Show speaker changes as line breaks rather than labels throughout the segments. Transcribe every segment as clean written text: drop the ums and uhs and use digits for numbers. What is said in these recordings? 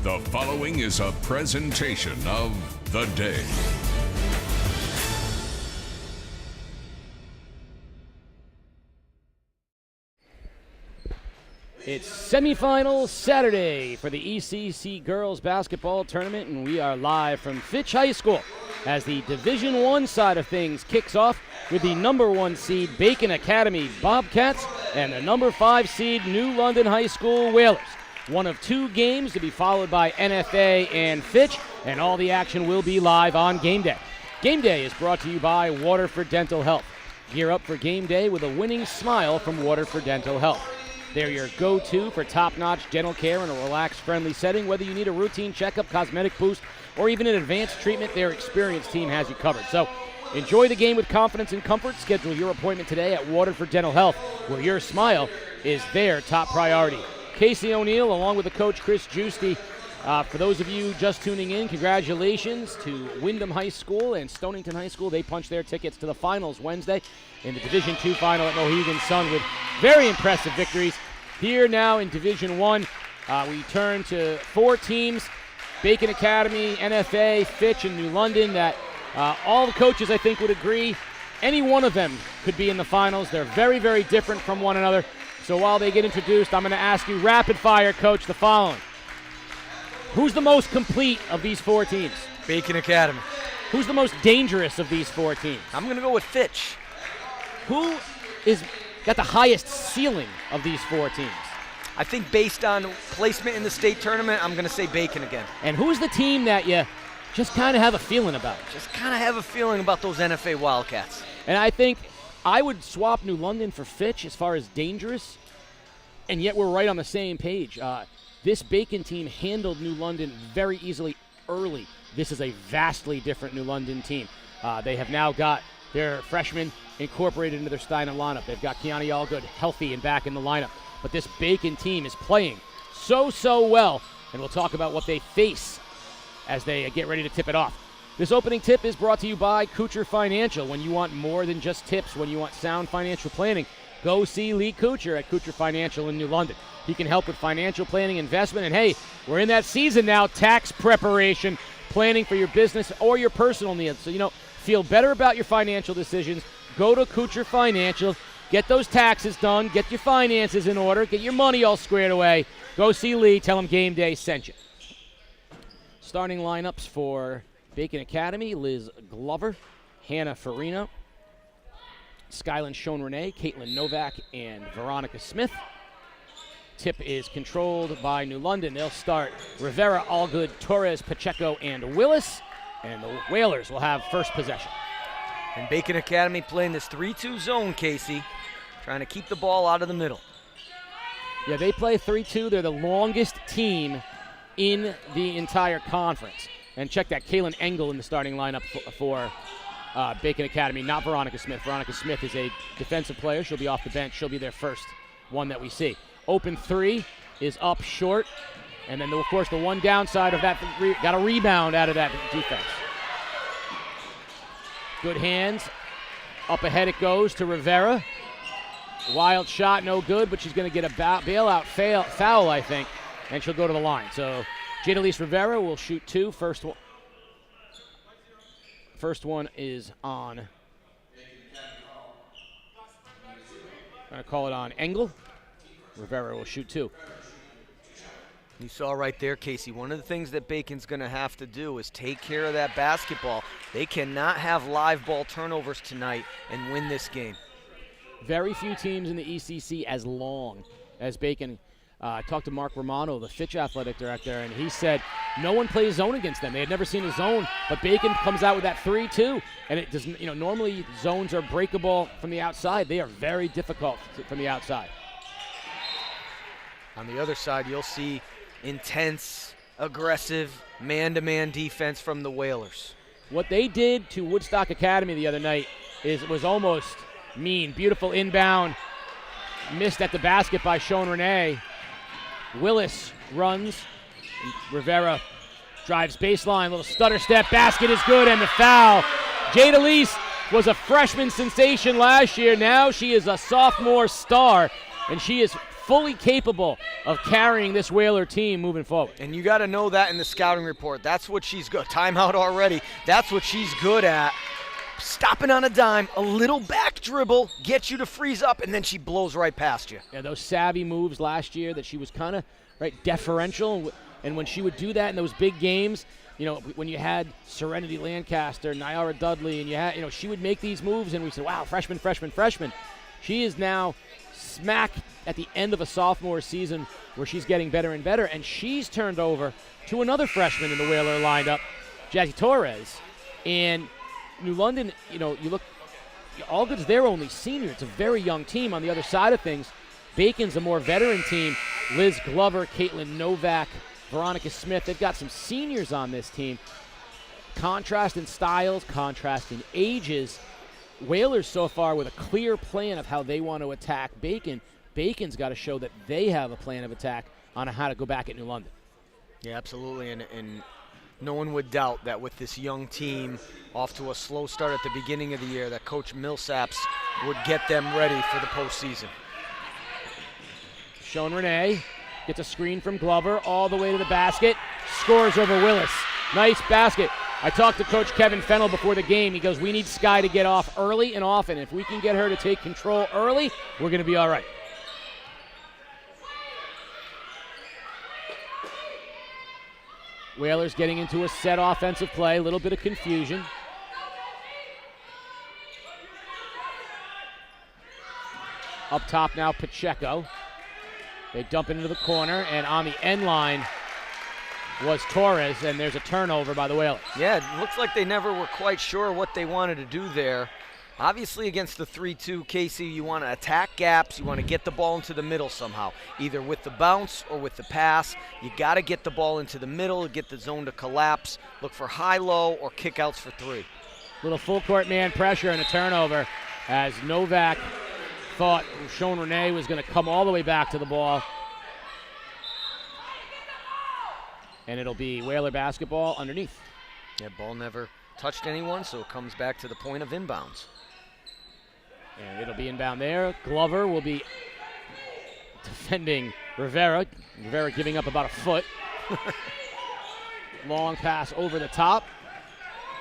The following is a presentation of The Day.
It's semifinals Saturday for the ECC girls basketball tournament, and we are live from Fitch High School as the Division I side of things kicks off with the number 1 seed Bacon Academy Bobcats and the number 5 seed New London High School Whalers. One of 2 games to be followed by NFA and Fitch, and all the action will be live on game day. Game day is brought to you by Waterford Dental Health. Gear up for game day with a winning smile from Waterford Dental Health. They're your go-to for top-notch dental care in a relaxed, friendly setting. Whether you need a routine checkup, cosmetic boost, or even an advanced treatment, their experienced team has you covered. So enjoy the game with confidence and comfort. Schedule your appointment today at Waterford Dental Health, where your smile is their top priority. Casey O'Neill, along with the coach Chris Giusti. For those of you just tuning in, congratulations to Wyndham High School and Stonington High School. They punched their tickets to the finals Wednesday in the Division II final at Mohegan Sun with very impressive victories. Here now in Division I, we turn to 4 teams, Bacon Academy, NFA, Fitch, and New London, that all the coaches, I think, would agree any one of them could be in the finals. They're very, very different from one another. So while they get introduced, I'm going to ask you rapid fire, Coach, the following. Who's the most complete of these 4 teams?
Bacon Academy.
Who's the most dangerous of these 4 teams?
I'm going to go with Fitch.
Who is got the highest ceiling of these 4 teams?
I think based on placement in the state tournament, I'm going to say Bacon again.
And who's the team that you just kind of have a feeling about?
Just kind of have a feeling about those NFA Wildcats.
And I think I would swap New London for Fitch as far as dangerous, and yet we're right on the same page. This Bacon team handled New London very easily early. This is a vastly different New London team. They have now got their freshmen incorporated into their starting lineup. They've got Kiani Allgood healthy and back in the lineup. But this Bacon team is playing so well, and we'll talk about what they face as they get ready to tip it off. This opening tip is brought to you by Kuchar Financial. When you want more than just tips, when you want sound financial planning, go see Lee Kuchar at Kuchar Financial in New London. He can help with financial planning, investment, and hey, we're in that season now, tax preparation, planning for your business or your personal needs. So, feel better about your financial decisions. Go to Kuchar Financial, get those taxes done, get your finances in order, get your money all squared away. Go see Lee, tell him Game Day sent you. Starting lineups for Bacon Academy: Liz Glover, Hannah Farino, Skyland Schoen-Renee, Caitlin Novak, and Veronica Smith. Tip is controlled by New London. They'll start Rivera, Allgood, Torres, Pacheco, and Willis, and the Whalers will have first possession.
And Bacon Academy playing this 3-2 zone, Casey, trying to keep the ball out of the middle.
Yeah, they play 3-2. They're the longest team in the entire conference. And check that, Kaylin Engel in the starting lineup for Bacon Academy, not Veronica Smith. Veronica Smith is a defensive player. She'll be off the bench. She'll be their first one that we see. Open 3 is up short. And then, of course, the one downside of that, got a rebound out of that defense. Good hands. Up ahead it goes to Rivera. Wild shot, no good, but she's going to get a bailout foul, I think, and she'll go to the line. So Jadalise Rivera will shoot 2. First one is on. I'm going to call it on Engel. Rivera will shoot 2.
You saw right there, Casey, one of the things that Bacon's going to have to do is take care of that basketball. They cannot have live ball turnovers tonight and win this game.
Very few teams in the ECC as long as Bacon. I talked to Mark Romano, the Fitch athletic director, and he said no one plays zone against them. They had never seen a zone, but Bacon comes out with that 3-2, and it doesn't. Normally zones are breakable from the outside. They are very difficult from the outside.
On the other side, you'll see intense, aggressive, man-to-man defense from the Whalers.
What they did to Woodstock Academy the other night was almost mean. Beautiful inbound, missed at the basket by Schoen-Renee. Willis runs. Rivera drives baseline, little stutter step, basket is good, and the foul. Jadalise was a freshman sensation last year. Now she is a sophomore star, and she is fully capable of carrying this Whaler team moving forward.
And you got to know that in the scouting report. That's what she's good. Timeout already. That's what she's good at. Stopping on a dime, a little back dribble, gets you to freeze up, and then she blows right past you.
Yeah, those savvy moves last year that she was kind of deferential, and when she would do that in those big games, when you had Serenity Lancaster, Nyara Dudley, and you had, she would make these moves, and we said, wow, freshman. She is now smack at the end of a sophomore season where she's getting better and better, and she's turned over to another freshman in the Whaler lineup, Jazzy Torres, and New London, you look, Allgood's their only senior. It's a very young team. On the other side of things, Bacon's a more veteran team. Liz Glover, Caitlin Novak, Veronica Smith, they've got some seniors on this team. Contrast in styles, contrast in ages. Whalers so far with a clear plan of how they want to attack Bacon. Bacon's got to show that they have a plan of attack on how to go back at New London.
Yeah, absolutely, and no one would doubt that with this young team off to a slow start at the beginning of the year, that Coach Millsaps would get them ready for the postseason.
Sean Renee gets a screen from Glover all the way to the basket, scores over Willis. Nice basket. I talked to Coach Kevin Fennell before the game. He goes, we need Sky to get off early and often. If we can get her to take control early, we're going to be all right. Whalers getting into a set offensive play, a little bit of confusion. Up top now, Pacheco. They dump it into the corner, and on the end line was Torres, and there's a turnover by the Whalers.
Yeah, it looks like they never were quite sure what they wanted to do there. Obviously, against the 3-2, Casey, you want to attack gaps. You want to get the ball into the middle somehow, either with the bounce or with the pass. You got to get the ball into the middle, get the zone to collapse. Look for high-low or kickouts for three.
Little full-court man pressure and a turnover as Novak thought Sean Renee was going to come all the way back to the ball. And it'll be Whaler basketball underneath.
Yeah, ball never touched anyone, so it comes back to the point of inbounds.
And it'll be inbound there. Glover will be defending Rivera. Rivera giving up about a foot. Long pass over the top.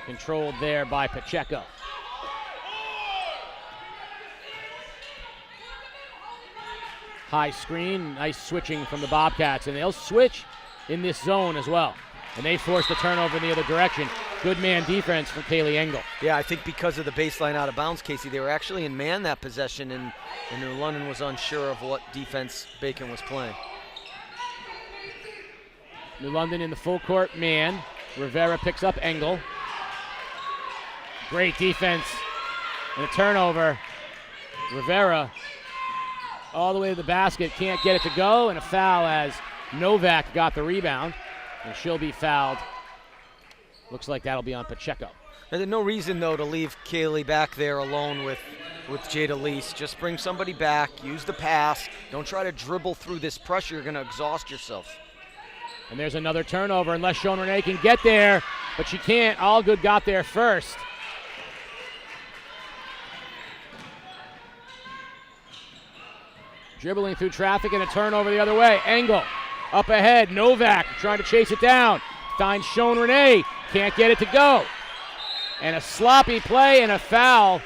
Controlled there by Pacheco. High screen, nice switching from the Bobcats, and they'll switch in this zone as well. And they forced the turnover in the other direction. Good man defense from Kaylee Engel.
Yeah, I think because of the baseline out of bounds, Casey, they were actually in man that possession, and New London was unsure of what defense Bacon was playing.
New London in the full court man. Rivera picks up Engel. Great defense and a turnover. Rivera all the way to the basket, can't get it to go, and a foul as Novak got the rebound, and she'll be fouled. Looks like that'll be on Pacheco.
There's no reason, though, to leave Kaylee back there alone with Jada Lease. Just bring somebody back, use the pass. Don't try to dribble through this pressure. You're going to exhaust yourself.
And there's another turnover unless Sean Renee can get there, but she can't. Allgood got there first. Dribbling through traffic and a turnover the other way. Engel up ahead. Novak trying to chase it down. Finds Sean Renee. Can't get it to go. And a sloppy play and a foul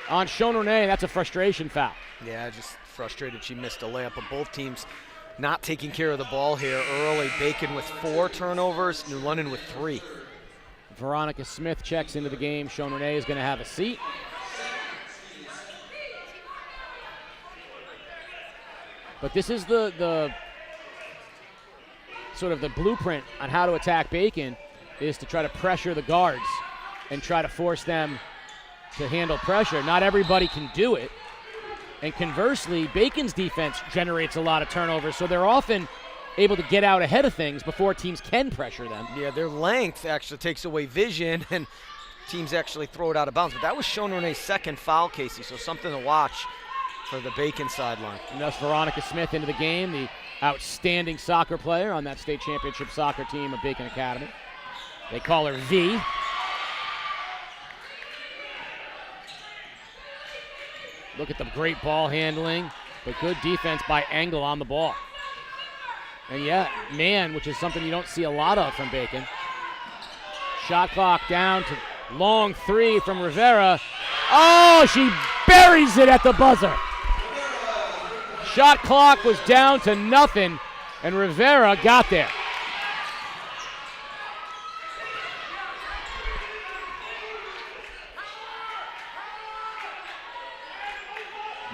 on Sean Renee. That's a frustration foul.
Yeah, just frustrated she missed a layup. But both teams not taking care of the ball here early. Bacon with 4 turnovers, New London with 3.
Veronica Smith checks into the game. Sean Renee is going to have a seat. But this is the sort of the blueprint on how to attack Bacon, is to try to pressure the guards and try to force them to handle pressure. Not everybody can do it. And conversely, Bacon's defense generates a lot of turnovers, so they're often able to get out ahead of things before teams can pressure them.
Yeah, their length actually takes away vision, and teams actually throw it out of bounds. But that was Sean Renee's second foul, Casey, so something to watch for the Bacon sideline.
And thus Veronica Smith into the game, the outstanding soccer player on that state championship soccer team of Bacon Academy. They call her V. Look at the great ball handling. but good defense by Engel on the ball. And yeah, man, which is something you don't see a lot of from Bacon. Shot clock down to long three from Rivera. Oh, she buries it at the buzzer. Shot clock was down to nothing, and Rivera got there.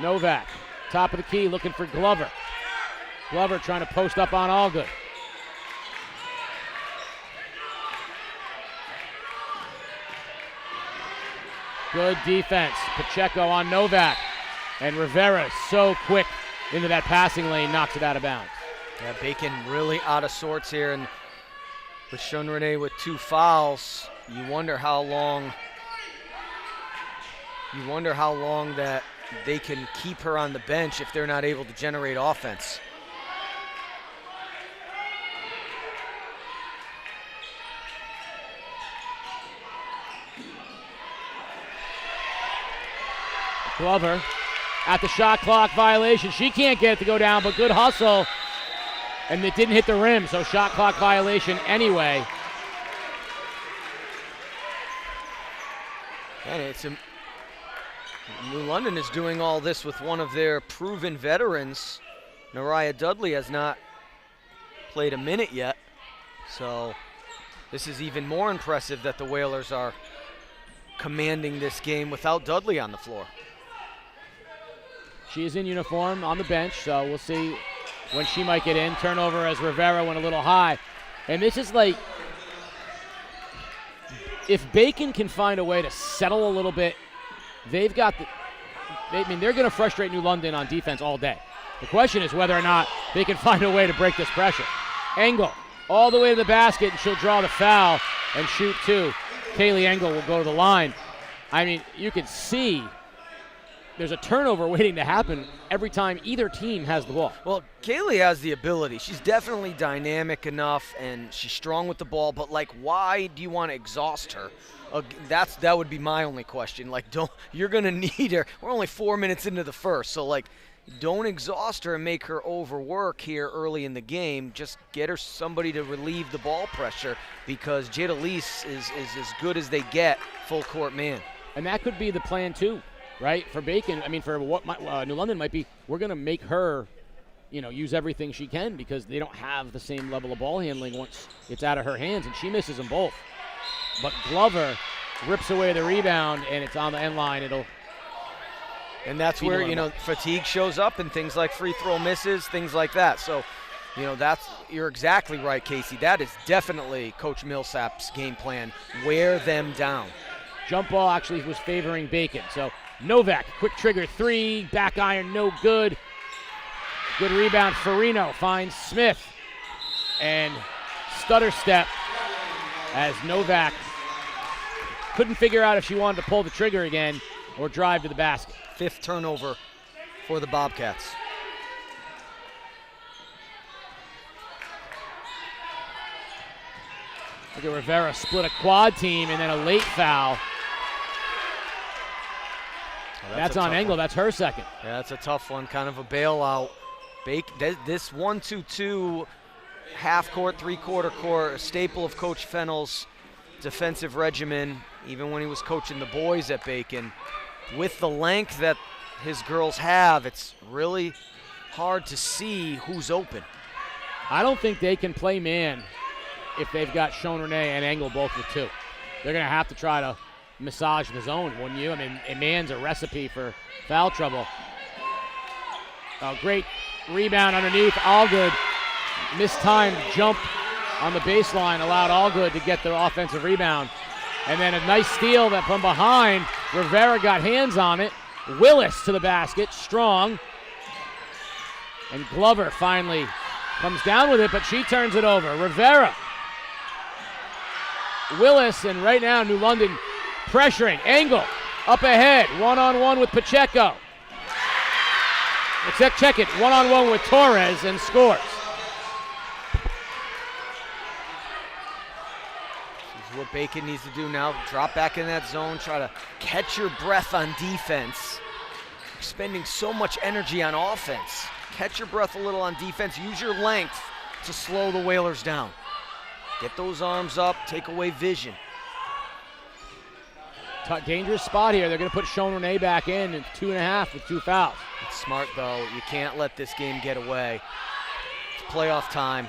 Novak, top of the key, looking for Glover. Glover trying to post up on Allgood. Good defense. Pacheco on Novak. And Rivera so quick into that passing lane, knocks it out of bounds.
Yeah, Bacon really out of sorts here, and with Sean Renee with 2 fouls, you wonder how long that they can keep her on the bench if they're not able to generate offense.
Glover at the shot clock violation. She can't get it to go down, but good hustle. And it didn't hit the rim, so shot clock violation anyway.
And New London is doing all this with one of their proven veterans. Nariah Dudley has not played a minute yet. So this is even more impressive that the Whalers are commanding this game without Dudley on the floor.
She is in uniform on the bench, so we'll see when she might get in. Turnover as Rivera went a little high. And this is like, if Bacon can find a way to settle a little bit, they've got they're going to frustrate New London on defense all day. The question is whether or not they can find a way to break this pressure. Engel all the way to the basket, and she'll draw the foul and shoot 2. Kaylee Engel will go to the line. I mean, you can see there's a turnover waiting to happen every time either team has the ball.
Well, Kaylee has the ability. She's definitely dynamic enough, and she's strong with the ball, but, like, why do you want to exhaust her? That would be my only question. Like, you're going to need her. We're only 4 minutes into the first, so, like, don't exhaust her and make her overwork here early in the game. Just get her somebody to relieve the ball pressure, because Jada Lease is as good as they get, full court man.
And that could be the plan too, right? For Bacon, I mean, for what New London might be, we're going to make her, use everything she can, because they don't have the same level of ball handling once it's out of her hands, and she misses them both. But Glover rips away the rebound, and it's on the end line.
And that's where, fatigue shows up and things like free throw misses, things like that. So, you're exactly right, Casey. That is definitely Coach Millsap's game plan. Wear them down.
Jump ball actually was favoring Bacon. So Novak, quick trigger 3, back iron, no good. Good rebound. Farino finds Smith. And stutter step as Novak couldn't figure out if she wanted to pull the trigger again or drive to the basket.
5th turnover for the Bobcats.
Look at Rivera split a quad team and then a late foul. That's on Engel. That's her second.
Yeah, that's a tough one. Kind of a bailout. This 1-2-2 half court, 3/4 court, a staple of Coach Fennell's defensive regimen, even when he was coaching the boys at Bacon. With the length that his girls have, it's really hard to see who's open.
I don't think they can play man if they've got Sean Renee and Engel both with 2. They're going to have to try to massage the zone, wouldn't you? I mean, a man's a recipe for foul trouble. A great rebound underneath. Allgood, mistimed jump on the baseline allowed Allgood to get the offensive rebound. And then a nice steal that from behind. Rivera got hands on it. Willis to the basket, strong. And Glover finally comes down with it, but she turns it over. Rivera. Willis, and right now New London pressuring. Engel up ahead, one-on-one with Pacheco. Check it, one-on-one with Torres, and scores.
What Bacon needs to do now, drop back in that zone, try to catch your breath on defense, expending so much energy on offense. Catch your breath a little on defense. Use your length to slow the Whalers down. Get those arms up, take away vision.
Dangerous spot here. They're going to put Sean Renee back in at 2.5 with 2 fouls.
It's smart, though. You can't let this game get away. It's playoff time.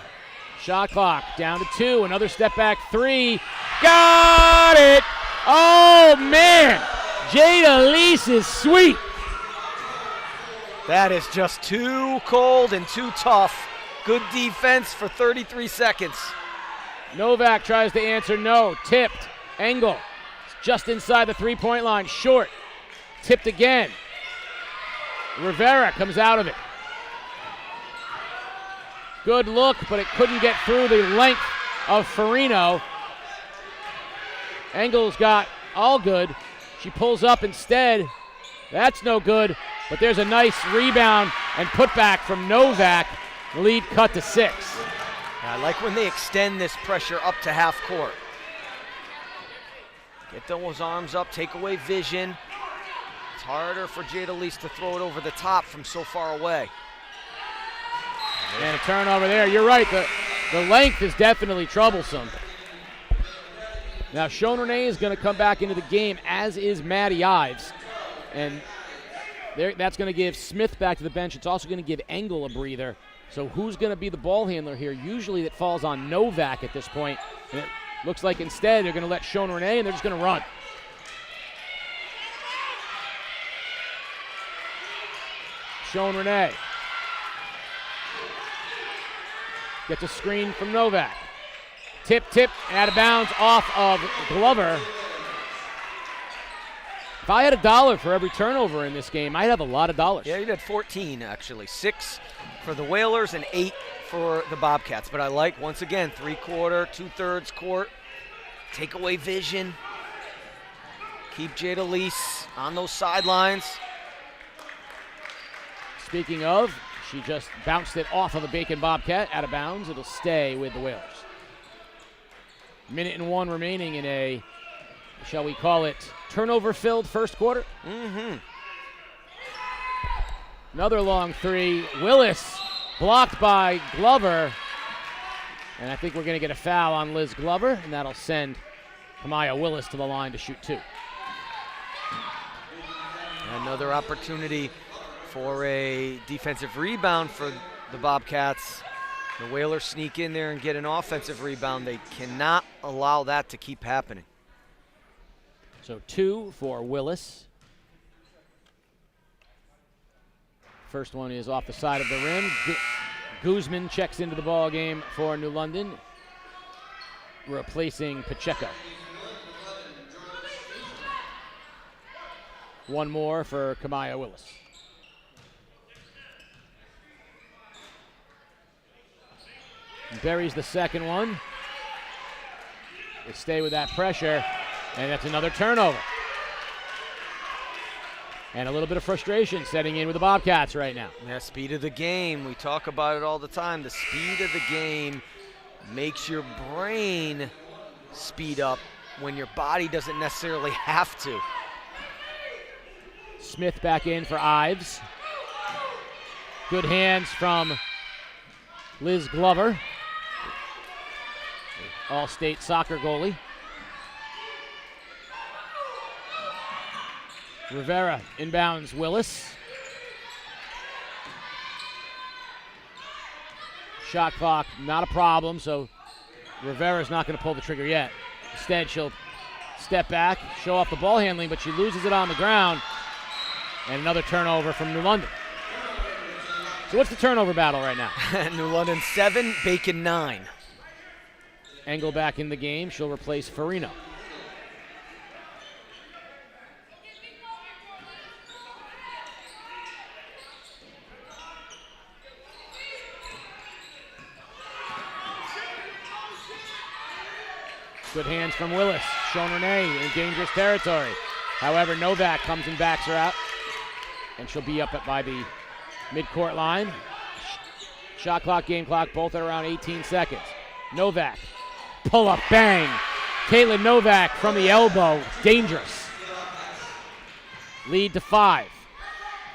Shot clock down to 2. Another step back 3. Got it! Oh, man! Jada Lease is sweet.
That is just too cold and too tough. Good defense for 33 seconds.
Novak tries to answer no. Tipped. Engel. Just inside the 3-point line. Short. Tipped again. Rivera comes out of it. Good look, but it couldn't get through the length of Farino. Engel's got all good. She pulls up instead. That's no good, but there's a nice rebound and putback from Novak. The lead cut to 6.
I like when they extend this pressure up to half court. Get those arms up, take away vision. It's harder for Jada Lease to throw it over the top from so far away.
And a turnover there. You're right, the length is definitely troublesome. Now Sean Renee is going to come back into the game, as is Maddie Ives. And that's going to give Smith back to the bench. It's also going to give Engel a breather. So who's going to be the ball handler here? Usually that falls on Novak at this point. And it looks like instead they're going to let Sean Renee, and they're just going to run. Sean Renee gets a screen from Novak. Tip, out of bounds off of Glover. If I had $1 for every turnover in this game, I'd have a lot of dollars.
Yeah, you'd had 14 actually. 6 for the Whalers and 8 for the Bobcats. But I like, once again, 3/4, 2/3 court. Take away vision. Keep Jada Lease on those sidelines.
Speaking of, she just bounced it off of a Bacon Bobcat, out of bounds. It'll stay with the Whalers. 1:01 remaining in a, shall we call it, turnover-filled first quarter. Another long 3. Willis blocked by Glover. And I think we're going to get a foul on Liz Glover, and that'll send Kamaya Willis to the line to shoot 2.
Another opportunity for a defensive rebound for the Bobcats. The Whalers sneak in there and get an offensive rebound. They cannot allow that to keep happening.
So 2 for Willis. First one is off the side of the rim. Guzman checks into the ball game for New London, replacing Pacheco. One more for Kamaya Willis. Buries the second one. They stay with that pressure, and that's another turnover. And a little bit of frustration setting in with the Bobcats right now.
Yeah, speed of the game. We talk about it all the time. The speed of the game makes your brain speed up when your body doesn't necessarily have to.
Smith back in for Ives. Good hands from Liz Glover, All-State soccer goalie. Rivera inbounds Willis. Shot clock, not a problem, so Rivera's not going to pull the trigger yet. Instead, she'll step back, show off the ball handling, but she loses it on the ground. And another turnover from New London. So what's the turnover battle right now?
New London 7, Bacon 9.
Engel back in the game. She'll replace Farino. Good hands from Willis. Sean Renee in dangerous territory. However, Novak comes and backs her out. And she'll be up by the midcourt line. Shot clock, game clock, both at around 18 seconds. Novak, pull up, bang. Caitlin Novak from the elbow, dangerous. Lead to 5.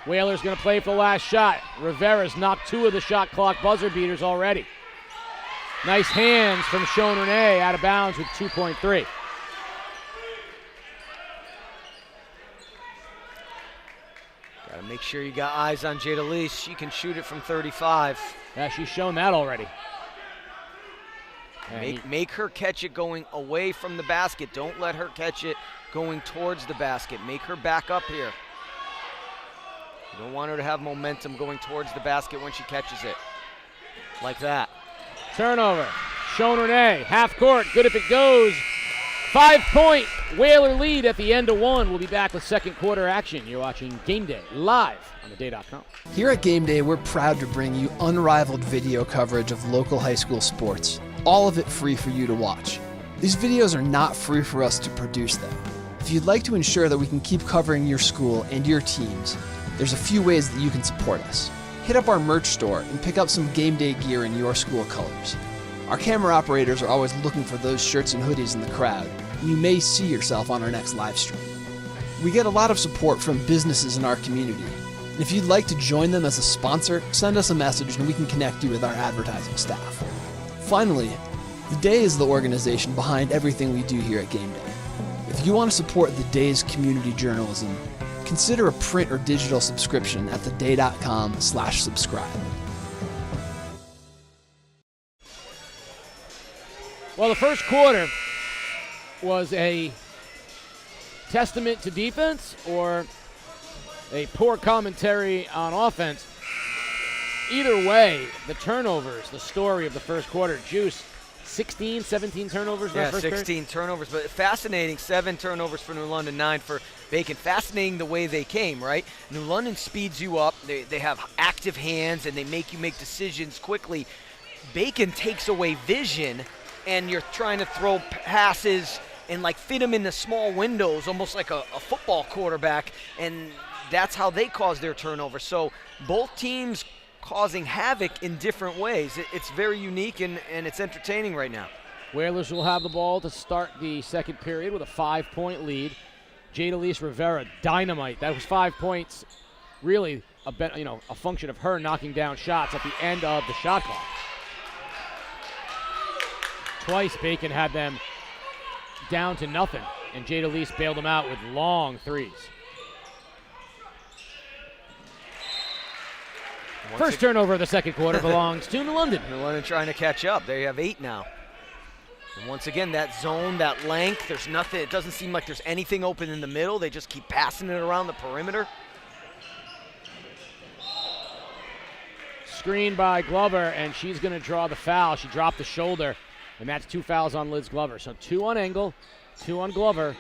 Whalers going to play for the last shot. Rivera's knocked 2 of the shot clock buzzer beaters already. Nice hands from Sean Renee, out of bounds with 2.3.
Got to make sure you got eyes on Jada Lease. She can shoot it from 35.
Yeah, she's shown that already.
Make her catch it going away from the basket. Don't let her catch it going towards the basket. Make her back up here. You don't want her to have momentum going towards the basket when she catches it. Like that.
Turnover. Sean Renee, half court, good if it goes. 5-point Whaler lead at the end of 1. We'll be back with second quarter action. You're watching Game Day live on theday.com.
Here at Game Day, we're proud to bring you unrivaled video coverage of local high school sports. All of it free for you to watch. These videos are not free for us to produce them. If you'd like to ensure that we can keep covering your school and your teams, there's a few ways that you can support us. Hit up our merch store and pick up some Game Day gear in your school colors. Our camera operators are always looking for those shirts and hoodies in the crowd, and you may see yourself on our next live stream. We get a lot of support from businesses in our community, and if you'd like to join them as a sponsor, send us a message and we can connect you with our advertising staff. Finally, The Day is the organization behind everything we do here at Game Day. If you want to support The Day's community journalism, consider a print or digital subscription at theday.com/subscribe.
Well, the first quarter was a testament to defense or a poor commentary on offense. Either way, the turnovers, the story of the first quarter. Juice, 16, 17 turnovers in that first
16 turnovers, but fascinating. 7 turnovers for New London, 9 for Bacon. Fascinating the way they came, right? New London speeds you up. They have active hands, and they make you make decisions quickly. Bacon takes away vision, and you're trying to throw passes and like fit them in the small windows, almost like a football quarterback, and that's how they cause their turnover. So both teams causing havoc in different ways. It's very unique, and it's entertaining right now.
Whalers will have the ball to start the second period with a 5-point lead. Jada Lease Rivera, dynamite. That was 5 points, really a function of her knocking down shots at the end of the shot clock. Twice Bacon had them down to nothing, and Jada Lease bailed them out with long threes. First turnover of the second quarter belongs to New London.
New London trying to catch up. They have 8 now. And once again, that zone, that length, there's nothing. It doesn't seem like there's anything open in the middle. They just keep passing it around the perimeter.
Screen by Glover, and she's going to draw the foul. She dropped the shoulder, and that's 2 fouls on Liz Glover. So 2 on Engel, 2 on Glover,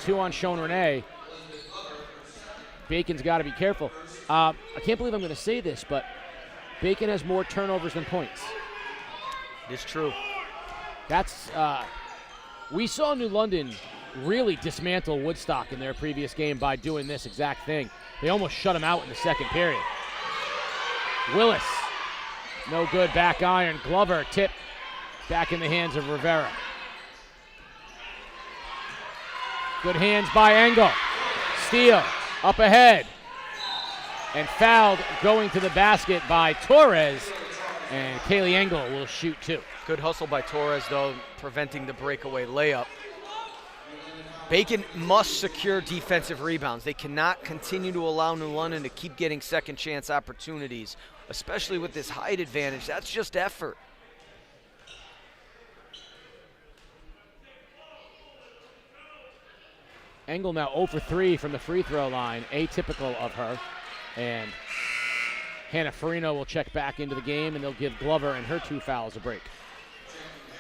2 on Sean Renee. Bacon's got to be careful. I can't believe I'm going to say this, but Bacon has more turnovers than points.
It's true.
That's we saw New London really dismantle Woodstock in their previous game by doing this exact thing. They almost shut them out in the second period. Willis, no good, back iron. Glover, tip, back in the hands of Rivera. Good hands by Engel. Steal, up ahead. And fouled going to the basket by Torres. And Kaylee Engel will shoot 2.
Good hustle by Torres, though, preventing the breakaway layup. Bacon must secure defensive rebounds. They cannot continue to allow New London to keep getting second chance opportunities, especially with this height advantage. That's just effort.
Engel now 0 for 3 from the free throw line, atypical of her. And Hannah Farino will check back into the game, and they'll give Glover and her 2 fouls a break.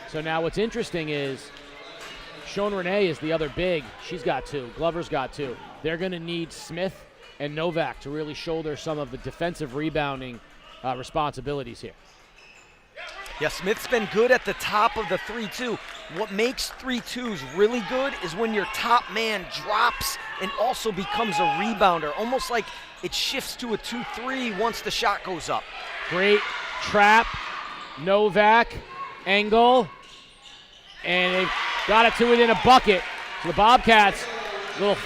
So now what's interesting is Sean Renee is the other big. She's got 2. Glover's got 2. They're going to need Smith and Novak to really shoulder some of the defensive rebounding responsibilities here.
Yeah, Smith's been good at the top of the 3-2. What makes 3-2s really good is when your top man drops and also becomes a rebounder, almost like it shifts to a 2-3 once the shot goes up.
Great trap, Novak, Engel, and they've got it to within a bucket. So the Bobcats, little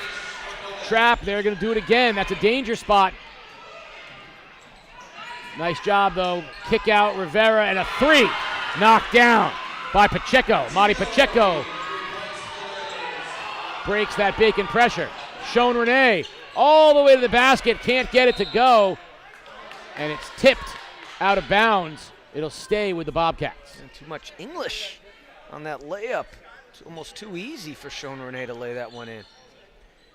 trap, they're going to do it again. That's a danger spot. Nice job, though. Kick out Rivera, and a 3 knocked down by Pacheco. Madi Pacheco breaks that Bacon pressure. Sean Renee all the way to the basket, can't get it to go, and it's tipped out of bounds. It'll stay with the Bobcats.
And too much English on that layup. It's almost too easy for Sean Renee to lay that one in.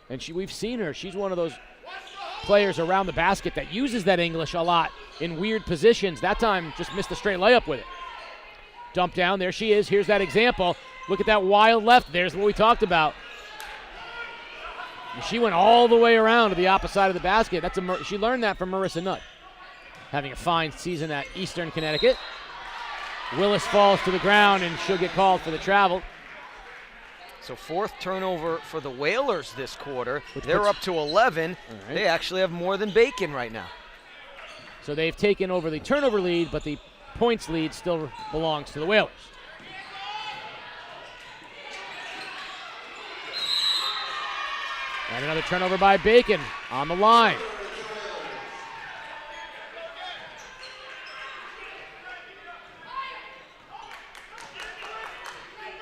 And we've seen her. She's one of those players around the basket that uses that English a lot in weird positions. That time, just missed a straight layup with it. Dump down. There she is. Here's that example. Look at that wild left. There's what we talked about. And she went all the way around to the opposite side of the basket. She learned that from Marissa Nutt. Having a fine season at Eastern Connecticut. Willis falls to the ground, and she'll get called for the travel.
So 4th turnover for the Whalers this quarter. They're up to 11. Right. They actually have more than Bacon right now.
So they've taken over the turnover lead, but the points lead still belongs to the Whalers. And another turnover by Bacon on the line.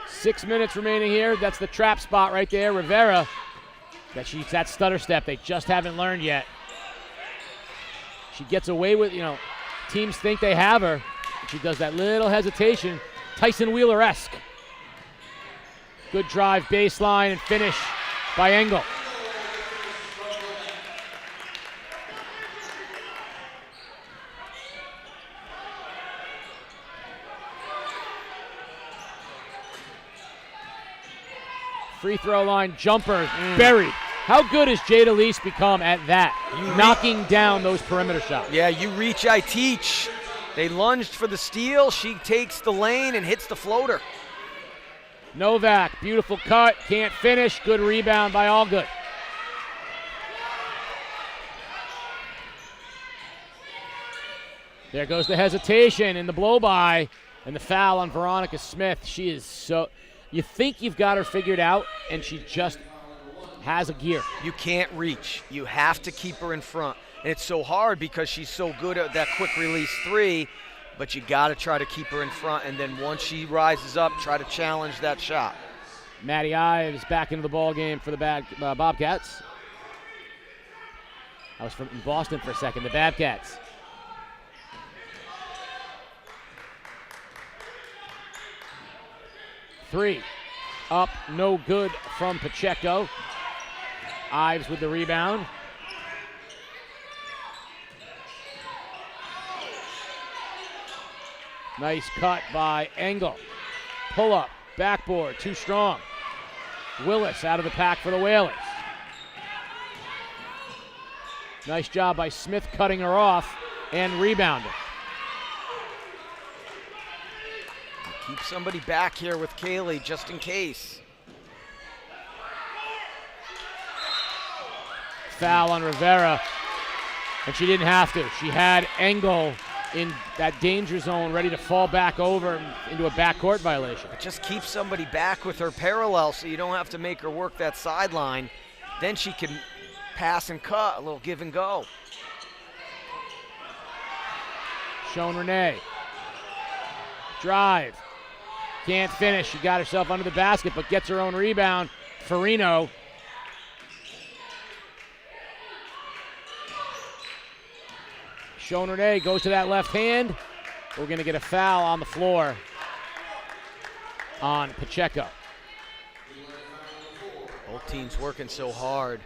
Six minutes remaining here. That's the trap spot right there. Rivera, that stutter step they just haven't learned yet. She gets away with, teams think they have her. She does that little hesitation, Tyson Wheeler-esque. Good drive baseline and finish by Engel. Free throw line jumper buried. How good has Jada Lease become at that? Knocking down those perimeter shots.
Yeah, you reach, I teach. They lunged for the steal. She takes the lane and hits the floater.
Novak, beautiful cut, can't finish. Good rebound by Allgood. There goes the hesitation and the blow-by and the foul on Veronica Smith. She is so... You think you've got her figured out, and she just has a gear.
You can't reach. You have to keep her in front. And it's so hard because she's so good at that quick release 3, but you got to try to keep her in front, and then once she rises up, try to challenge that shot.
Maddie Ives back into the ball game for the Bobcats. I was from Boston for a second, the Bobcats. Three, up, no good from Pacheco. Ives with the rebound. Nice cut by Engel. Pull up, backboard, too strong. Willis out of the pack for the Whalers. Nice job by Smith cutting her off and rebounding.
Keep somebody back here with Kaylee just in case.
Foul on Rivera, and she didn't have to. She had Engel in that danger zone ready to fall back over into a backcourt violation.
But just keep somebody back with her parallel so you don't have to make her work that sideline. Then she can pass and cut, a little give and go.
Sean Renee. Drive. Can't finish. She got herself under the basket, but gets her own rebound. Farino. Sean Renee goes to that left hand. We're going to get a foul on the floor on Pacheco.
Both teams working so hard,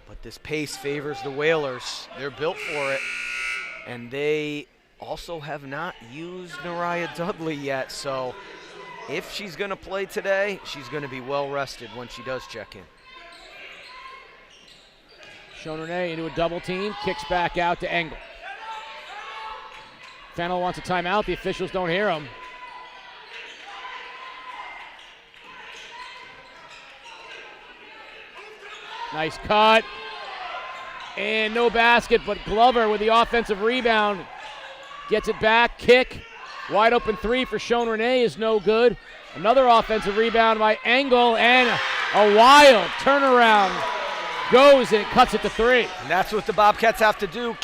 but this pace favors the Whalers. They're built for it, and they also have not used Nariah Dudley yet, so if she's going to play today, she's going to be well rested when she does check in.
Sean Renee into a double team, kicks back out to Engel. Fennell wants a timeout. The officials don't hear him. Nice cut. And no basket, but Glover with the offensive rebound. Gets it back, kick. Wide open 3 for Sean Renee is no good. Another offensive rebound by Engel, and a wild turnaround goes and it cuts it to 3.
And that's what the Bobcats have to do.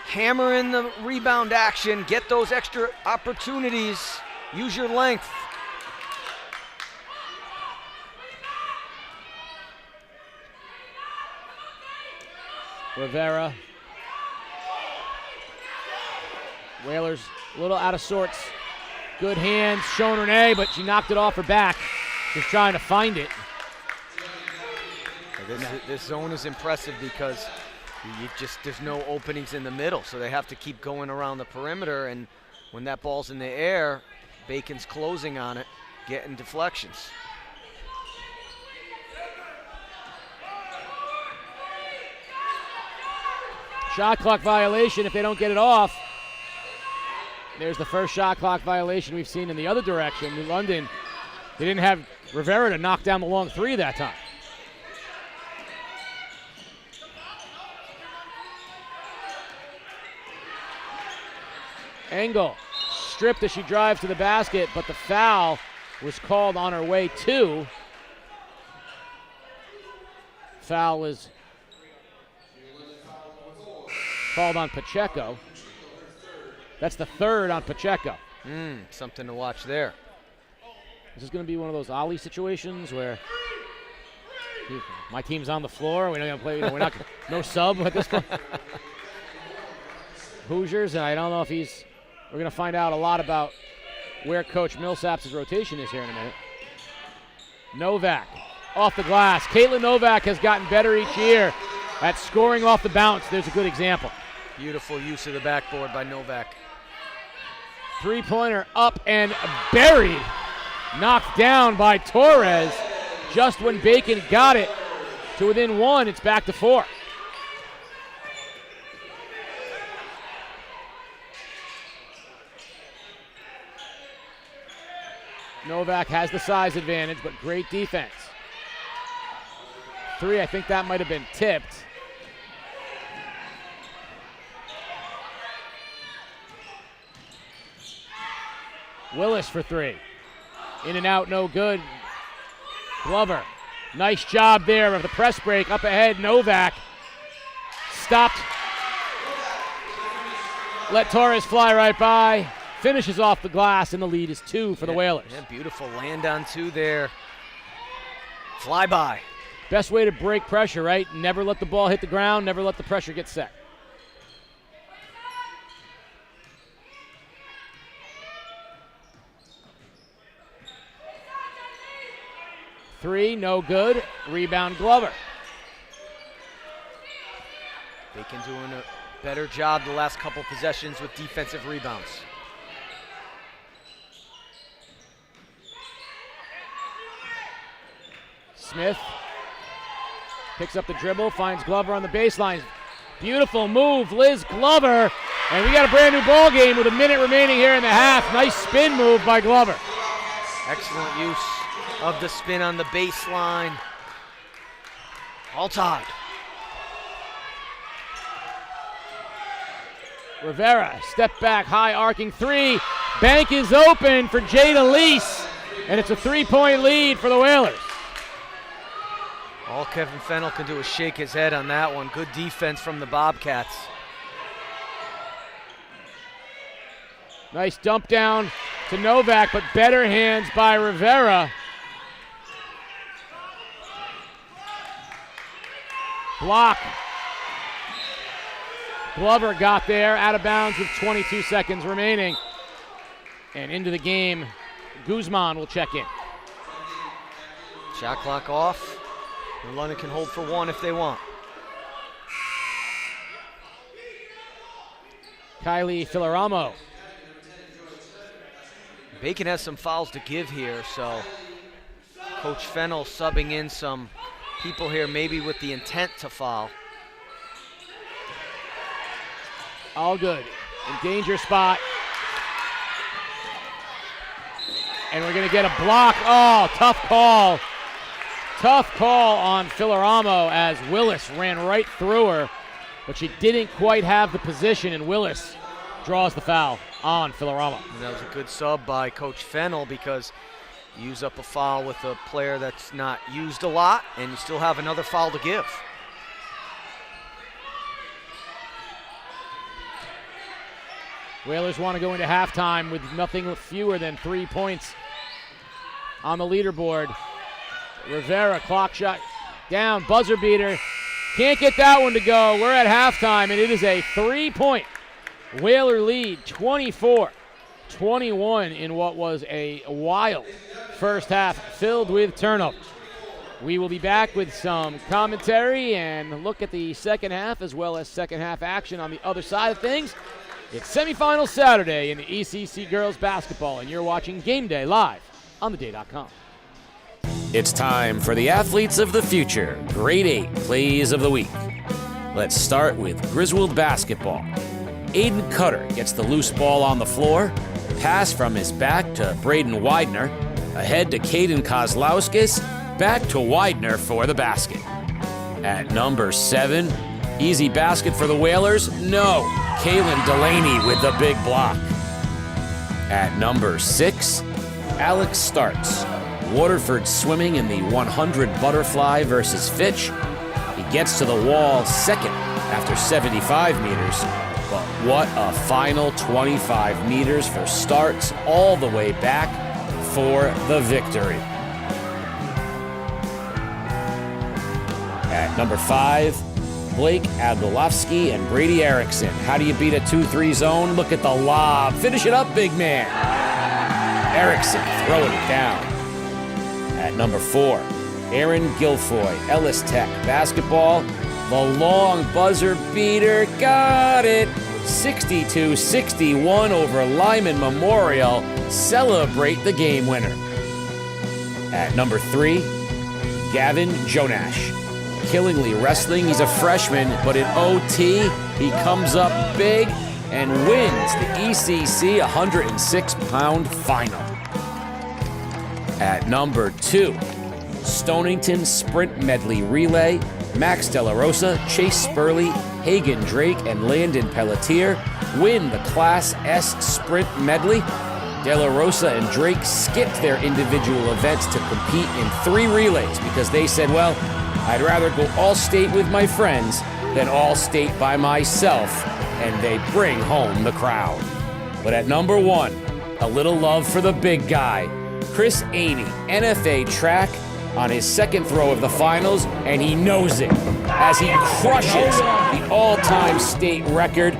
Hammer in the rebound action. Get those extra opportunities. Use your length.
Rivera. Whalers a little out of sorts. Good hands, showing Renee, but she knocked it off her back. Just trying to find it.
This zone is impressive because there's no openings in the middle, so they have to keep going around the perimeter, and when that ball's in the air, Bacon's closing on it, getting deflections.
Shot clock violation if they don't get it off. There's the first shot clock violation we've seen in the other direction. New London, they didn't have Rivera to knock down the long three that time. Engel stripped as she drives to the basket, but the foul was called on her way to. Foul was called on Pacheco. That's the third on Pacheco.
Something to watch there.
This is going to be one of those Ollie situations where my team's on the floor. We're not going to play. We're not no sub at this point. Hoosiers, and I don't know if he's. We're going to find out a lot about where Coach Millsap's rotation is here in a minute. Novak off the glass. Caitlin Novak has gotten better each year at scoring off the bounce. There's a good example.
Beautiful use of the backboard by Novak.
Three-pointer up and buried. Knocked down by Torres. Just when Bacon got it to within one, it's back to 4. Novak has the size advantage, but great defense. 3, I think that might have been tipped. Willis for 3. In and out, no good. Glover, nice job there of the press break. Up ahead, Novak. Stopped. Let Torres fly right by. Finishes off the glass, and the lead is 2 for the Whalers.
Yeah, beautiful land on 2 there. Fly by.
Best way to break pressure, right? Never let the ball hit the ground, never let the pressure get set. Three, no good. Rebound, Glover.
Bacon doing a better job the last couple possessions with defensive rebounds.
Smith picks up the dribble, finds Glover on the baseline. Beautiful move, Liz Glover. And we got a brand new ball game with a minute remaining here in the half. Nice spin move by Glover.
Excellent use of the spin on the baseline. All tied.
Rivera, step back, high arcing 3. Bank is open for Jada Lease. And it's a 3-point lead for the Whalers.
All Kevin Fennell can do is shake his head on that one. Good defense from the Bobcats.
Nice dump down to Novak, but better hands by Rivera. Block. Glover got there, out of bounds with 22 seconds remaining. And into the game, Guzman will check in.
Shot clock off. And London can hold for 1 if they want.
Kylie Filaramo.
Bacon has some fouls to give here, so Coach Fennell subbing in some people here maybe with the intent to foul.
All good. In danger spot. And we're going to get a block. Oh, tough call. Tough call on Filaramo as Willis ran right through her, but she didn't quite have the position, and Willis draws the foul on Filaramo.
And that was a good sub by Coach Fennell because you use up a foul with a player that's not used a lot, and you still have another foul to give.
Whalers want to go into halftime with nothing fewer than 3 points on the leaderboard. Rivera, clock shot down, buzzer beater. Can't get that one to go. We're at halftime, and it is a 3-point Whaler lead, 24-21 in what was a wild first half filled with turnovers. We will be back with some commentary and look at the second half as well as second half action on the other side of things. It's semifinal Saturday in the ECC girls basketball, and you're watching Game Day live on theday.com.
It's time for the Athletes of the Future, Grade 8 Plays of the Week. Let's start with Griswold basketball. Aiden Cutter gets the loose ball on the floor, pass from his back to Braden Widener, ahead to Caden Kozlowskis, back to Widener for the basket. At number 7, easy basket for the Whalers? No, Kaylin Delaney with the big block. At number 6, Alex Starts. Waterford swimming in the 100 butterfly versus Fitch. He gets to the wall second after 75 meters, but what a final 25 meters for Starts all the way back for the victory. At number 5, Blake Abdulovsky and Brady Erickson. How do you beat a 2-3 zone? Look at the lob. Finish it up, big man. Erickson throwing it down. At number 4, Aaron Guilfoy, Ellis Tech basketball. The long buzzer beater, got it. 62-61 over Lyman Memorial. Celebrate the game winner. At number 3, Gavin Jonash. Killingly wrestling, he's a freshman, but in OT, he comes up big and wins the ECC 106-pound final. At number 2, Stonington Sprint Medley Relay. Max De La Rosa, Chase Spurley, Hagen Drake, and Landon Pelletier win the Class S Sprint Medley. De La Rosa and Drake skipped their individual events to compete in 3 relays because they said, well, I'd rather go all-state with my friends than all-state by myself, and they bring home the crowd. But at number 1, a little love for the big guy, Chris Aney, NFA track on his second throw of the finals, and he knows it as he crushes the all-time state record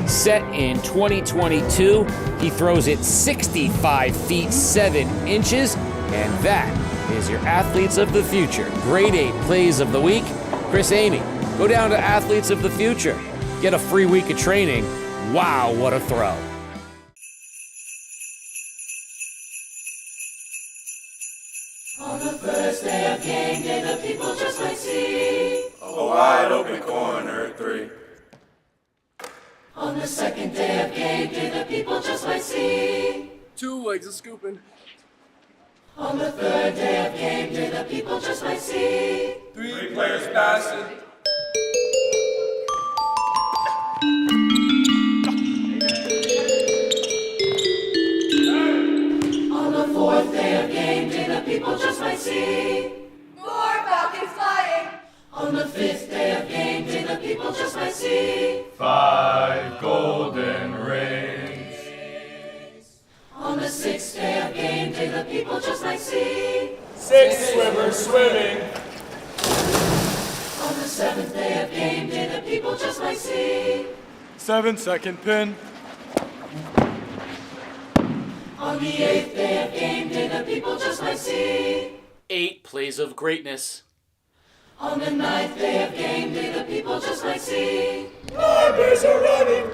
set in 2022. He throws it 65 feet 7 inches, and that is your Athletes of the Future Grade 8 Plays of the Week. Chris Aney, go down to Athletes of the Future. Get a free week of training. Wow, what a throw.
On the first day of game day, the people just might see
a wide open corner 3.
On the second day of game day, the people just might see
2 legs of scooping.
On the third day of game day, the people just might see
3 players passing.
On the fourth day of game day, the people just might see 4 Falcons flying. On the fifth day of game day, the people just might see
5 golden rings.
On the sixth day of game day, the people just might see
6 swimmers swimming.
On the seventh day of game day, the people just might see
7-second pin.
On the eighth day of game day, the people just might see
8 Plays of Greatness.
On the ninth day of game day, the people just might see
9 bears are running.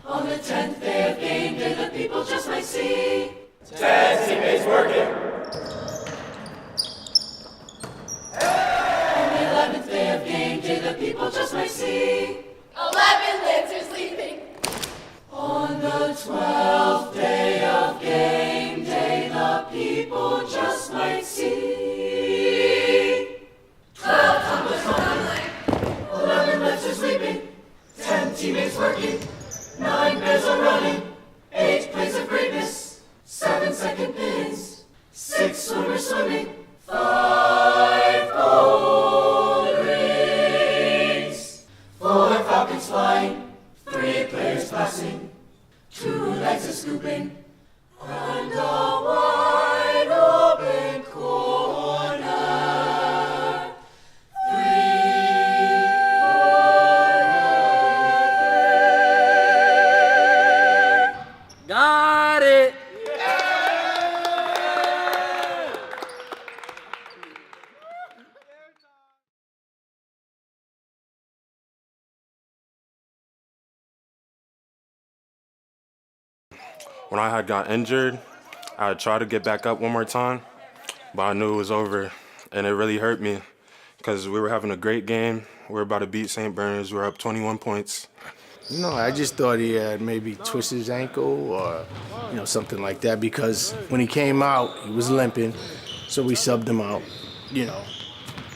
On the 10th day of game day, the people just might see
10 teammates working.
On the 11th day of game day, the people just might see
11 Lancers leaving.
On the 12th day of game day, the people just might see 12 tumblers tumbling, 11 Lancers leaping, 10 teammates working, 9 bears are running, 8 plays of greatness, 7 second pins, 6 swimmers swimming, 5 gold rings, 4 falcons flying, 3 players passing, defense is scooping. And a wide open corner.
Got it.
When I had got injured, I had tried to get back up one more time, but I knew it was over, and it really hurt me because we were having a great game. We were about to beat St. Bernard's. We were up 21 points.
No, I just thought he had maybe twisted his ankle or, something like that, because when he came out, he was limping, so we subbed him out.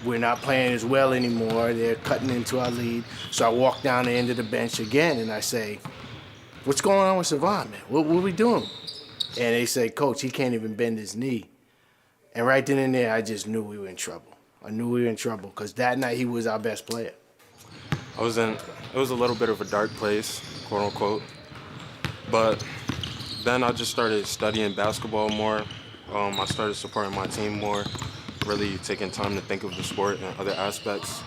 We're not playing as well anymore. They're cutting into our lead. So I walk down the end of the bench again, and I say, what's going on with Savant, man? What are we doing? And they say, Coach, he can't even bend his knee. And right then and there, I just knew we were in trouble. I knew we were in trouble because that night he was our best player.
It was a little bit of a dark place, quote unquote. But then I just started studying basketball more. I started supporting my team more, really taking time to think of the sport and other aspects.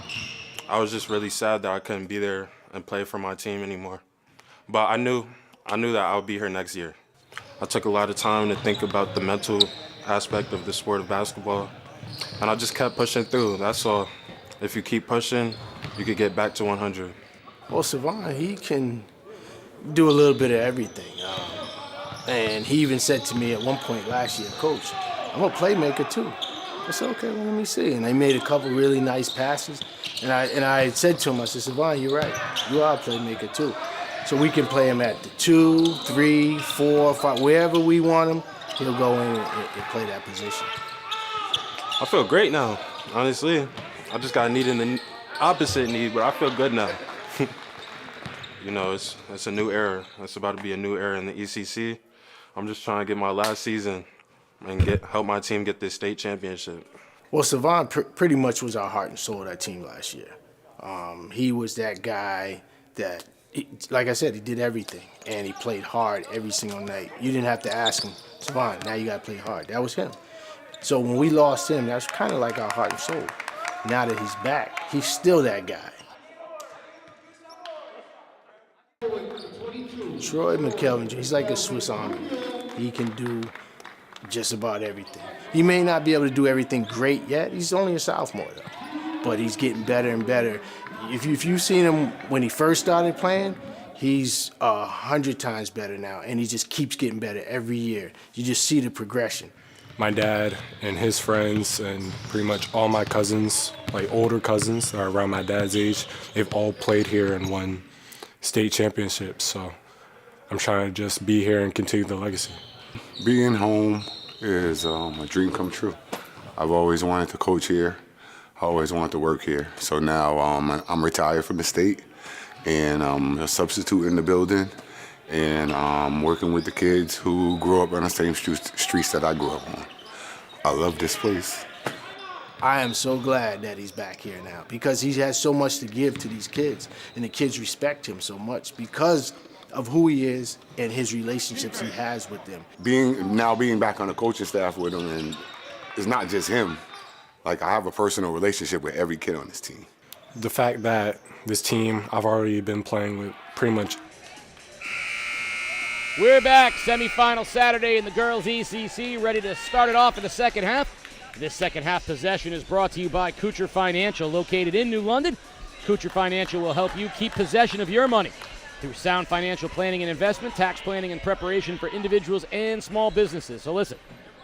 I was just really sad that I couldn't be there and play for my team anymore. But I knew that I would be here next year. I took a lot of time to think about the mental aspect of the sport of basketball, and I just kept pushing through. That's all. If you keep pushing, you could get back to 100.
Well, Savant, he can do a little bit of everything. And he even said to me at one point last year, Coach, I'm a playmaker too. I said, okay, well, let me see. And I made a couple really nice passes. And I said to him, I said, Savant, you're right. You are a playmaker too. So we can play him at the 2, 3, 4, 5, wherever we want him, he'll go in and play that position.
I feel great now, honestly. I just got a knee in the opposite knee, but I feel good now. It's a new era. It's about to be a new era in the ECC. I'm just trying to get my last season and help my team get this state championship.
Well, Savant pretty much was our heart and soul of that team last year. He was that guy that, like I said, he did everything, and he played hard every single night. You didn't have to ask him, Savant, now you got to play hard. That was him. So when we lost him, that's kind of like our heart and soul. Now that he's back, he's still that guy. Troy McKelvin, he's like a Swiss Army. He can do just about everything. He may not be able to do everything great yet. He's only a sophomore, though. But he's getting better and better. If you've seen him when he first started playing, he's 100 times better now, and he just keeps getting better every year. You just see the progression.
My dad and his friends and pretty much all my cousins, like older cousins that are around my dad's age, they've all played here and won state championships. So I'm trying to just be here and continue the legacy.
Being home is a dream come true. I've always wanted to coach here. I always wanted to work here. So now I'm retired from the state, and I'm a substitute in the building, and I'm working with the kids who grew up on the same streets that I grew up on. I love this place.
I am so glad that he's back here now because he has so much to give to these kids, and the kids respect him so much because of who he is and his relationships he has with them.
Being back on the coaching staff with him, and it's not just him. Like, I have a personal relationship with every kid on this team.
The fact that this team I've already been playing with pretty much.
We're back, semifinal Saturday in the girls' ECC, ready to start it off in the second half. This second half possession is brought to you by Kuchar Financial, located in New London. Kuchar Financial will help you keep possession of your money through sound financial planning and investment, tax planning and preparation for individuals and small businesses. So listen,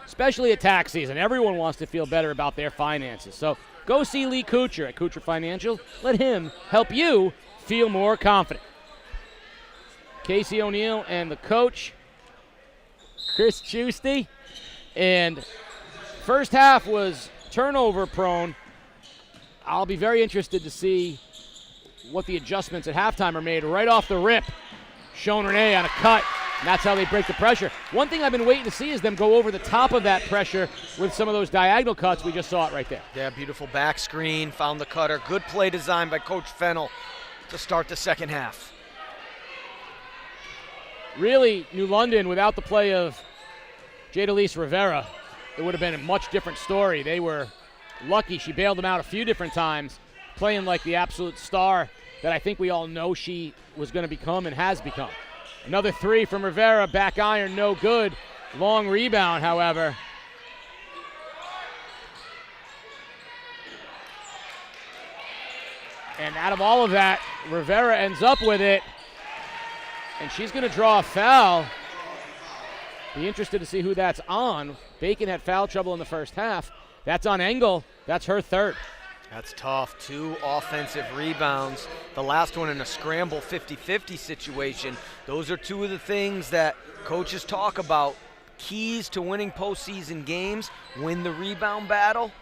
especially at tax season, everyone wants to feel better about their finances. So go see Lee Kuchar at Kuchar Financial. Let him help you feel more confident. Casey O'Neill and the coach, Chris Chusty. And first half was turnover prone. I'll be very interested to see what the adjustments at halftime are made right off the rip. Sean Renee on a cut, and that's how they break the pressure. One thing I've been waiting to see is them go over the top of that pressure with some of those diagonal cuts. We just saw it right there.
Yeah, beautiful back screen, found the cutter. Good play design by Coach Fennell to start the second half.
really, New London, without the play of Jadalise Rivera, it would have been a much different story. They were lucky. She bailed them out a few different times, playing like the absolute star that I think we all know she was going to become and has become. Another three from Rivera, back iron, no good. Long rebound, however. And out of all of that, Rivera ends up with it. And she's going to draw a foul. Be interested to see who that's on. Bacon had foul trouble in the first half. That's on Engel. That's her third.
That's tough. 2 offensive rebounds. The last one in a scramble 50-50 situation. Those are 2 of the things that coaches talk about. Keys to winning postseason games: win the rebound battle,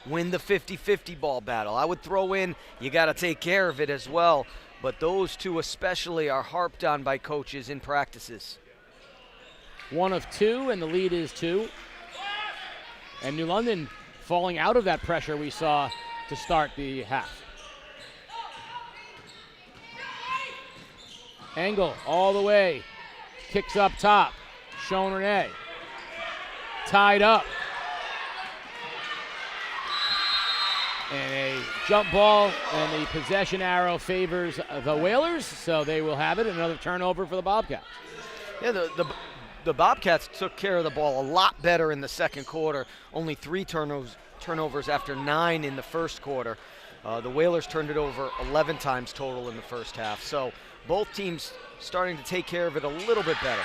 win the 50-50 ball battle. I would throw in, you got to take care of it as well. But those 2 especially are harped on by coaches in practices.
1 of 2, and the lead is 2. And New London falling out of that pressure we saw to start the half. Engel all the way, kicks up top. Sean Renee tied up. And a jump ball, and the possession arrow favors the Whalers, so they will have it. Another turnover for the Bobcats.
Yeah, the Bobcats took care of the ball a lot better in the second quarter. Only 3 turnovers after 9 in the first quarter. The Whalers turned it over 11 times total in the first half. So both teams starting to take care of it a little bit better.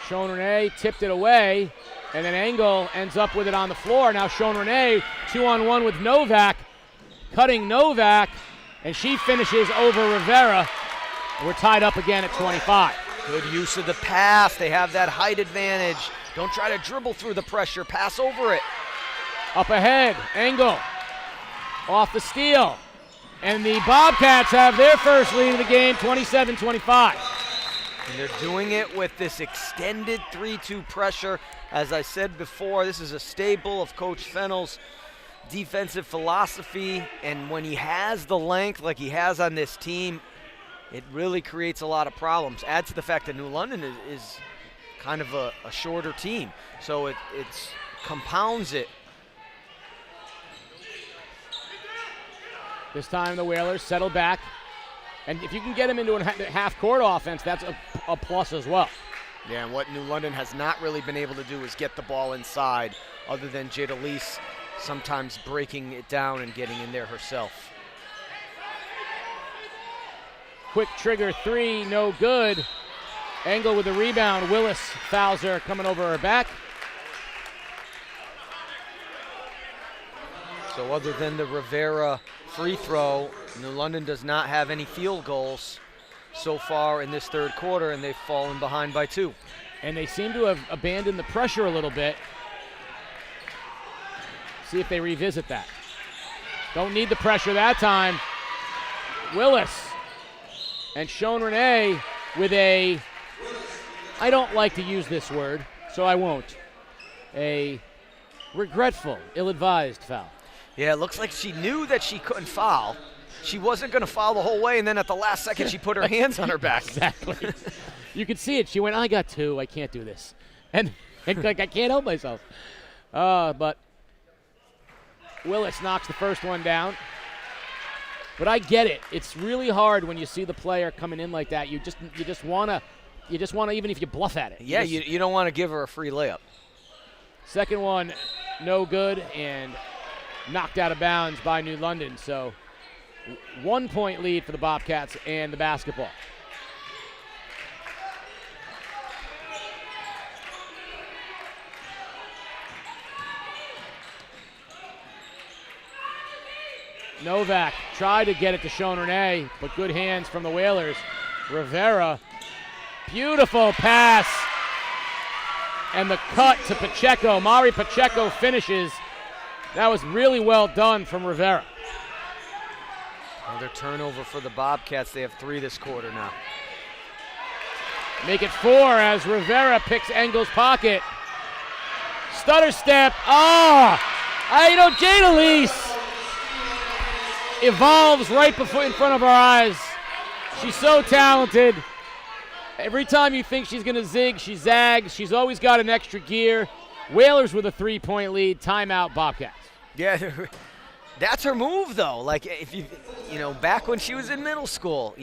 Sean Renee tipped it away, and then Engel ends up with it on the floor. Now Sean Renee 2-on-1 with Novak, cutting Novak, and she finishes over Rivera. We're tied up again at 25.
Good use of the pass. They have that height advantage. Don't try to dribble through the pressure. Pass over it.
Up ahead, Engel off the steal. And the Bobcats have their first lead of the game, 27-25.
And they're doing it with this extended 3-2 pressure. As I said before, this is a staple of Coach Fennell's defensive philosophy. And when he has the length like he has on this team, it really creates a lot of problems. Add to the fact that New London is kind of a shorter team. So it compounds it.
This time the Whalers settle back. And if you can get them into a half-court offense, that's a plus as well.
Yeah, and what New London has not really been able to do is get the ball inside, other than Jadalise sometimes breaking it down and getting in there herself.
Quick trigger 3, no good. Engel with the rebound. Willis fouls her, coming over her back.
So other than the Rivera free throw, New London does not have any field goals so far in this third quarter, and they've fallen behind by 2.
And they seem to have abandoned the pressure a little bit. See if they revisit that. Don't need the pressure that time. Willis and Sean Renee with a, I don't like to use this word, so I won't, a regretful, ill-advised foul.
Yeah, it looks like she knew that she couldn't foul. She wasn't going to foul the whole way, and then at the last second, she put her hands on her back.
Exactly. You could see it. She went, I got 2. I can't do this. And like, I can't help myself. But Willis knocks the first one down. But I get it. It's really hard when you see the player coming in like that. You just want to, even if you bluff at it.
Yeah, you don't want to give her a free layup.
Second one, no good, and knocked out of bounds by New London. So 1-point lead for the Bobcats and the basketball. Novak tried to get it to Sean Renee, but good hands from the Whalers. Rivera, beautiful pass. And the cut to Pacheco. Mari Pacheco finishes. That was really well done from Rivera.
Another turnover for the Bobcats. They have 3 this quarter now.
Make it 4 as Rivera picks Engel's pocket. Stutter step. Jadalise evolves right before in front of our eyes. She's so talented. Every time you think she's going to zig, she zags. She's always got an extra gear. Whalers with a 3-point lead. Timeout, Bobcats.
Yeah, that's her move, though. Like, if you back when she was in middle school,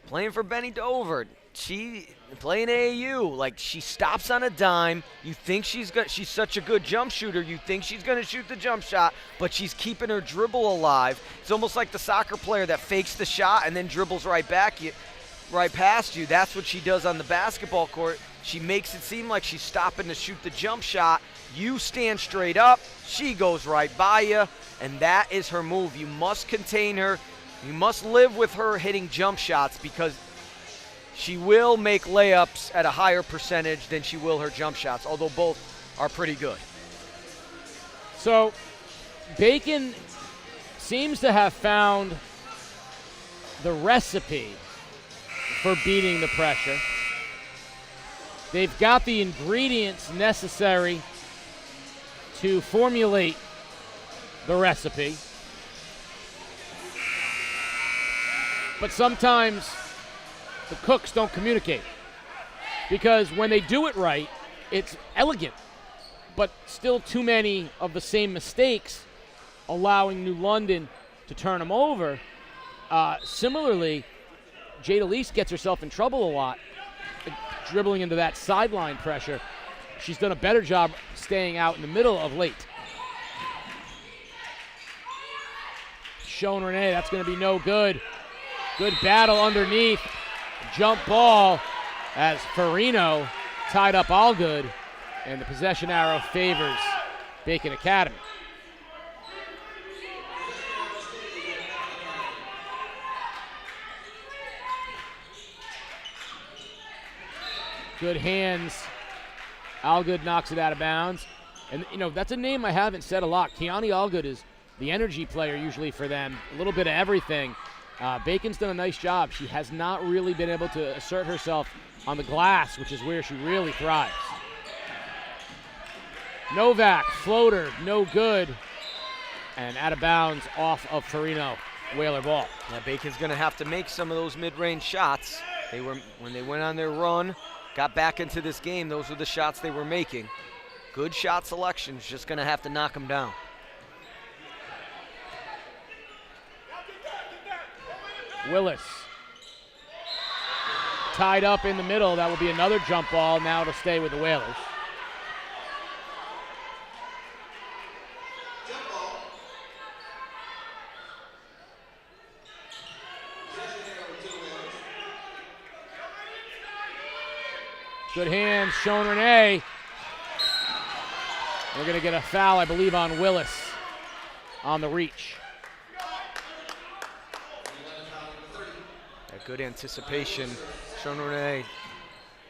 playing for Benny Dover, she playing AAU, like, she stops on a dime. You think she's such a good jump shooter. You think she's going to shoot the jump shot, but she's keeping her dribble alive. It's almost like the soccer player that fakes the shot and then dribbles right past you. That's what she does on the basketball court. She makes it seem like she's stopping to shoot the jump shot. You stand straight up. She goes right by you, and that is her move. You must contain her. You must live with her hitting jump shots because she will make layups at a higher percentage than she will her jump shots, although both are pretty good.
So Bacon seems to have found the recipe for beating the pressure. They've got the ingredients necessary to formulate the recipe. But sometimes the cooks don't communicate. Because when they do it right, it's elegant. But still too many of the same mistakes, allowing New London to turn them over. Similarly, Jada Lease gets herself in trouble a lot, dribbling into that sideline pressure. She's done a better job staying out in the middle of late. Shone Renee, that's going to be no good. Good battle underneath. Jump ball as Farino tied up Allgood, and the possession arrow favors Bacon Academy. Good hands. Allgood knocks it out of bounds. And, that's a name I haven't said a lot. Keani Allgood is the energy player usually for them. A little bit of everything. Bacon's done a nice job. She has not really been able to assert herself on the glass, which is where she really thrives. Novak, floater, no good. And out of bounds off of Farino. Whaler ball.
Yeah, Bacon's going to have to make some of those mid-range shots. When they went on their run, got back into this game, those were the shots they were making. Good shot selection, just going to have to knock them down.
Willis. Tied up in the middle. That will be another jump ball. Now to stay with the Whalers. Good hands, Shone Renee. We're going to get a foul, I believe, on Willis on the reach.
Good anticipation. Shone Renee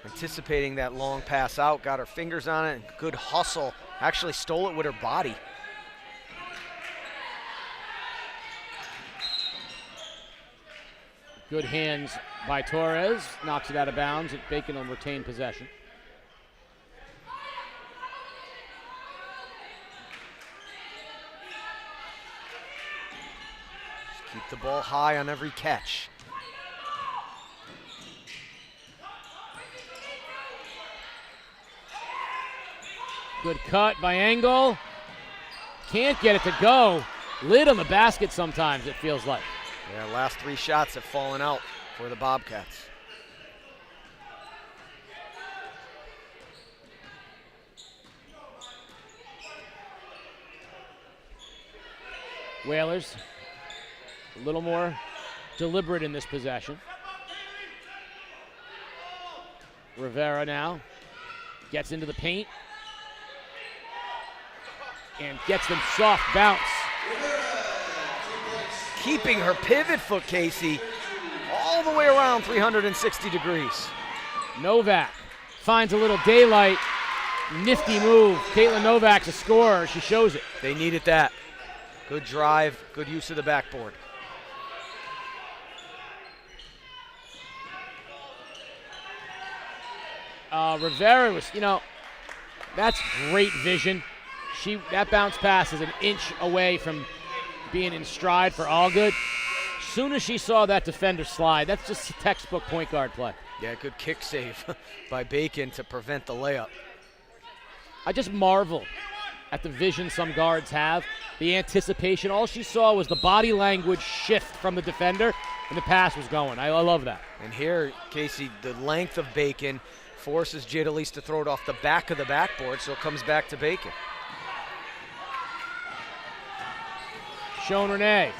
anticipating that long pass out, got her fingers on it, and good hustle. Actually stole it with her body.
Good hands by Torres, knocks it out of bounds. Bacon will retain possession.
Just keep the ball high on every catch.
Good cut by Engel. Can't get it to go. Lid on the basket sometimes, it feels like.
Yeah, last three shots have fallen out for the Bobcats.
Whalers, a little more deliberate in this possession. Rivera now gets into the paint and gets them soft bounce.
Keeping her pivot foot, Casey, all the way around 360 degrees.
Novak finds a little daylight. Nifty move. Caitlin Novak's a scorer. She shows it.
They needed that. Good drive, good use of the backboard.
Rivera was, that's great vision. That bounce pass is an inch away from being in stride for Allgood. As soon as she saw that defender slide, that's just textbook point guard play.
Yeah, good kick save by Bacon to prevent the layup.
I just marvel at the vision some guards have, the anticipation. All she saw was the body language shift from the defender, and the pass was going. I love that.
And here, Casey, the length of Bacon forces Jadalise to throw it off the back of the backboard, so it comes back to Bacon.
Sean Renee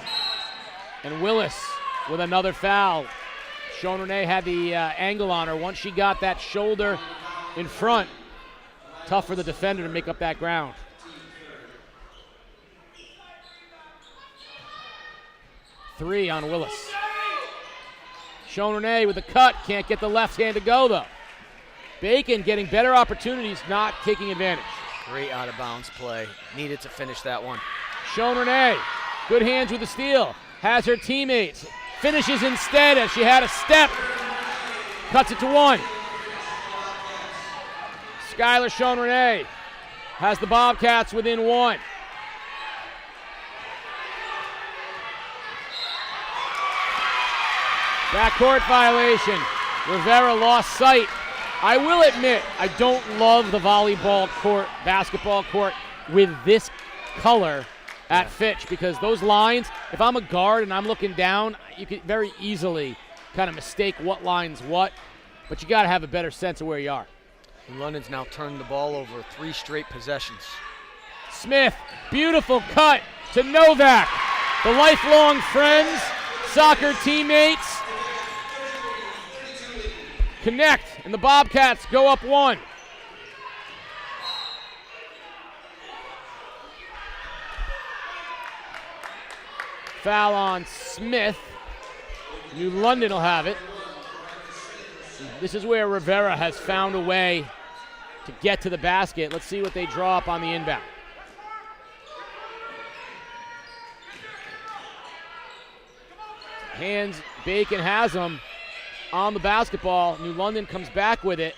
and Willis with another foul. Sean Renee had the angle on her. Once she got that shoulder in front, tough for the defender to make up that ground. Three on Willis. Sean Renee with the cut, can't get the left hand to go though. Bacon getting better opportunities, not taking advantage.
Great out of bounds play. Needed to finish that one.
Sean Renee, good hands with the steal. Has her teammates. Finishes instead as she had a step. Cuts it to one. Skylar Sean Renee has the Bobcats within one. Backcourt violation. Rivera lost sight. I will admit, I don't love the volleyball court, basketball court with this color at Fitch, because those lines, if I'm a guard and I'm looking down, you could very easily kind of mistake what line's what, but you got to have a better sense of where you are.
And London's now turned the ball over 3 straight possessions.
Smith, beautiful cut to Novak. The lifelong friends, soccer teammates, connect, and the Bobcats go up one. Foul on Smith. New London will have it. This is where Rivera has found a way to get to the basket. Let's see what they draw up on the inbound. Hands, Bacon has them on the basketball. New London comes back with it.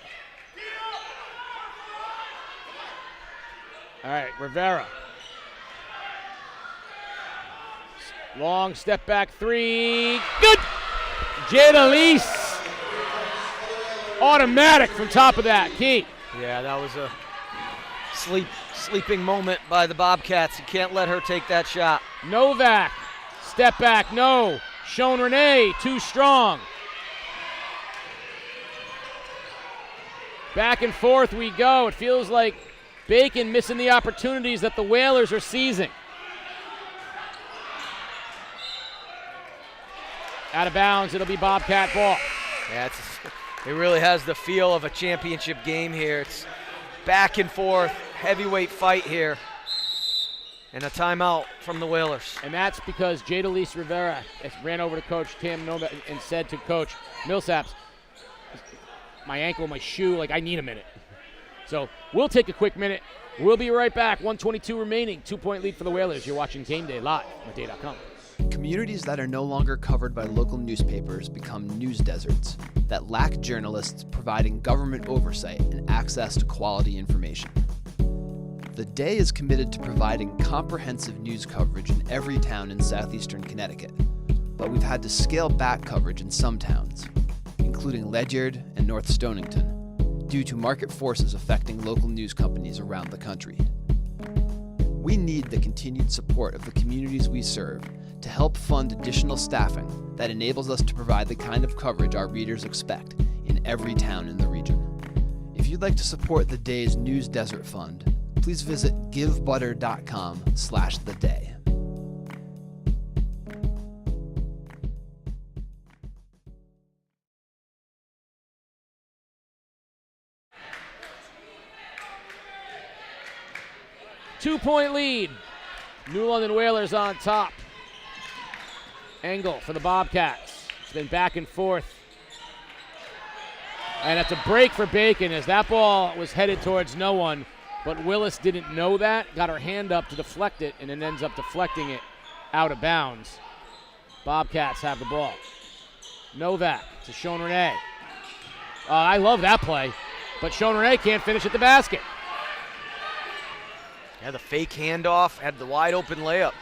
All right, Rivera. Long step back three. Good! Jadalise. Automatic from top of that. Key.
Yeah, that was a sleeping moment by the Bobcats. You can't let her take that shot.
Novak. Step back. No. Sean Renee. Too strong. Back and forth we go. It feels like Bacon missing the opportunities that the Whalers are seizing. Out of bounds, it'll be Bobcat ball.
Yeah, it really has the feel of a championship game here. It's back and forth, heavyweight fight here. And a timeout from the Whalers.
And that's because Jadalise Rivera ran over to Coach Tim Novak and said to Coach Millsaps, my ankle, my shoe, like I need a minute. So we'll take a quick minute. We'll be right back. 1:22 remaining, 2-point lead for the Whalers. You're watching Game Day live on day.com.
Communities that are no longer covered by local newspapers become news deserts that lack journalists providing government oversight and access to quality information. The Day is committed to providing comprehensive news coverage in every town in southeastern Connecticut, but we've had to scale back coverage in some towns, including Ledyard and North Stonington, due to market forces affecting local news companies around the country. We need the continued support of the communities we serve to help fund additional staffing that enables us to provide the kind of coverage our readers expect in every town in the region. If you'd like to support the Day's News Desert Fund, please visit givebutter.com/theday.
Two-point lead. New London Whalers on top. Engel for the Bobcats. It's been back and forth. And it's a break for Bacon as that ball was headed towards no one, but Willis didn't know that, got her hand up to deflect it, and then ends up deflecting it out of bounds. Bobcats have the ball. Novak to Sean Renee. I love that play, but Sean Renee can't finish at the basket.
Yeah, the fake handoff, had the wide open layup.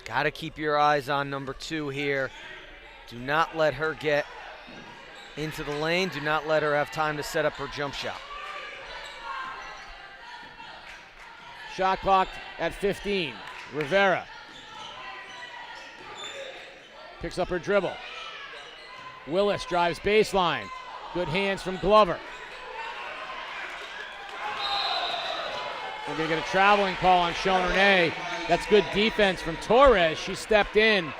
Got to keep your eyes on number 2 here. Do not let her get into the lane. Do not let her have time to set up her jump shot.
Shot clock at 15. Rivera picks up her dribble. Willis drives baseline. Good hands from Glover. We're going to get a traveling call on Sean Renee. That's good defense from Torres. She stepped in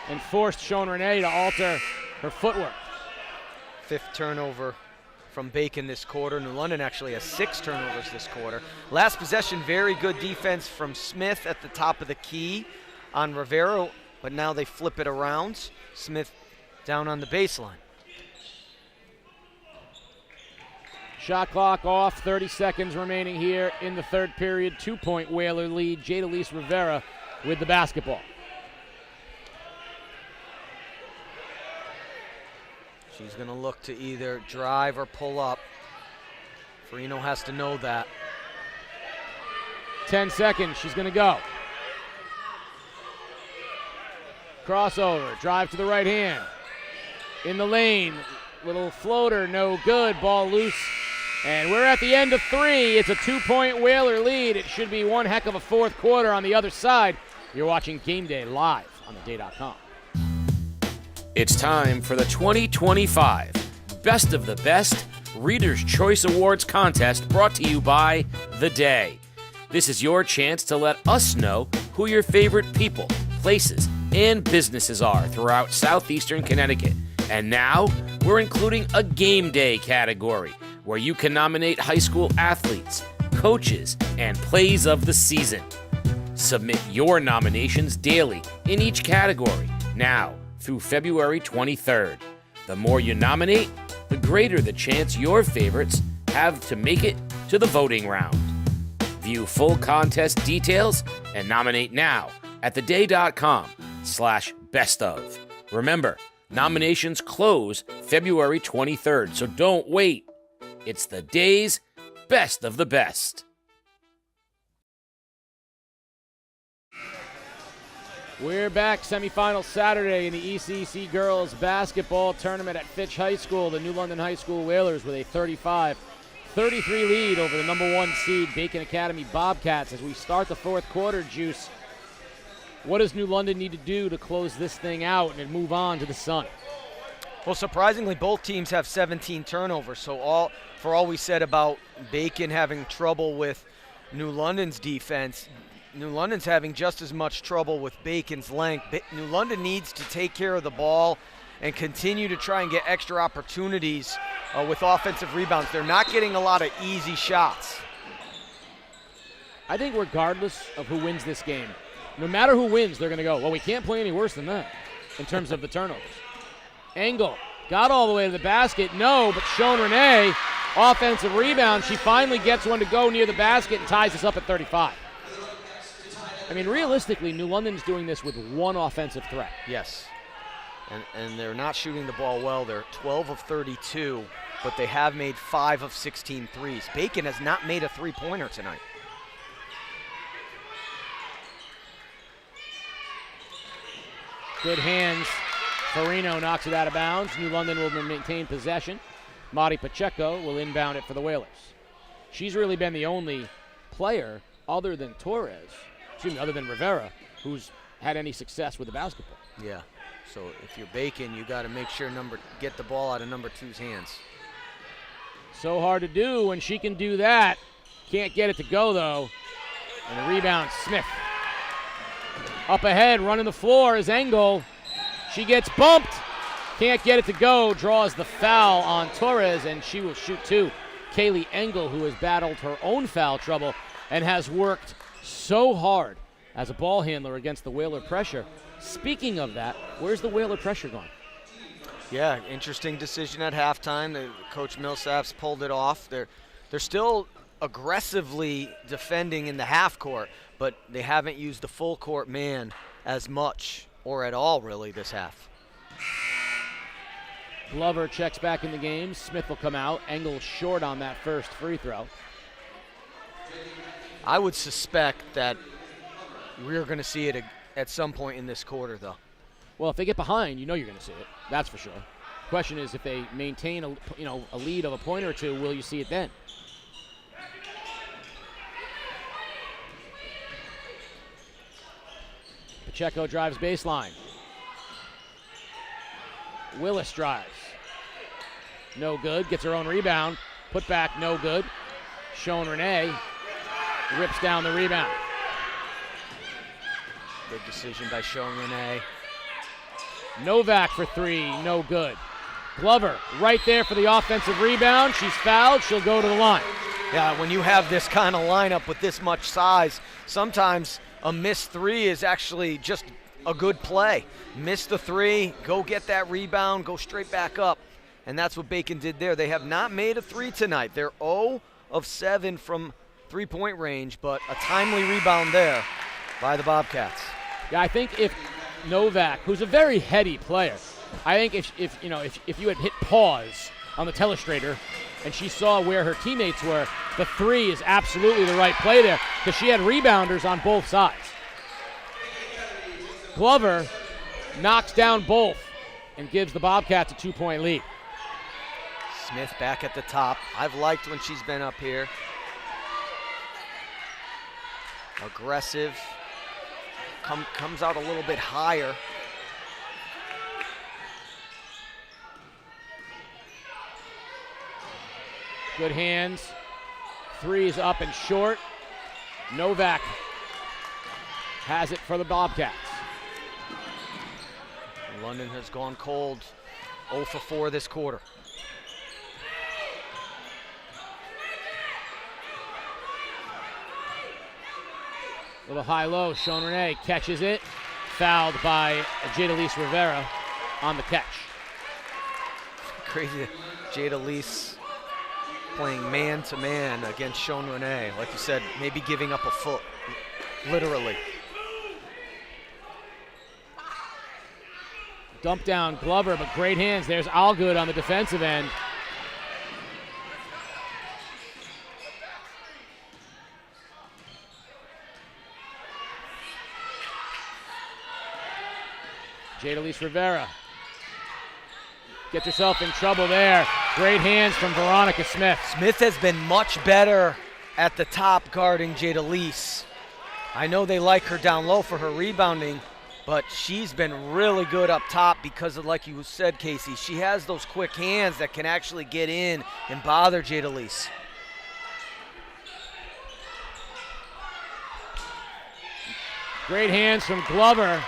and forced Sean Renee to alter her footwork.
5th turnover from Bacon this quarter. New London actually has 6 turnovers this quarter. Last possession, very good defense from Smith at the top of the key on Rivera, but now they flip it around. Smith down on the baseline.
Shot clock off, 30 seconds remaining here in the third period. 2-point Whaler lead. Jadalise Rivera with the basketball.
She's going to look to either drive or pull up. Farino has to know that.
10 seconds, she's going to go. Crossover, drive to the right hand. In the lane, little floater, no good, ball loose. And we're at the end of 3. It's a 2-point Whaler lead. It should be one heck of a fourth quarter on the other side. You're watching Game Day live on theday.com.
It's time for the 2025 Best of the Best Reader's Choice Awards contest, brought to you by The Day. This is your chance to let us know who your favorite people, places, and businesses are throughout southeastern Connecticut. And now we're including a Game Day category where you can nominate high school athletes, coaches, and plays of the season. Submit your nominations daily in each category now through February 23rd. The more you nominate, the greater the chance your favorites have to make it to the voting round. View full contest details and nominate now at theday.com/bestof. Remember, nominations close February 23rd, so don't wait. It's the day's best of the best.
We're back, semifinal Saturday in the ECC girls basketball tournament at Fitch High School. The New London High School Whalers with a 35-33 lead over the number 1 seed Bacon Academy Bobcats as we start the fourth quarter, Juice. What does New London need to do to close this thing out and move on to the Sun?
Well, surprisingly, both teams have 17 turnovers, so for all we said about Bacon having trouble with New London's defense, New London's having just as much trouble with Bacon's length. New London needs to take care of the ball and continue to try and get extra opportunities with offensive rebounds. They're not getting a lot of easy shots.
I think regardless of who wins this game, no matter who wins, they're going to go, well, we can't play any worse than that in terms of the turnovers. Engel got all the way to the basket. No, but Sean Renee, offensive rebound. She finally gets one to go near the basket and ties us up at 35. I mean, realistically, New London's doing this with one offensive threat.
Yes. And they're not shooting the ball well. They're 12 of 32, but they have made 5 of 16 threes. Bacon has not made a three-pointer tonight.
Good hands. Farino knocks it out of bounds. New London will maintain possession. Mari Pacheco will inbound it for the Whalers. She's really been the only player other than Rivera, who's had any success with the basketball.
Yeah. So if you're Bacon, you got to make sure get the ball out of number 2's hands.
So hard to do when she can do that. Can't get it to go, though. And the rebound, Smith. Up ahead, running the floor is Engel. She gets bumped. Can't get it to go. Draws the foul on Torres, and she will shoot two. Kaylee Engel, who has battled her own foul trouble and has worked so hard as a ball handler against the Whaler pressure. Speaking of that, where's the Whaler pressure gone?
Yeah, interesting decision at halftime. Coach Millsap's pulled it off. They're still aggressively defending in the half court, but they haven't used the full court man as much or at all really this half.
Glover checks back in the game. Smith will come out. Engel short on that first free throw.
I would suspect that we're going to see it at some point in this quarter, though.
Well, if they get behind, you know you're going to see it. That's for sure. Question is, if they maintain a lead of a point or two, will you see it then? Pacheco drives baseline. Willis drives. No good. Gets her own rebound. Put back, no good. Sean Renee rips down the rebound.
Good decision by Sean Renee.
Novak for three, no good. Glover right there for the offensive rebound. She's fouled. She'll go to the line.
Yeah, when you have this kind of lineup with this much size, sometimes a missed three is actually just a good play. Miss the three, go get that rebound, go straight back up. And that's what Bacon did there. They have not made a three tonight. They're 0 of 7 from three-point range, but a timely rebound there by the Bobcats.
Yeah, I think if Novak, who's a very heady player, I think if you had hit pause on the telestrator and she saw where her teammates were, the three is absolutely the right play there because she had rebounders on both sides. Glover knocks down both and gives the Bobcats a 2-point lead.
Smith back at the top. I've liked when she's been up here. Aggressive. Comes out a little bit higher.
Good hands. Three's up and short. Novak has it for the Bobcats.
London has gone cold. 0 for 4 this quarter.
Little high-low. Sean Renee catches it. Fouled by Jada Rivera on the catch.
Crazy. Jada Lease playing man-to-man against Sean Renee. Like you said, maybe giving up a foot, literally.
Dump down Glover, but great hands. There's Allgood on the defensive end. Jada Rivera gets herself in trouble there. Great hands from Veronica Smith.
Smith has been much better at the top guarding Jada Lease. I know they like her down low for her rebounding, but she's been really good up top because of, like you said, Casey, she has those quick hands that can actually get in and bother Jada Lease.
Great hands from Glover.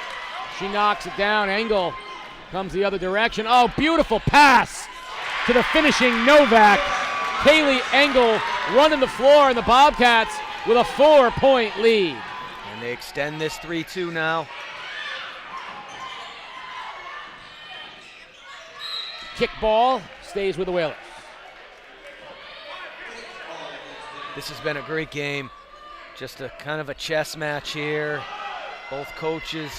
She knocks it down. Engel comes the other direction. Oh, beautiful pass to the finishing Novak. Kaylee Engel running the floor, and the Bobcats with a 4-point lead.
And they extend this 3-2 now.
Kick ball stays with the Whalers.
This has been a great game. Just a kind of a chess match here. Both coaches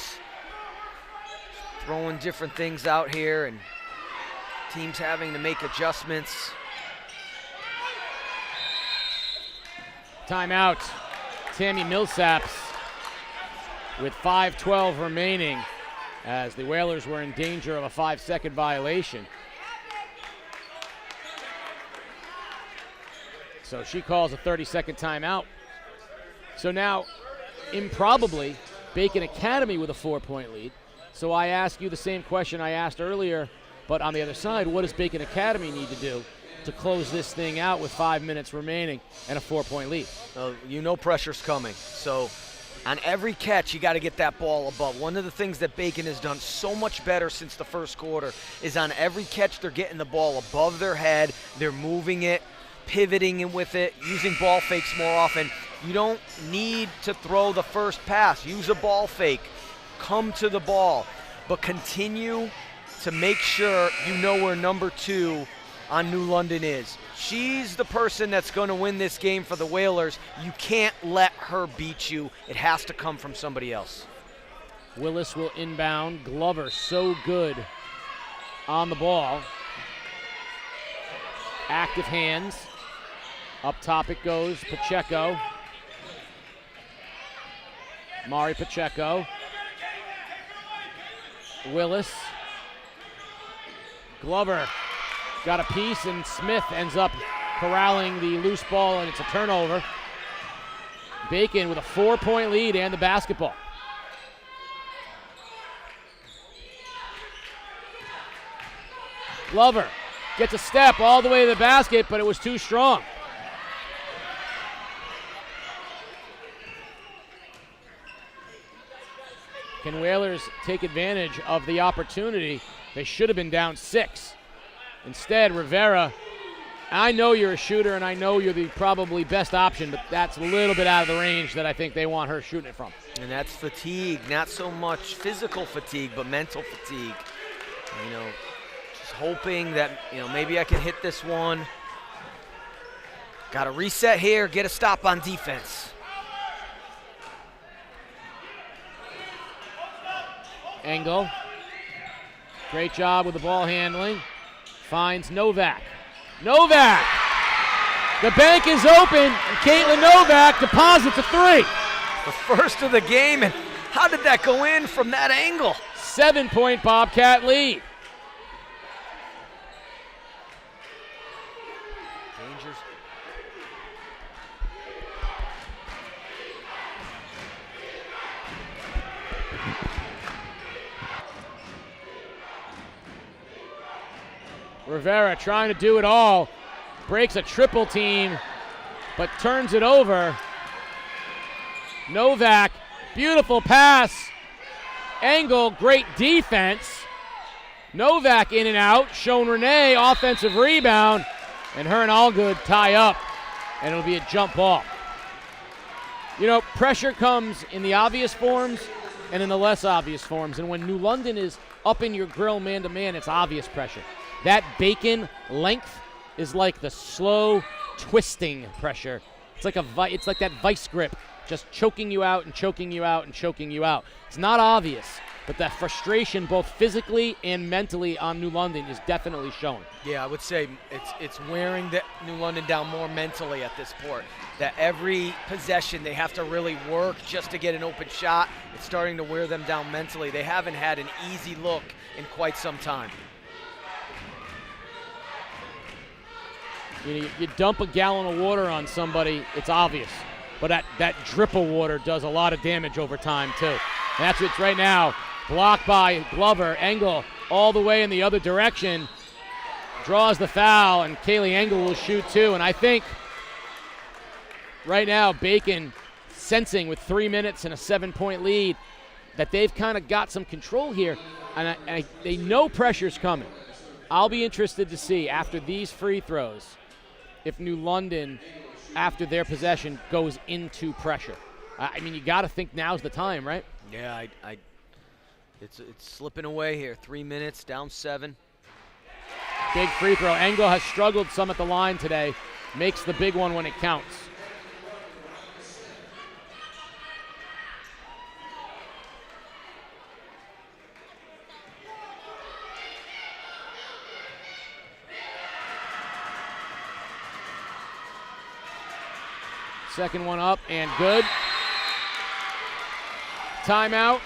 throwing different things out here and teams having to make adjustments.
Timeout. Tammy Millsaps with 5:12 remaining as the Whalers were in danger of a 5-second violation. So she calls a 30-second timeout. So now, improbably, Bacon Academy with a 4-point lead. So I ask you the same question I asked earlier, but on the other side, what does Bacon Academy need to do to close this thing out with 5 minutes remaining and a 4-point lead?
You know pressure's coming. So on every catch, you got to get that ball above. One of the things that Bacon has done so much better since the first quarter is on every catch, they're getting the ball above their head. They're moving it, pivoting in with it, using ball fakes more often. You don't need to throw the first pass. Use a ball fake. Come to the ball, but continue to make sure you know where number 2 on New London is. She's the person that's going to win this game for the Whalers. You can't let her beat you. It has to come from somebody else.
Willis will inbound. Glover so good on the ball. Active hands. Up top it goes. Pacheco. Mari Pacheco. Willis. Glover got a piece, and Smith ends up corralling the loose ball, and it's a turnover. Bacon with a 4-point lead and the basketball. Glover gets a step all the way to the basket, but it was too strong. Can Whalers take advantage of the opportunity? They should have been down 6. Instead, Rivera, I know you're a shooter and I know you're the probably best option, but that's a little bit out of the range that I think they want her shooting it from.
And that's fatigue, not so much physical fatigue, but mental fatigue. You know, just hoping that, maybe I can hit this one. Got to reset here, get a stop on defense.
Engel, great job with the ball handling. Finds Novak. Novak! The bank is open, and Caitlin Novak deposits a 3.
The first of the game, and how did that go in from that angle?
7-point Bobcat lead.
Dangers.
Rivera trying to do it all. Breaks a triple team, but turns it over. Novak, beautiful pass. Engel, great defense. Novak in and out. Shone Renee, offensive rebound. And her and Allgood tie up, and it'll be a jump ball. Pressure comes in the obvious forms and in the less obvious forms. And when New London is up in your grill man-to-man, it's obvious pressure. That Bacon length is like the slow twisting pressure. It's like that vice grip, just choking you out and choking you out and choking you out. It's not obvious, but that frustration both physically and mentally on New London is definitely showing.
Yeah, I would say it's wearing the New London down more mentally at this point. That every possession they have to really work just to get an open shot. It's starting to wear them down mentally. They haven't had an easy look in quite some time.
You dump a gallon of water on somebody, it's obvious. But that drip of water does a lot of damage over time, too. And that's what's right now. Blocked by Glover. Engel all the way in the other direction. Draws the foul, and Kaylee Engel will shoot, too. And I think right now Bacon sensing with 3 minutes and a 7-point lead that they've kind of got some control here. And they know pressure's coming. I'll be interested to see after these free throws if New London, after their possession, goes into pressure. You got to think now's the time, right?
Yeah, it's slipping away here. 3 minutes, down 7.
Big free throw. Engel has struggled some at the line today. Makes the big one when it counts. Second one up and good. Timeout.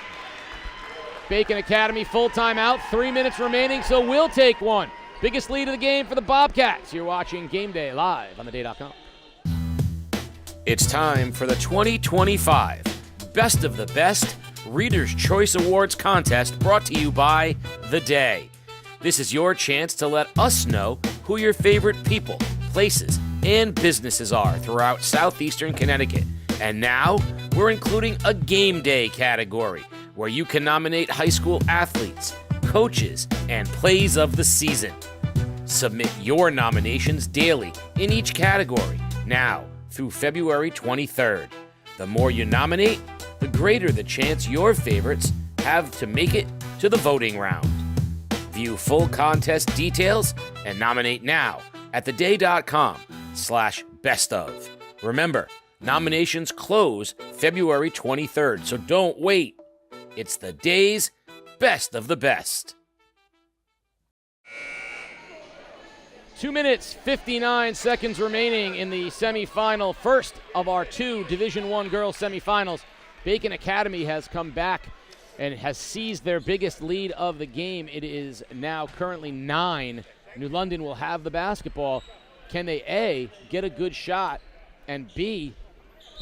Bacon Academy full timeout. 3 minutes remaining, so we'll take one. Biggest lead of the game for the Bobcats. You're watching Game Day live on theday.com.
It's time for the 2025 Best of the Best Reader's Choice Awards contest brought to you by The Day. This is your chance to let us know who your favorite people, places, and businesses are throughout southeastern Connecticut. And now, we're including a game day category where you can nominate high school athletes, coaches, and plays of the season. Submit your nominations daily in each category, now through February 23rd. The more you nominate, the greater the chance your favorites have to make it to the voting round. View full contest details and nominate now at theday.com/bestof. Remember, nominations close February 23rd, so don't wait. It's the day's best of the best.
2 minutes, 59 seconds remaining in the semifinal, first of our two Division I girls semifinals. Bacon Academy has come back and has seized their biggest lead of the game. It is now currently 9. New London will have the basketball. Can they, A, get a good shot, and B,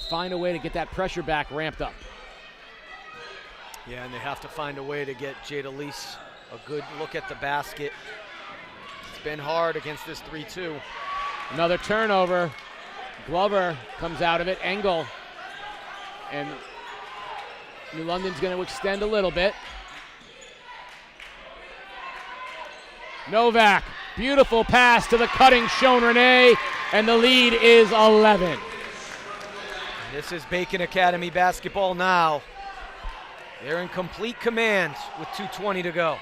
find a way to get that pressure back ramped up?
Yeah, and they have to find a way to get Jada Lease a good look at the basket. It's been hard against this 3-2.
Another turnover. Glover comes out of it. Engel. And New London's going to extend a little bit. Novak. Beautiful pass to the cutting Sean Renee. And the lead is 11.
This is Bacon Academy basketball now. They're in complete command with 2:20 to go.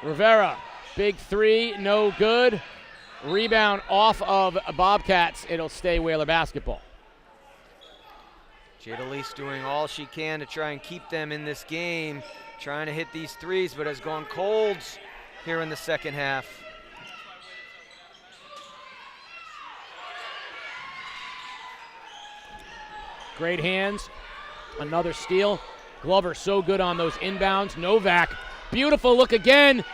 Rivera. Big three. No good. Rebound off of Bobcats. It'll stay Whaler basketball.
Jada Lease doing all she can to try and keep them in this game, trying to hit these threes, but has gone cold here in the second half.
Great hands. Another steal. Glover so good on those inbounds. Novak, beautiful look again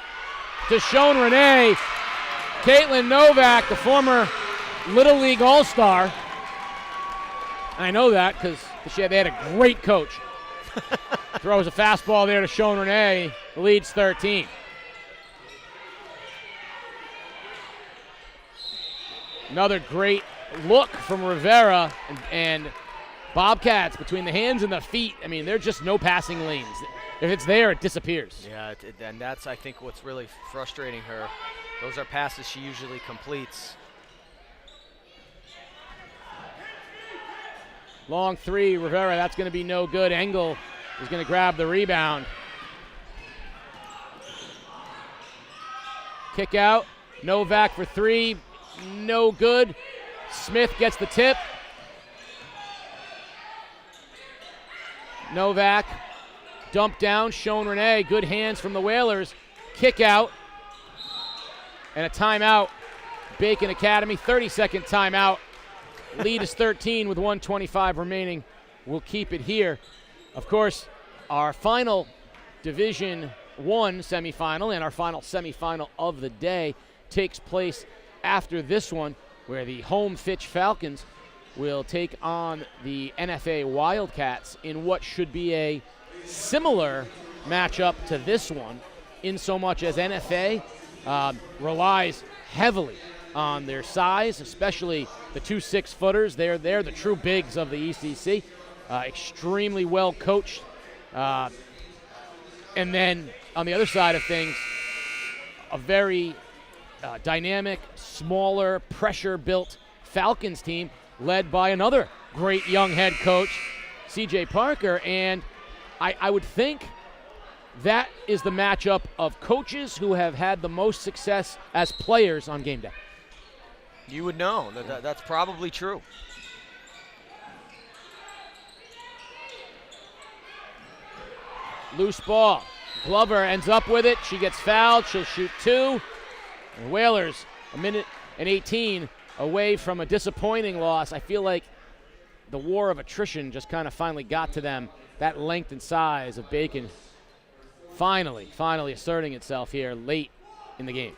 to Sean Renee. Caitlin Novak, the former Little League All-Star. I know that because they had a great coach. Throws a fastball there to Sean Renee. Leads 13. Another great look from Rivera and Bobcats between the hands and the feet. I mean, there's just no passing lanes. If it's there, it disappears.
Yeah, and that's, I think, what's really frustrating her. Those are passes she usually completes.
Long three, Rivera, that's going to be no good. Engel is going to grab the rebound. Kick out. Novak for three, no good. Smith gets the tip. Novak, dump down, Sean Renee, good hands from the Whalers. Kick out, and a timeout. Bacon Academy, 30-second timeout. Lead is 13 with 1:25 remaining. We'll keep it here. Of course, our final Division I semifinal and our final semifinal of the day takes place after this one, where the home Fitch Falcons will take on the NFA Wildcats in what should be a similar matchup to this one, in so much as NFA relies heavily on their size, especially the 2 6-footers. They're the true bigs of the ECC, extremely well coached. And then on the other side of things, a very dynamic, smaller, pressure-built Falcons team led by another great young head coach, C.J. Parker. And I would think that is the matchup of coaches who have had the most success as players on game day.
You would know. That's probably true.
Loose ball. Glover ends up with it. She gets fouled. She'll shoot two. And Whalers, 1:18 away from a disappointing loss. I feel like the war of attrition just kind of finally got to them. That length and size of Bacon finally asserting itself here late in the game.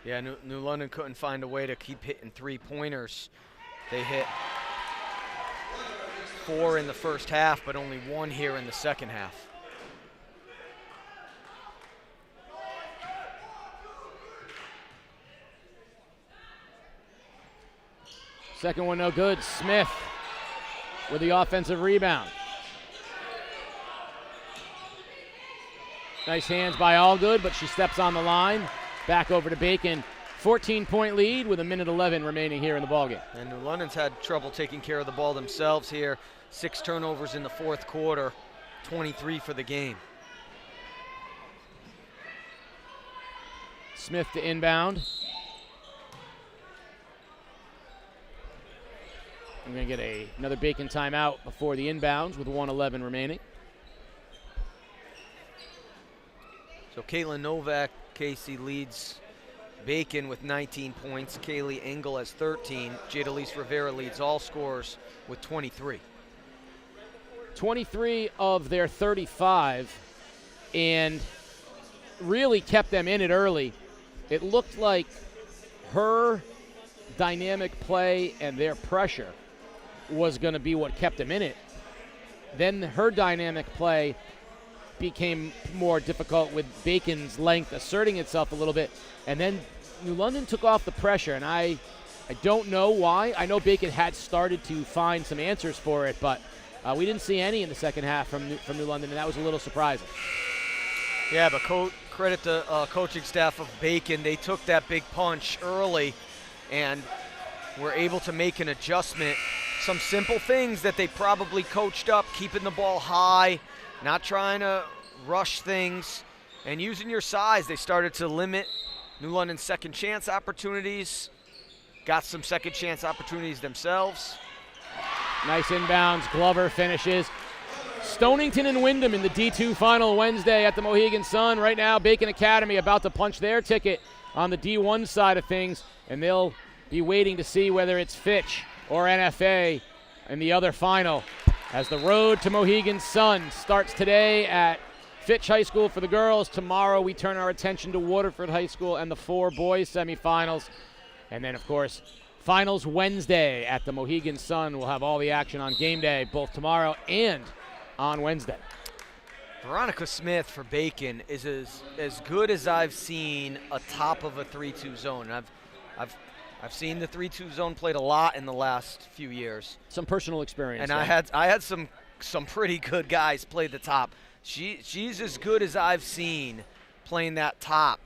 Yeah, New London couldn't find a way to keep hitting three-pointers. They hit 4 in the first half, but only 1 here in the second half.
Second one no good. Smith with the offensive rebound. Nice hands by Allgood, but she steps on the line. Back over to Bacon. 14-point lead with 1:11 remaining here in the ballgame.
And New London's had trouble taking care of the ball themselves here. 6 turnovers in the fourth quarter, 23 for the game.
Smith to inbound. I'm going to get another Bacon timeout before the inbounds with 1:11 remaining.
So Caitlin Novak, Casey, leads Bacon with 19 points. Kaylee Engel has 13. Jada Lease Rivera leads all scorers with 23.
23 of their 35, and really kept them in it early. It looked like her dynamic play and their pressure was going to be what kept them in it. Then her dynamic play became more difficult with Bacon's length asserting itself a little bit, and then New London took off the pressure, and I don't know why. I know Bacon had started to find some answers for it, but we didn't see any in the second half from New London, and that was a little surprising.
Yeah, but credit the coaching staff of Bacon. They took that big punch early and were able to make an adjustment. Some simple things that they probably coached up, keeping the ball high, not trying to rush things, and using your size. They started to limit New London's second chance opportunities, got some second chance opportunities themselves.
Nice inbounds. Glover finishes. Stonington and Wyndham in the D2 final Wednesday at the Mohegan Sun. Right now, Bacon Academy about to punch their ticket on the D1 side of things, and they'll be waiting to see whether it's Fitch or NFA in the other final, as the road to Mohegan Sun starts today at Fitch High School for the girls. Tomorrow we turn our attention to Waterford High School and the 4 boys semifinals. And then, of course, finals Wednesday at the Mohegan Sun. We'll have all the action on game day, both tomorrow and on Wednesday.
Veronica Smith for Bacon is as good as I've seen a top of a 3-2 zone. And I've seen the 3-2 zone played a lot in the last few years.
Some personal experience.
And
yeah.
I had some pretty good guys play the top. She's as good as I've seen playing that top.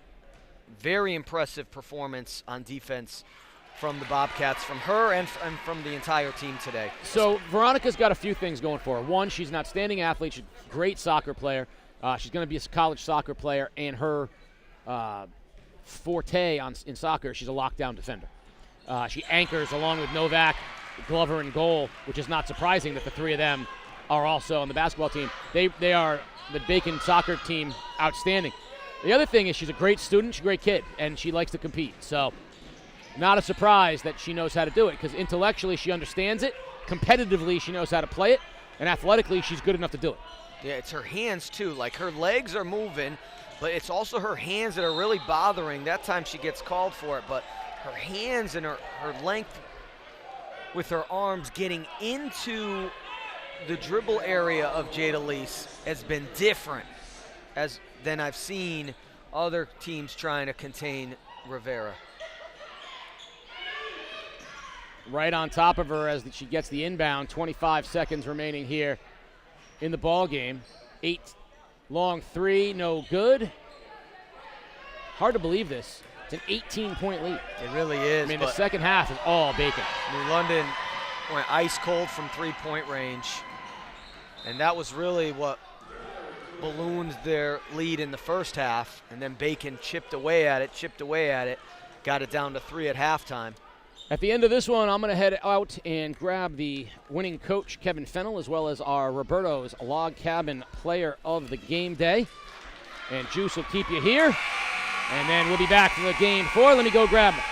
Very impressive performance on defense from the Bobcats, from her and from the entire team today.
So Veronica's got a few things going for her. One, she's an outstanding athlete. She's a great soccer player. She's going to be a college soccer player, and her forte in soccer, she's a lockdown defender. She anchors along with Novak, Glover, and goal, which is not surprising that the three of them are also on the basketball team. They are the Bacon soccer team outstanding. The other thing is she's a great student, she's a great kid, and she likes to compete. So not a surprise that she knows how to do it, because intellectually she understands it, competitively she knows how to play it, and athletically she's good enough to do it.
Yeah, it's her hands too. Like, her legs are moving, but it's also her hands that are really bothering. That time she gets called for it, but her hands and her length with her arms getting into the dribble area of Jada Lease has been different than I've seen other teams trying to contain Rivera.
Right on top of her as she gets the inbound. 25 seconds remaining here in the ball game. 8 long three, no good. Hard to believe this. It's an 18-point lead.
It really is.
I mean, the second half is all Bacon.
New London went ice cold from three-point range, and that was really what ballooned their lead in the first half, and then Bacon chipped away at it, got it down to 3 at halftime.
At the end of this one, I'm going to head out and grab the winning coach, Kevin Fennell, as well as our Roberto's Log Cabin player of the game day. And Juice will keep you here. And then we'll be back for the game 4. Let me go grab them.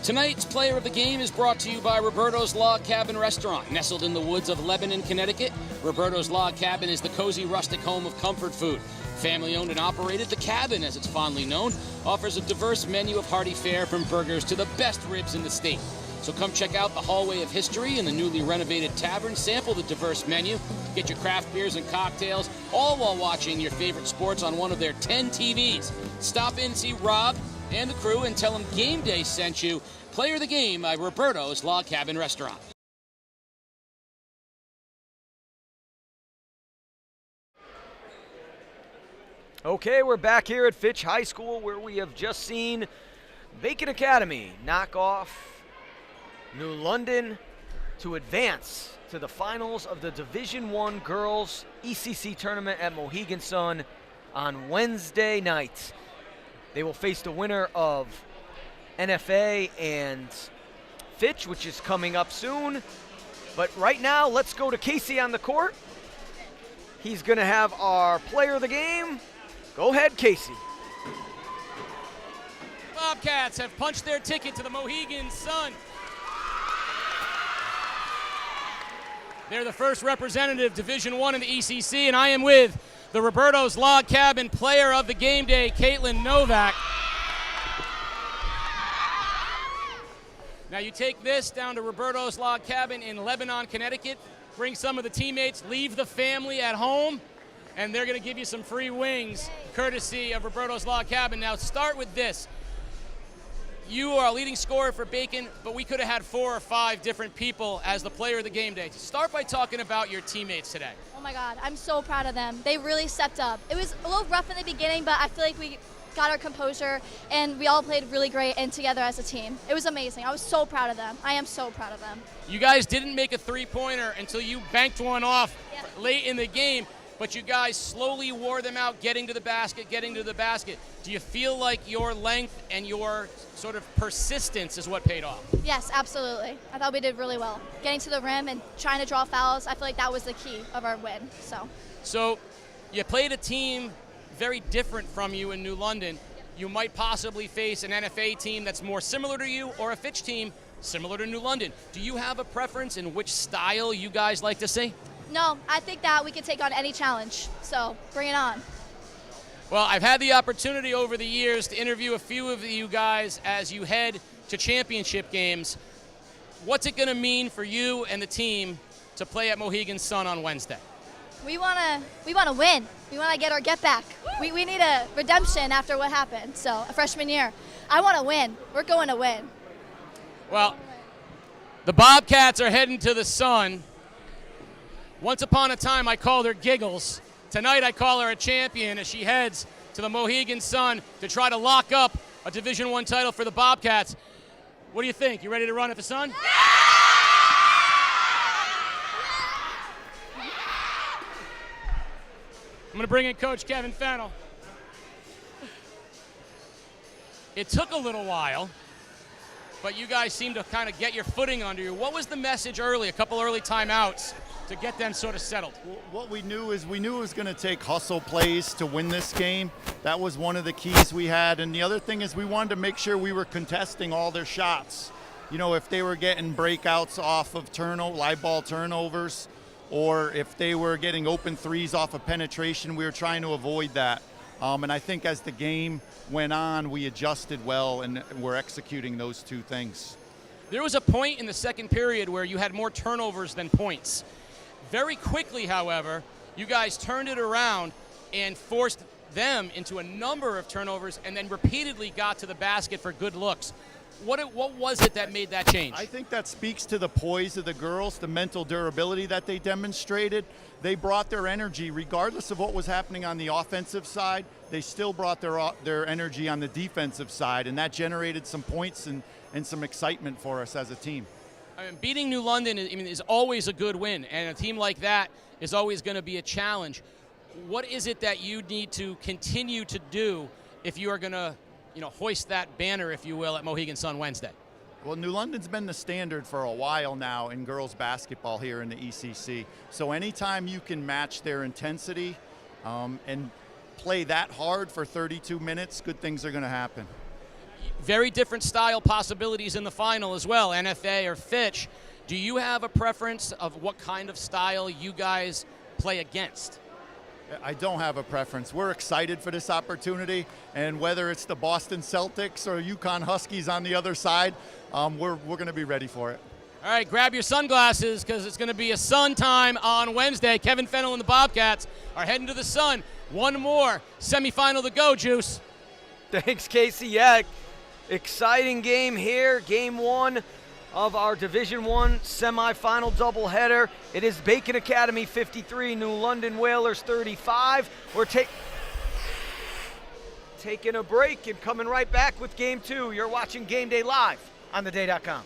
Tonight's player of the game is brought to you by Roberto's Log Cabin Restaurant. Nestled in the woods of Lebanon, Connecticut, Roberto's Log Cabin is the cozy rustic home of comfort food. Family owned and operated, the Cabin, as it's fondly known, offers a diverse menu of hearty fare from burgers to the best ribs in the state. So come check out the Hallway of History and the newly renovated tavern, sample the diverse menu, get your craft beers and cocktails, all while watching your favorite sports on one of their 10 TVs. Stop in, see Rob and the crew, and tell them Game Day sent you. Player of the game by Roberto's Log Cabin Restaurant.
Okay, we're back here at Fitch High School, where we have just seen Bacon Academy knock off New London to advance to the finals of the Division I Girls ECC tournament at Mohegan Sun on Wednesday night. They will face the winner of NFA and Fitch, which is coming up soon. But right now, let's go to Casey on the court. He's going to have our player of the game. Go ahead, Casey.
Bobcats have punched their ticket to the Mohegan Sun. They're the first representative Division I in the ECC, and I am with the Roberto's Log Cabin player of the game day, Caitlin Novak. Now you take this down to Roberto's Log Cabin in Lebanon, Connecticut, bring some of the teammates, leave the family at home, and they're going to give you some free wings, courtesy of Roberto's Log Cabin. Now start with this. You are a leading scorer for Bacon, but we could have had 4 or 5 different people as the player of the game day. Start by talking about your teammates today.
Oh my God, I'm so proud of them. They really stepped up. It was a little rough in the beginning, but I feel like we got our composure and we all played really great and together as a team. It was amazing. I was so proud of them. I am so proud of them.
You guys didn't make a three-pointer until you banked one off late in the game, but you guys slowly wore them out, getting to the basket. Do you feel like your length and your sort of persistence is what paid off?
Yes, absolutely. I thought we did really well. Getting to the rim and trying to draw fouls, I feel like that was the key of our win.
So you played a team very different from you in New London. You might possibly face an NFA team that's more similar to you or a Fitch team similar to New London. Do you have a preference in which style you guys like to see?
No, I think that we can take on any challenge, so bring it on.
Well, I've had the opportunity over the years to interview a few of you guys as you head to championship games. What's it going to mean for you and the team to play at Mohegan Sun on Wednesday?
We want to win. We want to get our get back. We need a redemption after what happened, so a freshman year. I want to win. We're going to win.
Well, the Bobcats are heading to the Sun. Once upon a time, I called her Giggles. Tonight, I call her a champion as she heads to the Mohegan Sun to try to lock up a Division I title for the Bobcats. What do you think? You ready to run at the Sun? I'm going to bring in Coach Kevin Fennell. It took a little while, but you guys seem to kind of get your footing under you. What was the message early, a couple early timeouts, to get them sort of settled?
What we knew is it was going to take hustle plays to win this game. That was one of the keys we had. And the other thing is we wanted to make sure we were contesting all their shots. You know, if they were getting breakouts off of live ball turnovers, or if they were getting open threes off of penetration, we were trying to avoid that. And I think as the game went on, we adjusted well and we're executing those two things.
There was a point in the second period where you had more turnovers than points. Very quickly, however, you guys turned it around and forced them into a number of turnovers and then repeatedly got to the basket for good looks. What was it that made that change?
I think that speaks to the poise of the girls, the mental durability that they demonstrated. They brought their energy regardless of what was happening on the offensive side. They still brought their energy on the defensive side, and that generated some points and some excitement for us as a team.
I mean, beating New London is always a good win, and a team like that is always going to be a challenge. What is it that you need to continue to do if you are going to hoist that banner, if you will, at Mohegan Sun Wednesday?
Well, New London's been the standard for a while now in girls basketball here in the ECC. So anytime you can match their intensity and play that hard for 32 minutes, good things are going to happen.
Very different style possibilities in the final as well, NFA or Fitch. Do you have a preference of what kind of style you guys play against?
I don't have a preference. We're excited for this opportunity, and whether it's the Boston Celtics or UConn Huskies on the other side, we're going to be ready for it.
All right, grab your sunglasses because it's going to be a Sun time on Wednesday. Kevin Fennell and the Bobcats are heading to the Sun. One more semifinal to go, Juice.
Thanks, Casey. Yeah, exciting game here. Game 1 of our Division I semifinal doubleheader. It is Bacon Academy 53, New London Whalers 35. We're taking a break and coming right back with Game 2. You're watching Game Day live on theday.com.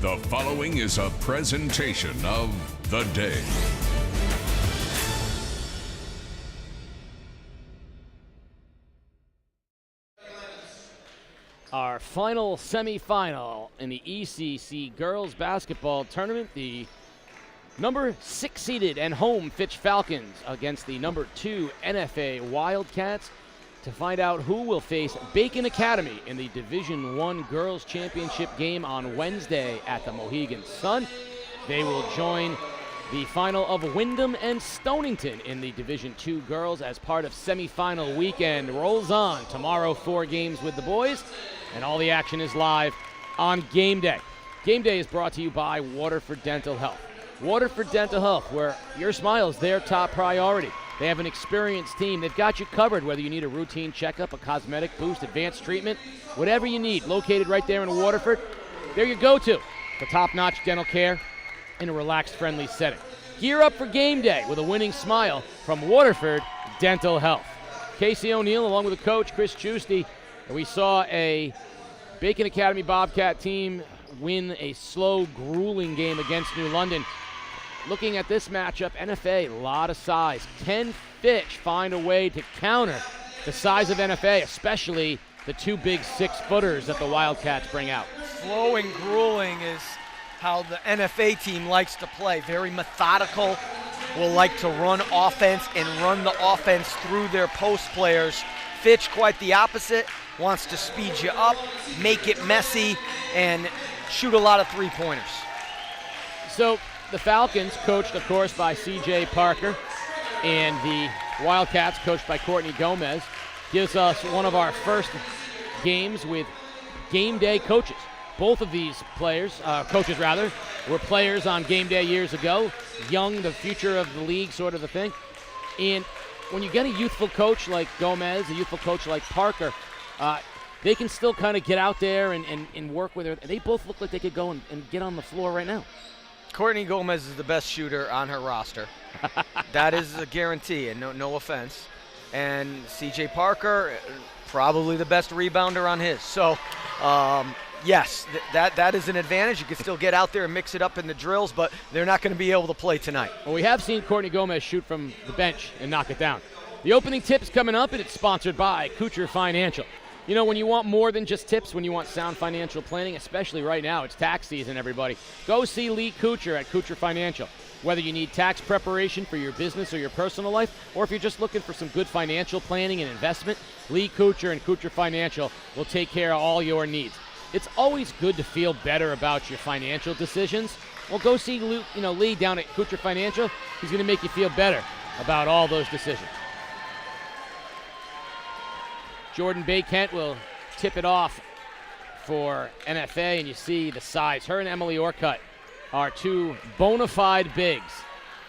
The following is a presentation of The Day.
Our final semifinal in the ECC girls basketball tournament, the number 6 seeded and home Fitch Falcons against the number 2 NFA Wildcats, to find out who will face Bacon Academy in the Division I Girls Championship game on Wednesday at the Mohegan Sun. They will join the final of Wyndham and Stonington in the Division II Girls as part of semifinal weekend. Rolls on tomorrow, 4 games with the boys, and all the action is live on Game Day. Game Day is brought to you by Waterford Dental Health. Waterford Dental Health, where your smile is their top priority. They have an experienced team. They've got you covered, whether you need a routine checkup, a cosmetic boost, advanced treatment, whatever you need, located right there in Waterford. They're your go-to for top-notch dental care in a relaxed, friendly setting. Gear up for game day with a winning smile from Waterford Dental Health. Casey O'Neill, along with the coach, Chris Giusti, and we saw a Bacon Academy Bobcat team win a slow, grueling game against New London. Looking at this matchup, NFA, a lot of size. Can Fitch find a way to counter the size of NFA, especially the 2 big 6-footers that the Wildcats bring out?
Slow and grueling is how the NFA team likes to play. Very methodical, will like to run offense and run the offense through their post players. Fitch, quite the opposite, wants to speed you up, make it messy, and shoot a lot of three-pointers.
So the Falcons, coached, of course, by C.J. Parker, and the Wildcats, coached by Courtney Gomez, gives us one of our first games with game day coaches. Both of these coaches, were players on game day years ago. Young, the future of the league sort of a thing. And when you get a youthful coach like Gomez, a youthful coach like Parker, they can still kind of get out there and work with her. They both look like they could go and get on the floor right now.
Courtney Gomez is the best shooter on her roster. That is a guarantee, and no offense. And C.J. Parker, probably the best rebounder on his. So, yes, that is an advantage. You can still get out there and mix it up in the drills, but they're not going to be able to play tonight.
Well, we have seen Courtney Gomez shoot from the bench and knock it down. The opening tip is coming up, and it's sponsored by Kuchar Financial. You know, when you want more than just tips, when you want sound financial planning, especially right now, it's tax season, everybody. Go see Lee Kuchar at Kuchar Financial. Whether you need tax preparation for your business or your personal life, or if you're just looking for some good financial planning and investment, Lee Kuchar and Kuchar Financial will take care of all your needs. It's always good to feel better about your financial decisions. Well, go see Lee down at Kuchar Financial. He's going to make you feel better about all those decisions. Jordan Bay-Kent will tip it off for NFA, and you see the size. Her and Emily Orcutt are 2 bona fide bigs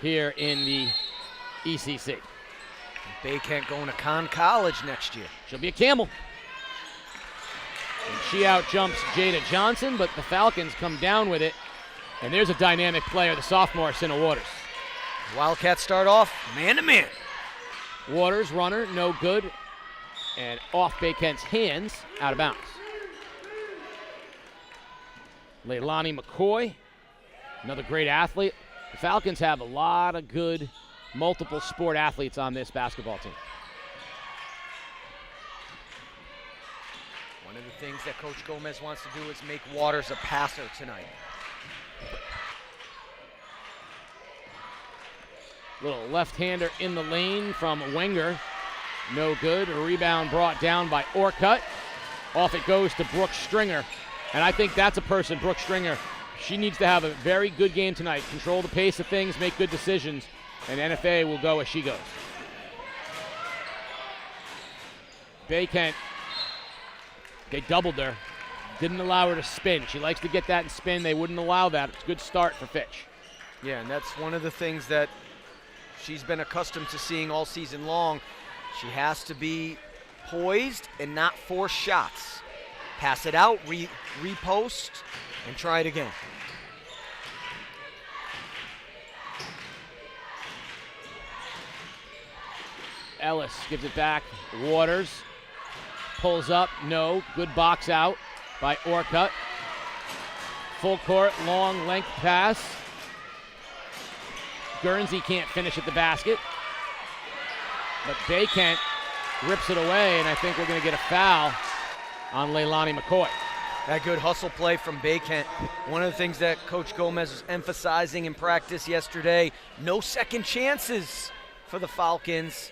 here in the ECC.
Bay-Kent going to Conn College next year.
She'll be a Camel. And she out-jumps Jada Johnson, but the Falcons come down with it. And there's a dynamic player, the sophomore, Cinna Waters.
Wildcats start off man-to-man.
Waters, runner, no good. And off Bay-Kent's hands, out of bounds. Leilani McCoy, another great athlete. The Falcons have a lot of good multiple sport athletes on this basketball team.
One of the things that Coach Gomez wants to do is make Waters a passer tonight.
Little left-hander in the lane from Wenger. No good. A rebound brought down by Orcutt. Off it goes to Brooke Stringer. And I think that's a person, Brooke Stringer. She needs to have a very good game tonight. Control the pace of things, make good decisions, and NFA will go as she goes. Bay-Kent, they doubled her. Didn't allow her to spin. She likes to get that and spin. They wouldn't allow that. It's a good start for Fitch.
Yeah, and that's one of the things that she's been accustomed to seeing all season long. She has to be poised and not force shots. Pass it out, repost, and try it again.
Ellis gives it back. Waters pulls up. No. Good box out by Orcutt. Full court, long length pass. Guernsey can't finish at the basket. But Bay-Kent rips it away, and I think we're going to get a foul on Leilani McCoy.
That good hustle play from Bay-Kent. One of the things that Coach Gomez was emphasizing in practice yesterday, no second chances for the Falcons.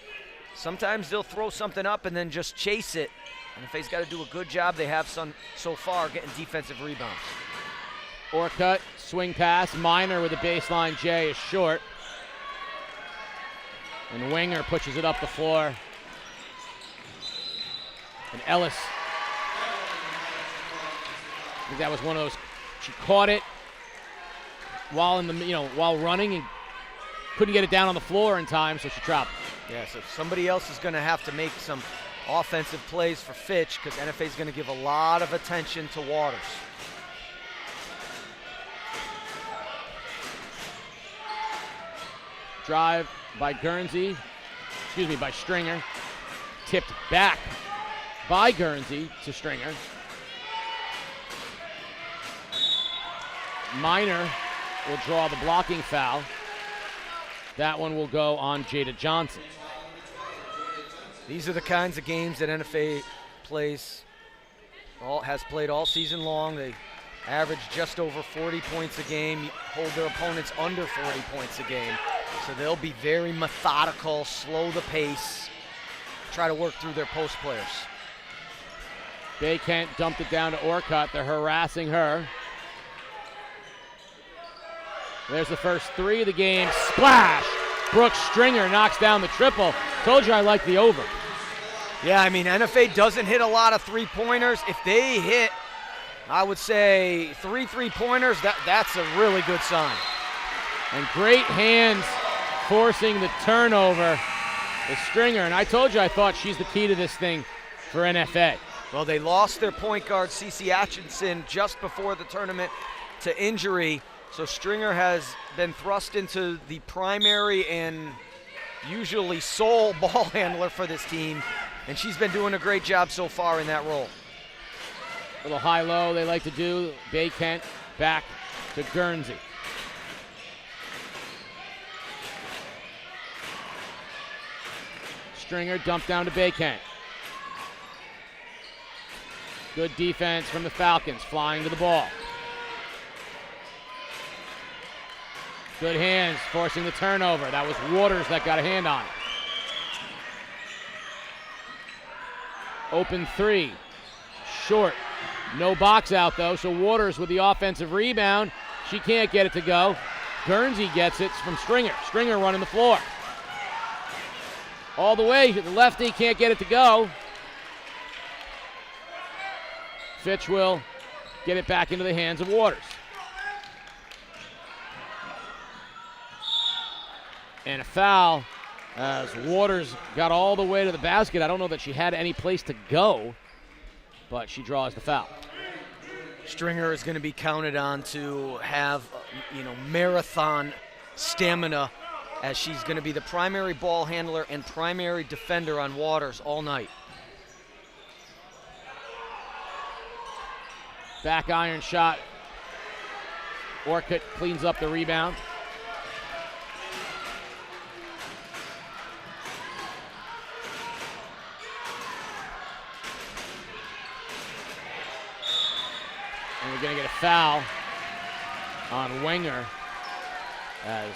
Sometimes they'll throw something up and then just chase it. NFA's got to do a good job. They have so far getting defensive rebounds.
Orcutt, swing pass. Minor with a baseline J is short. And Winger pushes it up the floor. And Ellis, I think that was one of those, she caught it while while running and couldn't get it down on the floor in time, so she dropped it.
Yeah, so somebody else is going to have to make some offensive plays for Fitch because NFA is going to give a lot of attention to Waters.
Drive by by Stringer. Tipped back by Guernsey to Stringer. Minor will draw the blocking foul. That one will go on Jada Johnson.
These are the kinds of games that NFA has played all season long. They average just over 40 points a game, hold their opponents under 40 points a game. So they'll be very methodical, slow the pace, try to work through their post players.
Bay-Kent dumped it down to Orcutt. They're harassing her. There's the first three of the game. Splash! Brooke Stringer knocks down the triple. Told you I like the over.
Yeah, I mean, NFA doesn't hit a lot of three-pointers. If they hit, I would say, three-pointers, that's a really good sign.
And great hands forcing the turnover is Stringer. And I told you I thought she's the key to this thing for NFA.
Well, they lost their point guard, Cece Atchison, just before the tournament to injury. So Stringer has been thrust into the primary and usually sole ball handler for this team. And she's been doing a great job so far in that role.
Little high-low they like to do. Bay-Kent back to Guernsey. Stringer dumped down to Bay-Kent. Good defense from the Falcons, flying to the ball. Good hands, forcing the turnover. That was Waters that got a hand on it. Open three, short. No box out though, so Waters with the offensive rebound. She can't get it to go. Guernsey gets it from Stringer. Stringer running the floor. All the way, the lefty can't get it to go. Fitch will get it back into the hands of Waters. And a foul as Waters got all the way to the basket. I don't know that she had any place to go, but she draws the foul.
Stringer is going to be counted on to have, marathon stamina as she's going to be the primary ball handler and primary defender on Waters all night.
Back iron shot. Orcutt cleans up the rebound. And we're going to get a foul on Wenger as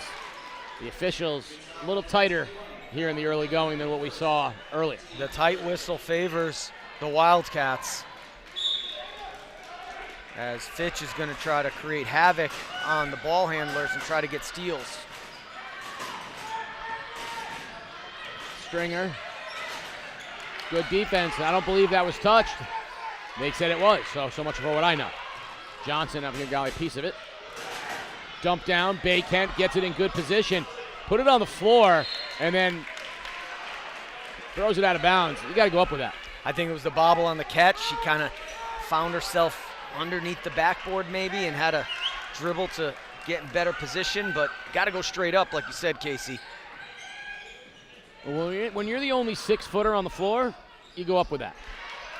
the officials a little tighter here in the early going than what we saw earlier.
The tight whistle favors the Wildcats as Fitch is going to try to create havoc on the ball handlers and try to get steals.
Stringer, good defense. I don't believe that was touched. They said it was, so much for what I know. Johnson having a piece of it. Dump down, Bay-Kent gets it in good position. Put it on the floor, and then throws it out of bounds. You got to go up with that.
I think it was the bobble on the catch. She kind of found herself underneath the backboard maybe and had a dribble to get in better position, but got to go straight up like you said, Casey.
When you're the only 6-footer on the floor, you go up with that.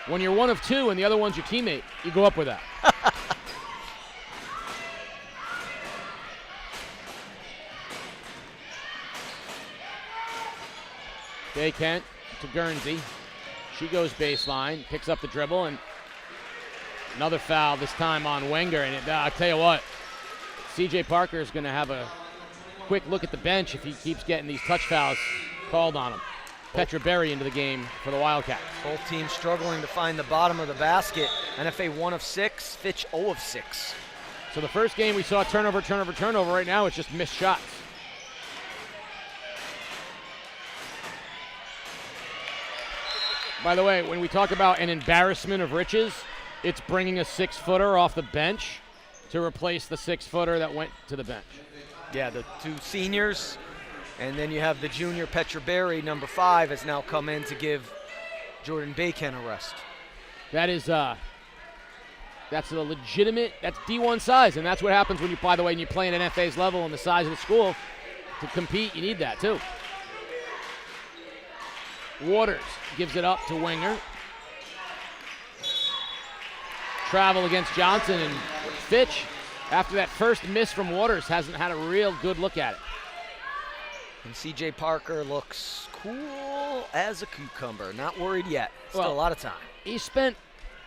When you're one of two and the other one's your teammate, you go up with that. Kent to Guernsey. She goes baseline, picks up the dribble, and another foul, this time on Wenger. And I'll tell you what, C.J. Parker is going to have a quick look at the bench if he keeps getting these touch fouls called on him. Petra Berry into the game for the Wildcats.
Both teams struggling to find the bottom of the basket. NFA 1 of 6, Fitch 0 of 6.
So the first game we saw turnover. Right now it's just missed shots. By the way, when we talk about an embarrassment of riches, it's bringing a 6-footer off the bench to replace the 6-footer that went to the bench.
Yeah, the 2 seniors, and then you have the junior Petra Berry, number 5, has now come in to give Jordan Bacon a rest.
That is, that's a legitimate, that's D1 size, and that's what happens when you, by the way, when you play at NFA's level and the size of the school. To compete, you need that too. Waters gives it up to Wenger. Travel against Johnson, and Fitch, after that first miss from Waters, hasn't had a real good look at it.
And C.J. Parker looks cool as a cucumber. Not worried yet. Still a lot of time.
He spent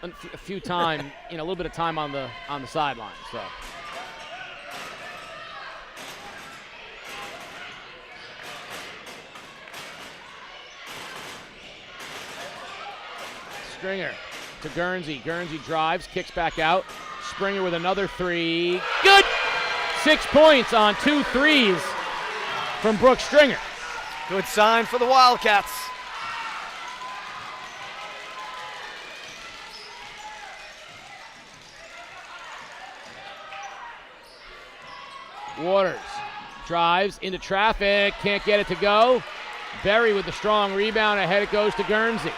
a few time, a little bit of time on the sideline. So. Stringer to Guernsey. Guernsey drives, kicks back out. Springer with another 3. Good! 6 points on 2 threes from Brooke Stringer.
Good sign for the Wildcats.
Waters drives into traffic, can't get it to go. Berry with the strong rebound, ahead it goes to Guernsey.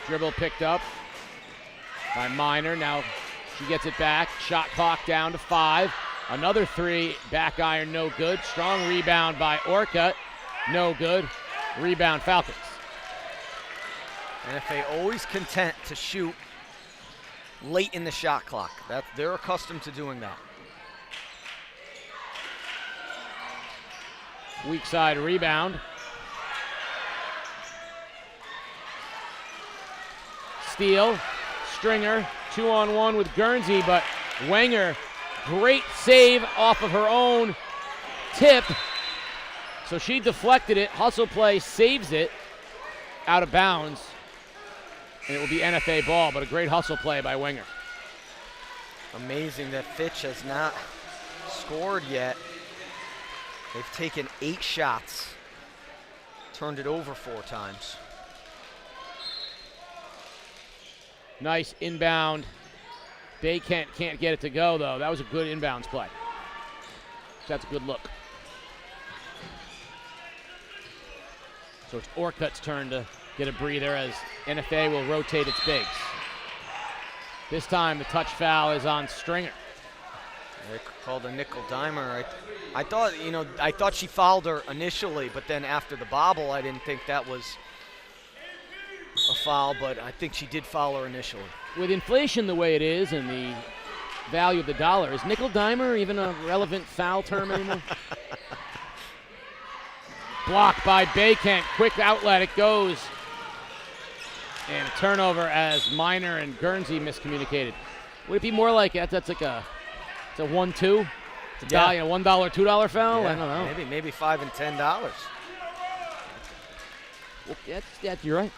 Dribble picked up by Minor. Now she gets it back. Shot clock down to 5. Another 3. Back iron, no good. Strong rebound by Orcutt. No good. Rebound Falcons.
NFA always content to shoot late in the shot clock. They're accustomed to doing that.
Weak side rebound. Steal, Stringer, 2-on-1 with Guernsey, but Wenger, great save off of her own tip. So she deflected it, hustle play, saves it out of bounds, and it will be NFA ball, but a great hustle play by Wenger.
Amazing that Fitch has not scored yet. They've taken 8 shots, turned it over 4 times.
Nice inbound. They can't get it to go, though. That was a good inbounds play. That's a good look. So it's Orcutt's turn to get a breather as NFA will rotate its bigs. This time the touch foul is on Stringer.
They called a nickel dimer. I thought she fouled her initially, but then after the bobble, I didn't think that was a foul, but I think she did foul her initially.
With inflation the way it is and the value of the dollar, is nickel dimer even a relevant foul term anymore? Blocked by Bacon. Quick outlet, it goes. And a turnover as Minor and Guernsey miscommunicated. Would it be more like that's like a 1-2? It's a $1, $2 foul?
Yeah,
I don't know.
Maybe $5 and $10.
Well, you're right.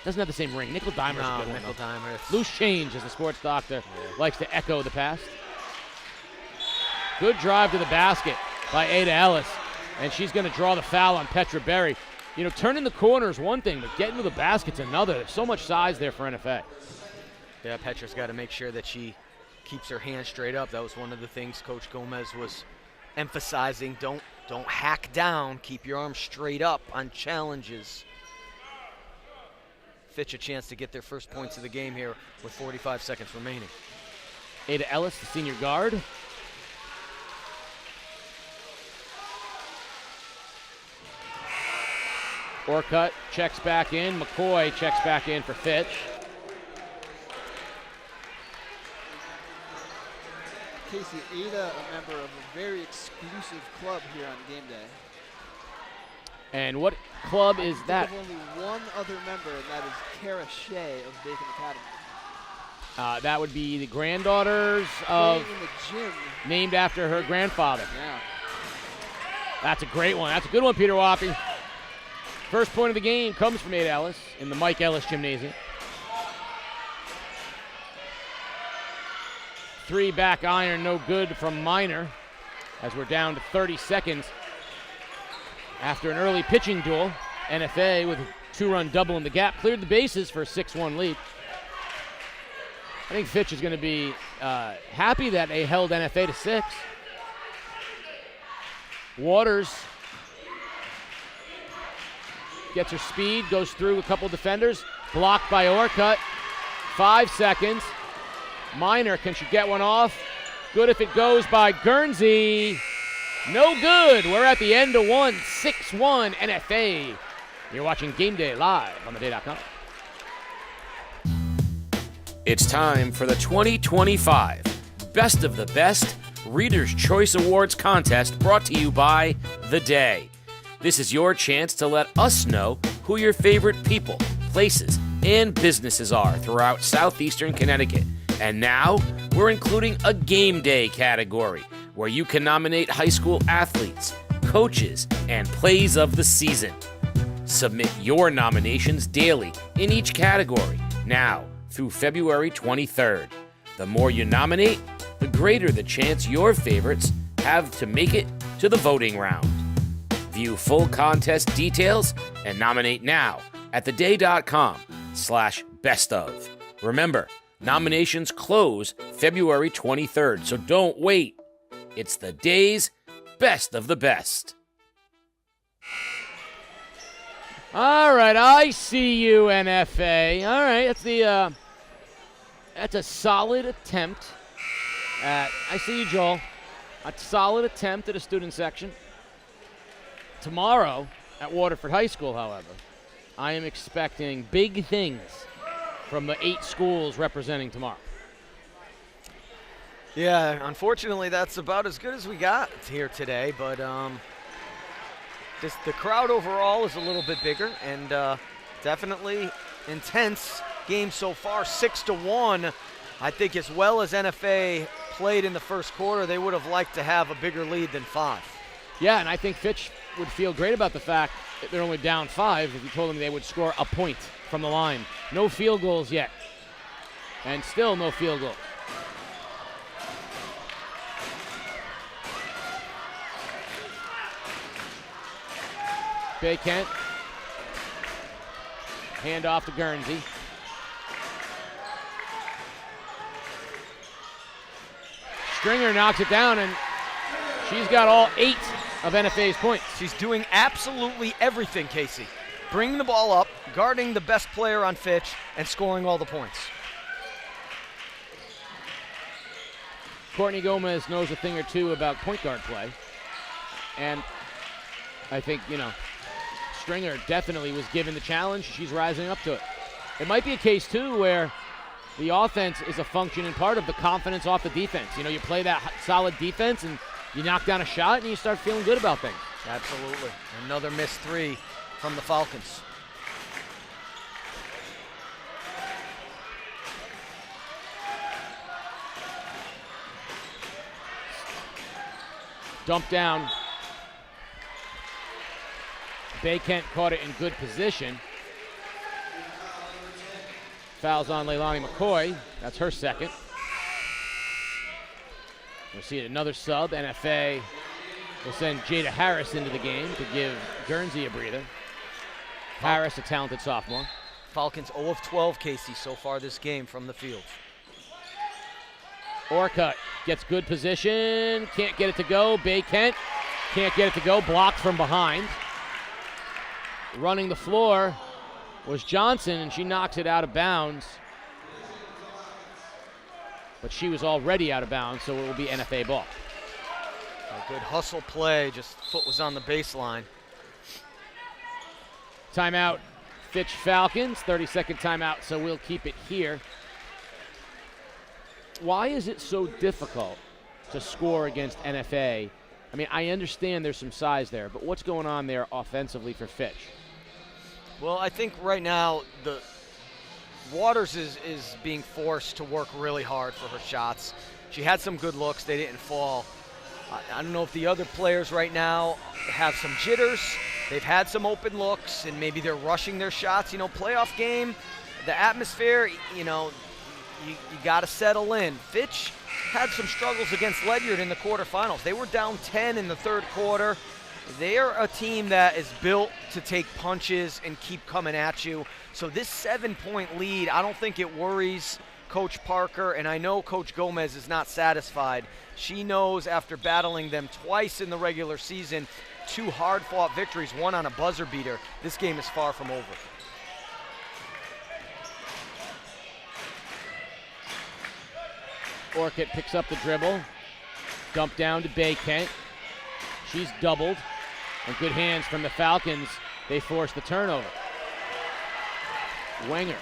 Doesn't have the same ring. Nickel dimer's a good one.
Nickel dimer.
Loose change, as the sports doctor likes to echo the past. Good drive to the basket by Ada Ellis, and she's going to draw the foul on Petra Berry. Turning the corner is one thing, but getting to the basket's another. There's so much size there for NFA.
Yeah, Petra's got to make sure that she keeps her hands straight up. That was one of the things Coach Gomez was emphasizing. Don't hack down. Keep your arms straight up on challenges. Fitch a chance to get their first points of the game here with 45 seconds remaining.
Ada Ellis, the senior guard. Orcutt checks back in. McCoy checks back in for Fitch.
Casey, Ada, a member of a very exclusive club here on game day.
And what club is that?
There's only one other member, and that is Kara Shea of Bacon Academy.
That would be the granddaughters of,
Playing in the gym.
named after her grandfather.
Yeah.
That's a great one. That's a good one, Peter Wappy. First point of the game comes from Ada Ellis in the Mike Ellis Gymnasium. 3 back iron, no good from Minor, as we're down to 30 seconds after an early pitching duel. NFA with a 2-run double in the gap cleared the bases for a 6-1 lead. I think Fitch is going to be happy that they held NFA to 6. Waters gets her speed, goes through a couple defenders, blocked by Orcutt. 5 seconds. Minor, can she get one off? Good if it goes by Guernsey. No good. We're at the end of one. 6-1 NFA. You're watching Game Day live on theday.com.
It's time for the 2025 Best of the Best Reader's Choice Awards contest, brought to you by The Day. This is your chance to let us know who your favorite people, places, and businesses are throughout southeastern Connecticut. And now, we're including a Game Day category, where you can nominate high school athletes, coaches, and plays of the season. Submit your nominations daily in each category, now through February 23rd. The more you nominate, the greater the chance your favorites have to make it to the voting round. View full contest details and nominate now at theday.com/bestof. Remember, nominations close February 23rd, so don't wait. It's the Day's Best of the Best.
All right, I see you, NFA. All right, that's a solid attempt at, I see you, Joel. A solid attempt at a student section. Tomorrow at Waterford High School, however, I am expecting big things from the 8 schools representing tomorrow.
Yeah, unfortunately, that's about as good as we got here today, but the crowd overall is a little bit bigger, and definitely intense game so far, 6-1. I think as well as NFA played in the first quarter, they would have liked to have a bigger lead than 5.
Yeah, and I think Fitch would feel great about the fact that they're only down 5 if you told them they would score a point from the line. No field goals yet, and still no field goal. Bay Kent. Hand off to Guernsey. Stringer knocks it down, and she's got all 8 of NFA's points.
She's doing absolutely everything, Casey. Bringing the ball up, guarding the best player on Fitch, and scoring all the points.
Courtney Gomez knows a thing or two about point guard play. And I think, Stringer definitely was given the challenge. She's rising up to it. It might be a case, too, where the offense is a function and part of the confidence off the defense. You play that solid defense and you knock down a shot and you start feeling good about things.
Absolutely. Another missed 3 from the Falcons.
Dump down. Bay Kent caught it in good position. Fouls on Leilani McCoy. That's her second. We'll see another sub. NFA will send Jada Harris into the game to give Guernsey a breather. Harris, a talented sophomore.
Falcons 0 of 12, Casey, so far this game from the field.
Orcutt gets good position. Can't get it to go. Bay Kent can't get it to go. Blocked from behind. Running the floor was Johnson, and she knocks it out of bounds. But she was already out of bounds, so it will be NFA ball.
A good hustle play, just foot was on the baseline.
Timeout, Fitch Falcons, 30-second timeout, so we'll keep it here. Why is it so difficult to score against NFA? I mean, I understand there's some size there, but what's going on there offensively for Fitch?
Well, I think right now the Waters is being forced to work really hard for her shots. She had some good looks. They didn't fall. I don't know if the other players right now have some jitters. They've had some open looks, and maybe they're rushing their shots. You know, playoff game, the atmosphere, you know, you got to settle in. Fitch had some struggles against Ledyard in the quarterfinals. They were down 10 in the third quarter. They're a team that is built to take punches and keep coming at you. So this 7-point lead, I don't think it worries Coach Parker, and I know Coach Gomez is not satisfied. She knows after battling them twice in the regular season, 2 hard-fought victories, 1 on a buzzer beater, this game is far from over.
Orcutt picks up the dribble, dump down to Bay Kent. She's doubled, and good hands from the Falcons. They force the turnover. Wenger.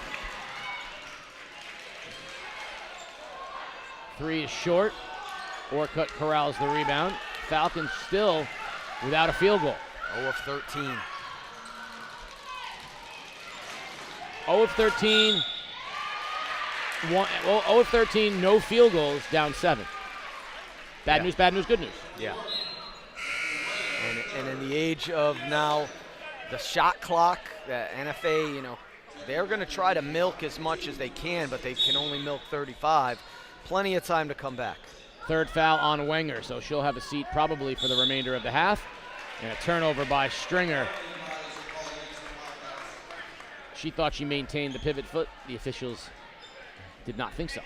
3 is short. Orcutt corrals the rebound. Falcons still without a field goal.
0 of 13.
0 of 13. 0 of 13, no field goals, down 7. Bad news, good news.
Yeah. And in the age of now the shot clock, the NFA, you know, they're going to try to milk as much as they can, but they can only milk 35. Plenty of time to come back.
Third foul on Wenger, so she'll have a seat probably for the remainder of the half. And a turnover by Stringer. She thought she maintained the pivot foot. The officials did not think so.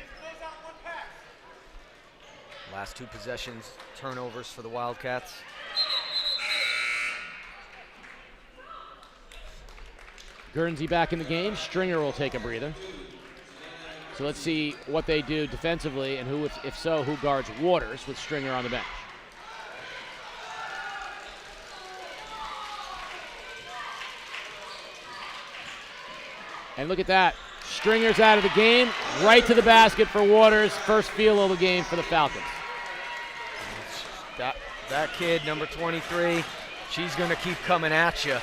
Last 2 possessions, turnovers for the Wildcats.
Guernsey back in the game. Stringer will take a breather. So let's see what they do defensively and who, if so, who guards Waters with Stringer on the bench. And look at that. Stringer's out of the game, right to the basket for Waters. First field goal of the game for the Falcons.
That kid, number 23, she's going to keep coming at you.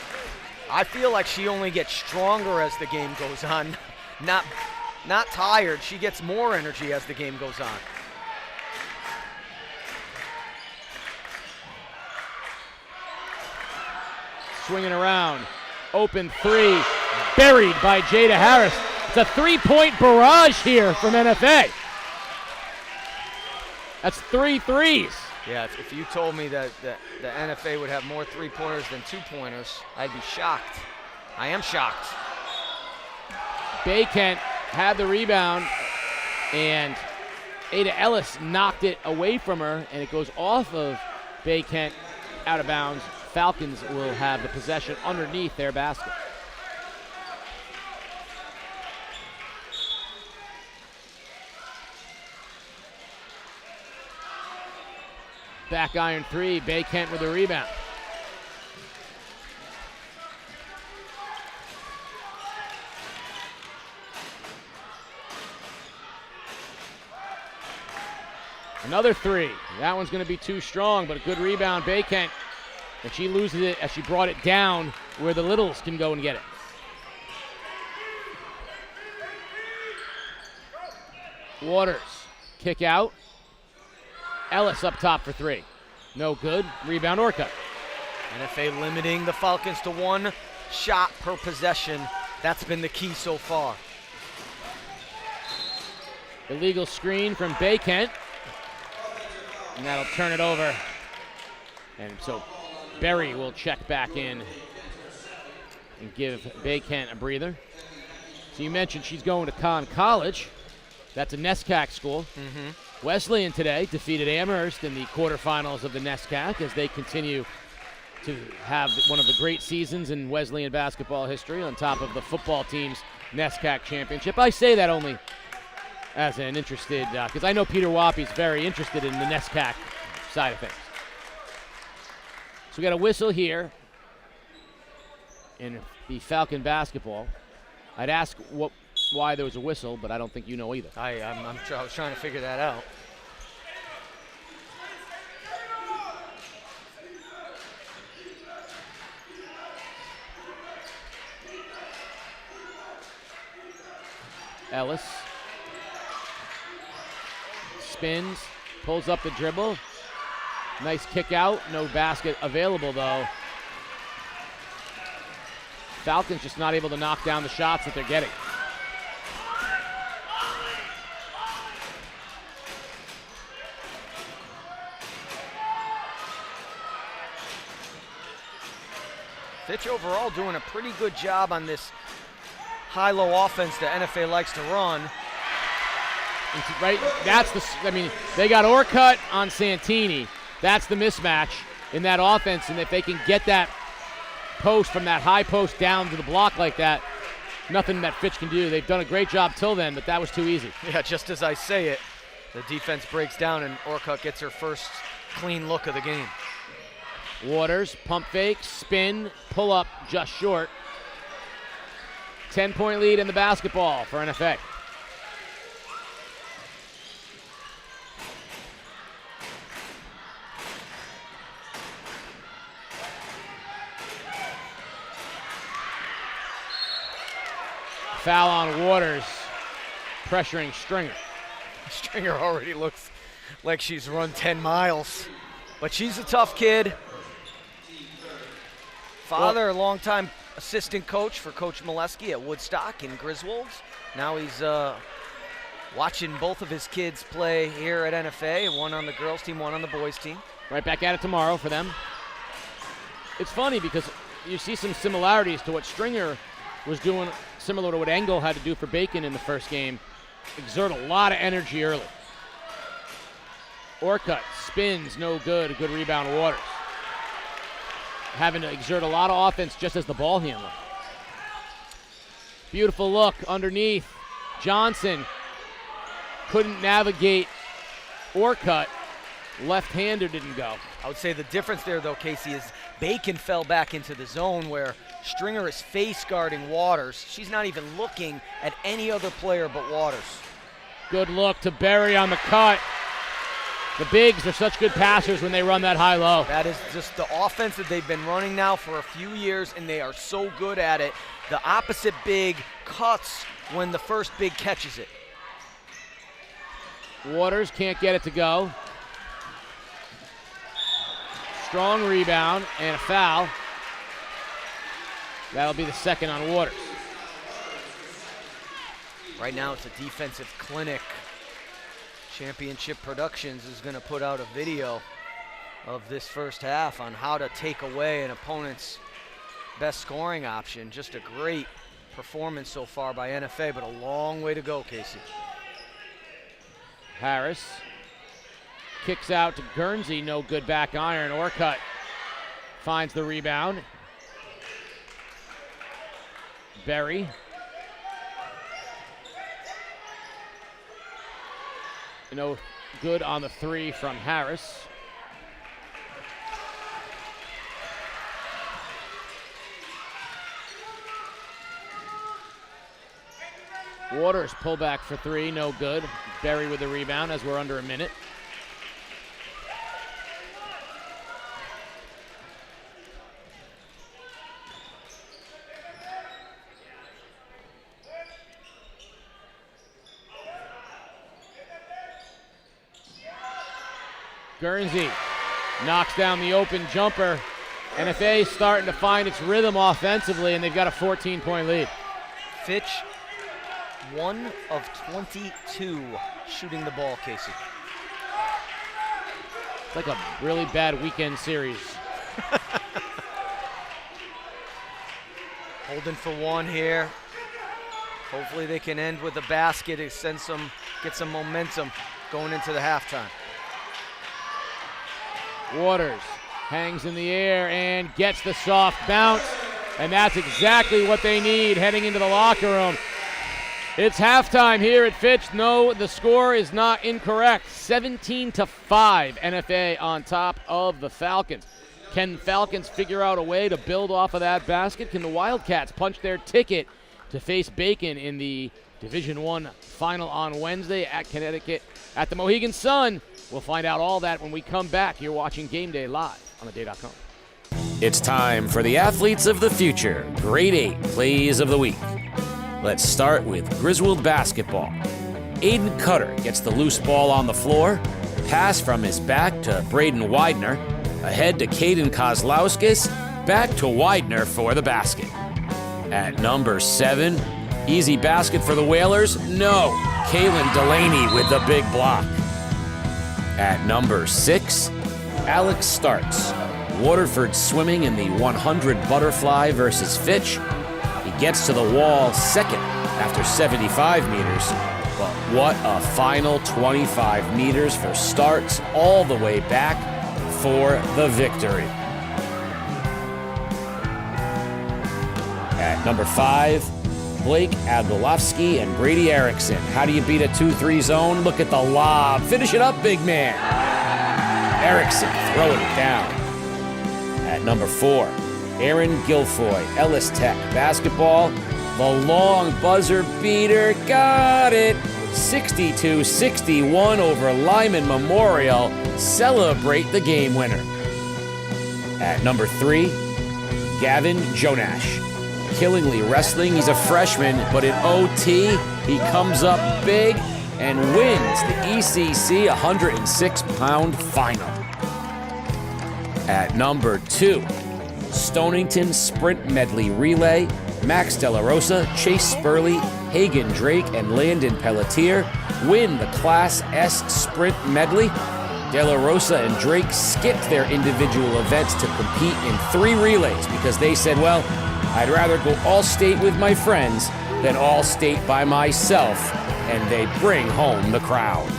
I feel like she only gets stronger as the game goes on. Not tired. She gets more energy as the game goes on.
Swinging around. Open 3. Buried by Jada Harris. It's a 3-point barrage here from NFA. That's 3 threes.
Yeah, if you told me that the NFA would have more 3-pointers than 2-pointers, I'd be shocked. I am shocked.
Bay Kent had the rebound, and Ada Ellis knocked it away from her, and it goes off of Bay Kent out of bounds. Falcons will have the possession underneath their basket. Back iron 3, Bay Kent with the rebound. Another 3. That one's going to be too strong, but a good rebound, Bay Kent. And she loses it as she brought it down where the Littles can go and get it. Waters, kick out. Ellis up top for 3. No good. Rebound Orcutt.
NFA limiting the Falcons to 1 shot per possession. That's been the key so far.
Illegal screen from Bay Kent. And that'll turn it over. And so Berry will check back in and give Bay Kent a breather. So you mentioned she's going to Conn College. That's a NESCAC school. Wesleyan today defeated Amherst in the quarterfinals of the NESCAC as they continue to have one of the great seasons in Wesleyan basketball history on top of the football team's NESCAC championship. I say that only as an interested, because I know Peter Wappy's very interested in the NESCAC side of things. So we got a whistle here. And the Falcon basketball. I'd ask why there was a whistle, but I don't think you know either.
I was trying to figure that out.
Ellis spins, pulls up the dribble. Nice kick out. No basket available, though. Falcons just not able to knock down the shots that they're getting.
Fitch overall doing a pretty good job on this high-low offense that NFA likes to run.
Right, they got Orcutt on Santini. That's the mismatch in that offense, and if they can get that post from that high post down to the block like that, nothing that Fitch can do. They've done a great job till then, but that was too easy.
Yeah, just as I say it, the defense breaks down and Orcutt gets her first clean look of the game.
Waters, pump fake, spin, pull up, just short. 10-point lead in the basketball for NFA. Foul on Waters, pressuring Stringer.
Stringer already looks like she's run 10 miles, but she's a tough kid. Father, a longtime assistant coach for Coach Molesky at Woodstock and Griswolds. Now he's watching both of his kids play here at NFA, one on the girls team, one on the boys team.
Right back at it tomorrow for them. It's funny because you see some similarities to what Stringer was doing, similar to what Engel had to do for Bacon in the first game. Exert a lot of energy early. Orcutt spins, no good. A good rebound, Waters. Having to exert a lot of offense just as the ball handler. Beautiful look underneath. Johnson couldn't navigate Orcutt. Left-hander didn't go.
I would say the difference there, though, Casey, is Bacon fell back into the zone where Stringer is face guarding Waters. She's not even looking at any other player but Waters.
Good look to Berry on the cut. The bigs are such good passers when they run that high-low.
That is just the offense that they've been running now for a few years, and they are so good at it. The opposite big cuts when the first big catches it.
Waters can't get it to go. Strong rebound and a foul. That'll be the second on Waters.
Right now it's a defensive clinic. Championship Productions is going to put out a video of this first half on how to take away an opponent's best scoring option. Just a great performance so far by NFA, but a long way to go, Casey.
Harris kicks out to Guernsey, no good back iron. Orcutt finds the rebound. Berry. No good on the three from Harris. Waters pull back for three, no good. Berry with the rebound as we're under a minute. Guernsey knocks down the open jumper. NFA starting to find its rhythm offensively, and they've got a 14-point lead.
Fitch, 1 of 22 shooting the ball, Casey.
It's like a really bad weekend series.
Holding for one here. Hopefully they can end with a basket and get some momentum going into the halftime.
Waters hangs in the air and gets the soft bounce, and that's exactly what they need heading into the locker room. It's halftime here at Fitch. No, the score is not incorrect. 17-5, NFA on top of the Falcons. Can Falcons figure out a way to build off of that basket? Can the Wildcats punch their ticket to face Bacon in the Division I final on Wednesday at Connecticut at the Mohegan Sun? We'll find out all that when we come back. You're watching Game Day live on theday.com.
It's time for the Athletes of the Future, Grade 8 Plays of the Week. Let's start with Griswold basketball. Aiden Cutter gets the loose ball on the floor, pass from his back to Braden Widener, ahead to Caden Kozlowskis, back to Widener for the basket. At number 7, easy basket for the Whalers? No, Kalen Delaney with the big block. At number 6, Alex Starts. Waterford swimming in the 100 butterfly versus Fitch. He gets to the wall second after 75 meters, but what a final 25 meters for Starts all the way back for the victory. At number 5, Blake Abdulovsky and Brady Erickson. How do you beat a 2-3 zone? Look at the lob. Finish it up, big man. Erickson throwing it down. At number 4, Aaron Guilfoy, Ellis Tech basketball. The long buzzer beater, got it. 62-61 over Lyman Memorial. Celebrate the game winner. At number 3, Gavin Jonash. Killingly wrestling, he's a freshman, but in OT, he comes up big and wins the ECC 106-pound final. At number 2, Stonington Sprint Medley Relay. Max De La Rosa, Chase Spurley, Hagen Drake, and Landon Pelletier win the Class S Sprint Medley. De La Rosa and Drake skipped their individual events to compete in 3 relays because they said, well, I'd rather go all-state with my friends than all-state by myself, and they bring home the crowd.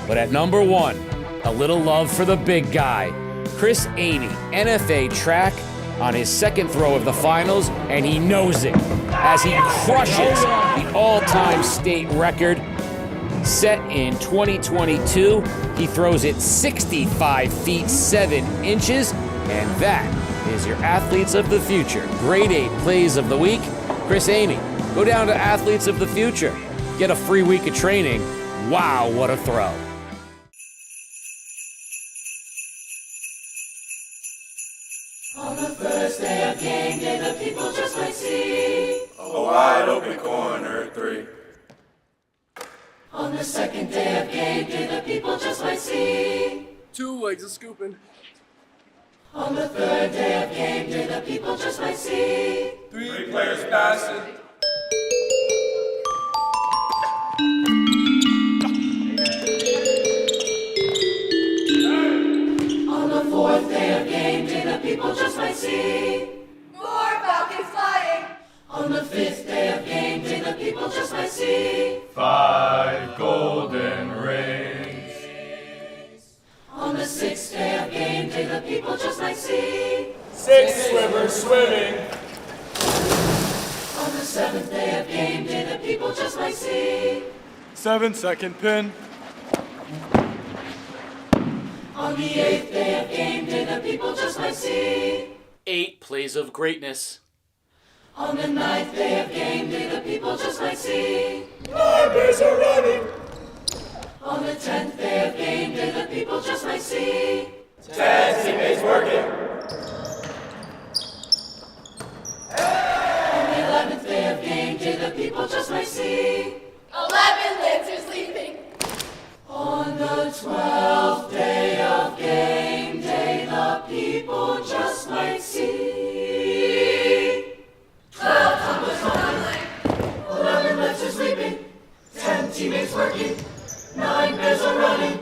But at number 1, a little love for the big guy, Chris Aney, NFA track on his second throw of the finals, and he knows it as he crushes the all-time state record set in 2022. He throws it 65 feet 7 inches, and that is your Athletes of the Future Grade 8 Plays of the Week. Chris Aney, go down to Athletes of the Future. Get a free week of training. Wow, what a throw.
On the first day of game day, the people just might see
a wide open corner 3.
On the second day of game day, the people just might see
2 legs of scooping.
On the third day of game day, the people just might see
3 players passing.
On the fourth day of game day, the people just might see more Falcons flying. On the fifth day of game day, the people just might see
5 golden rings.
On the sixth day of game day, the people just might see
6 swimmers swimming.
On the seventh day of game day, the people just might see
7-second pin.
On the eighth day of game day, the people just might see
8 Plays of Greatness.
On the ninth day of game day, the people just might see
9 bears are running.
On the 10th day of game day, the people just might see
10 teammates working.
On the 11th day of game day, the people just might see 11 Lancers leaving. On the 12th day of game day, the people just might see 12 tumblers on 11 Lancers leaving, 10 teammates working, 9 bears are running,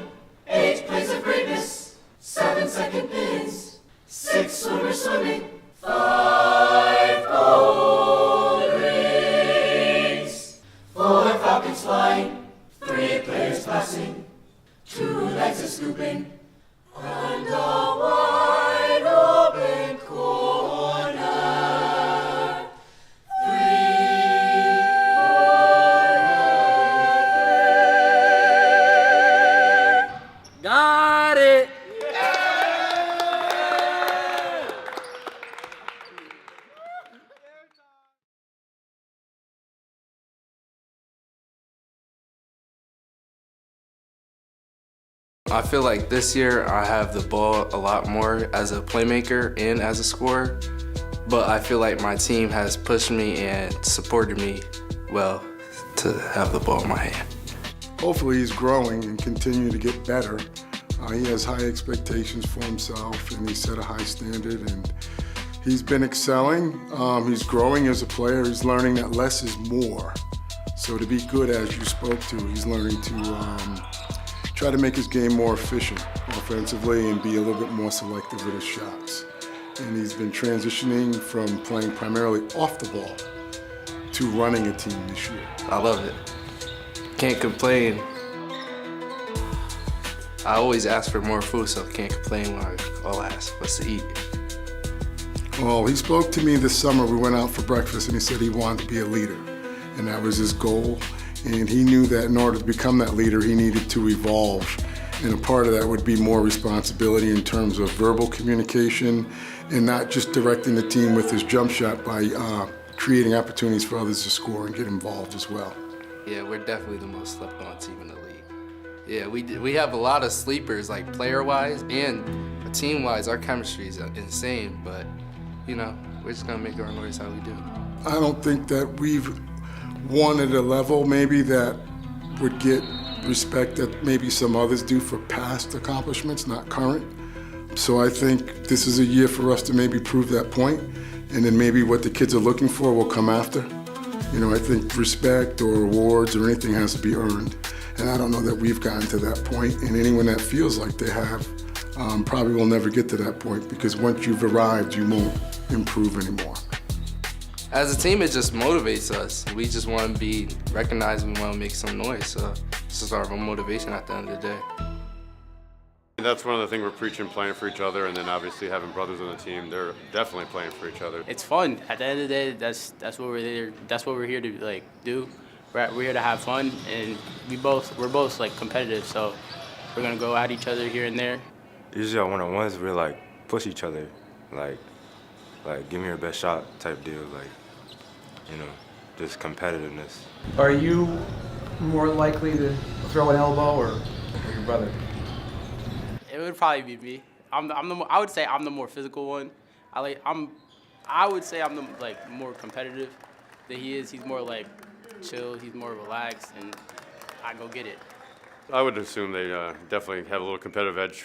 8 plays of greatness, 7 second pins, 6 swimmers swimming, 5 gold rings, 4 falcons flying, 3 players passing, 2 legs of scooping, and a wide open corner. 3
Got it!
I feel like this year I have the ball a lot more as a playmaker and as a scorer, but I feel like my team has pushed me and supported me well to have the ball in my hand.
Hopefully he's growing and continuing to get better. He has high expectations for himself, and he set a high standard, and he's been excelling. He's growing as a player. He's learning that less is more. So to be good, as you spoke to, he's learning to try to make his game more efficient offensively and be a little bit more selective with his shots. And he's been transitioning from playing primarily off the ball to running a team this year.
I love it. Can't complain. I always ask for more food, so I can't complain when all I ask what's to eat.
Well, he spoke to me this summer. We went out for breakfast, and he said he wanted to be a leader, and that was his goal. And he knew that in order to become that leader, he needed to evolve. And a part of that would be more responsibility in terms of verbal communication and not just directing the team with his jump shot by creating opportunities for others to score and get involved as well.
Yeah, we're definitely the most slept on team in the league. Yeah, we have a lot of sleepers, like player-wise and team-wise. Our chemistry is insane, but, you know, we're just going to make our noise how we do.
I don't think that we've won at a level maybe that would get respect that maybe some others do for past accomplishments, not current. So I think this is a year for us to maybe prove that point, and then maybe what the kids are looking for will come after. You know, I think respect or awards or anything has to be earned. And I don't know that we've gotten to that point, and anyone that feels like they have probably will never get to that point, because once you've arrived, you won't improve anymore.
As a team, it just motivates us. We just want to be recognized and we want to make some noise, so this is our motivation at the end of the day.
That's one of the things we're preaching, playing for each other, and then obviously having brothers on the team, they're definitely playing for each other.
It's fun. At the end of the day, that's what we're here. That's what we're here to do. We're here to have fun, and we're both competitive, so we're gonna go at each other here and there.
Usually on one-on-ones, we push each other, like give me your best shot type deal, just competitiveness.
Are you more likely to throw an elbow or your brother?
It would probably be me. I would say I'm the more physical one. I would say I'm the more competitive than he is. He's more chill. He's more relaxed, and I go get it.
I would assume they definitely have a little competitive edge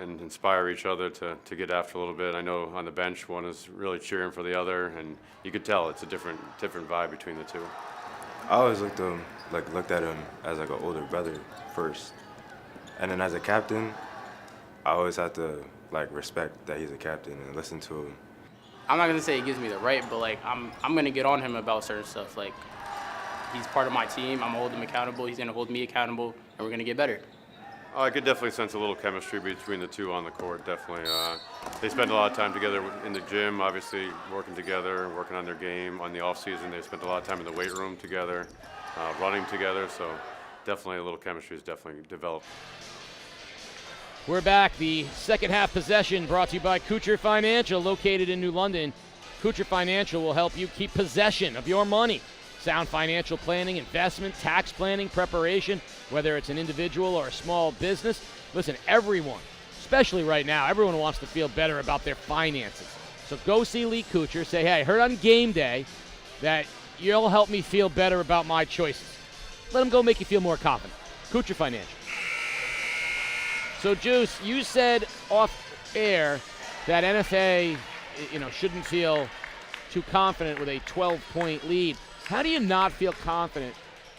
and inspire each other to get after a little bit. I know on the bench, one is really cheering for the other, and you could tell it's a different vibe between the two.
I always looked at him as an older brother first, and then as a captain, I always have to respect that he's a captain and listen to him.
I'm not gonna say he gives me the right, but I'm gonna get on him about certain stuff. He's part of my team. I'm gonna hold him accountable. He's gonna hold me accountable, and we're gonna get better.
I could definitely sense a little chemistry between the two on the court, definitely. They spend a lot of time together in the gym, obviously working together, working on their game. On the off season, they spent a lot of time in the weight room together, running together, so definitely a little chemistry is definitely developed.
We're back. The second half possession brought to you by Kuchar Financial, located in New London. Kuchar Financial will help you keep possession of your money. Sound financial planning, investment, tax planning, preparation, whether it's an individual or a small business. Listen, everyone, especially right now, everyone wants to feel better about their finances. So go see Lee Kuchar. Say, hey, I heard on game day that you'll help me feel better about my choices. Let him go make you feel more confident. Kuchar Financial. So, Juice, you said off air that NFA, shouldn't feel too confident with a 12-point lead. How do you not feel confident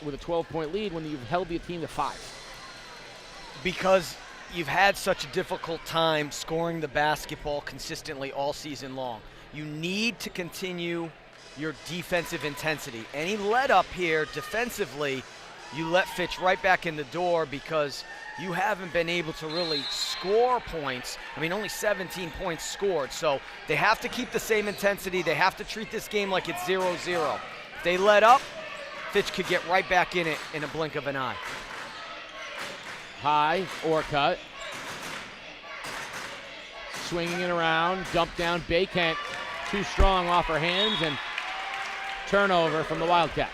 with a 12-point lead when you've held the team to 5?
Because you've had such a difficult time scoring the basketball consistently all season long. You need to continue your defensive intensity. Any let up here defensively, you let Fitch right back in the door because you haven't been able to really score points. I mean, only 17 points scored. So they have to keep the same intensity. They have to treat this game like it's 0-0. If they let up, Fitch could get right back in it in a blink of an eye.
High or cut. Swinging it around, dump down Baycant. Too strong off her hands, and turnover from the Wildcats.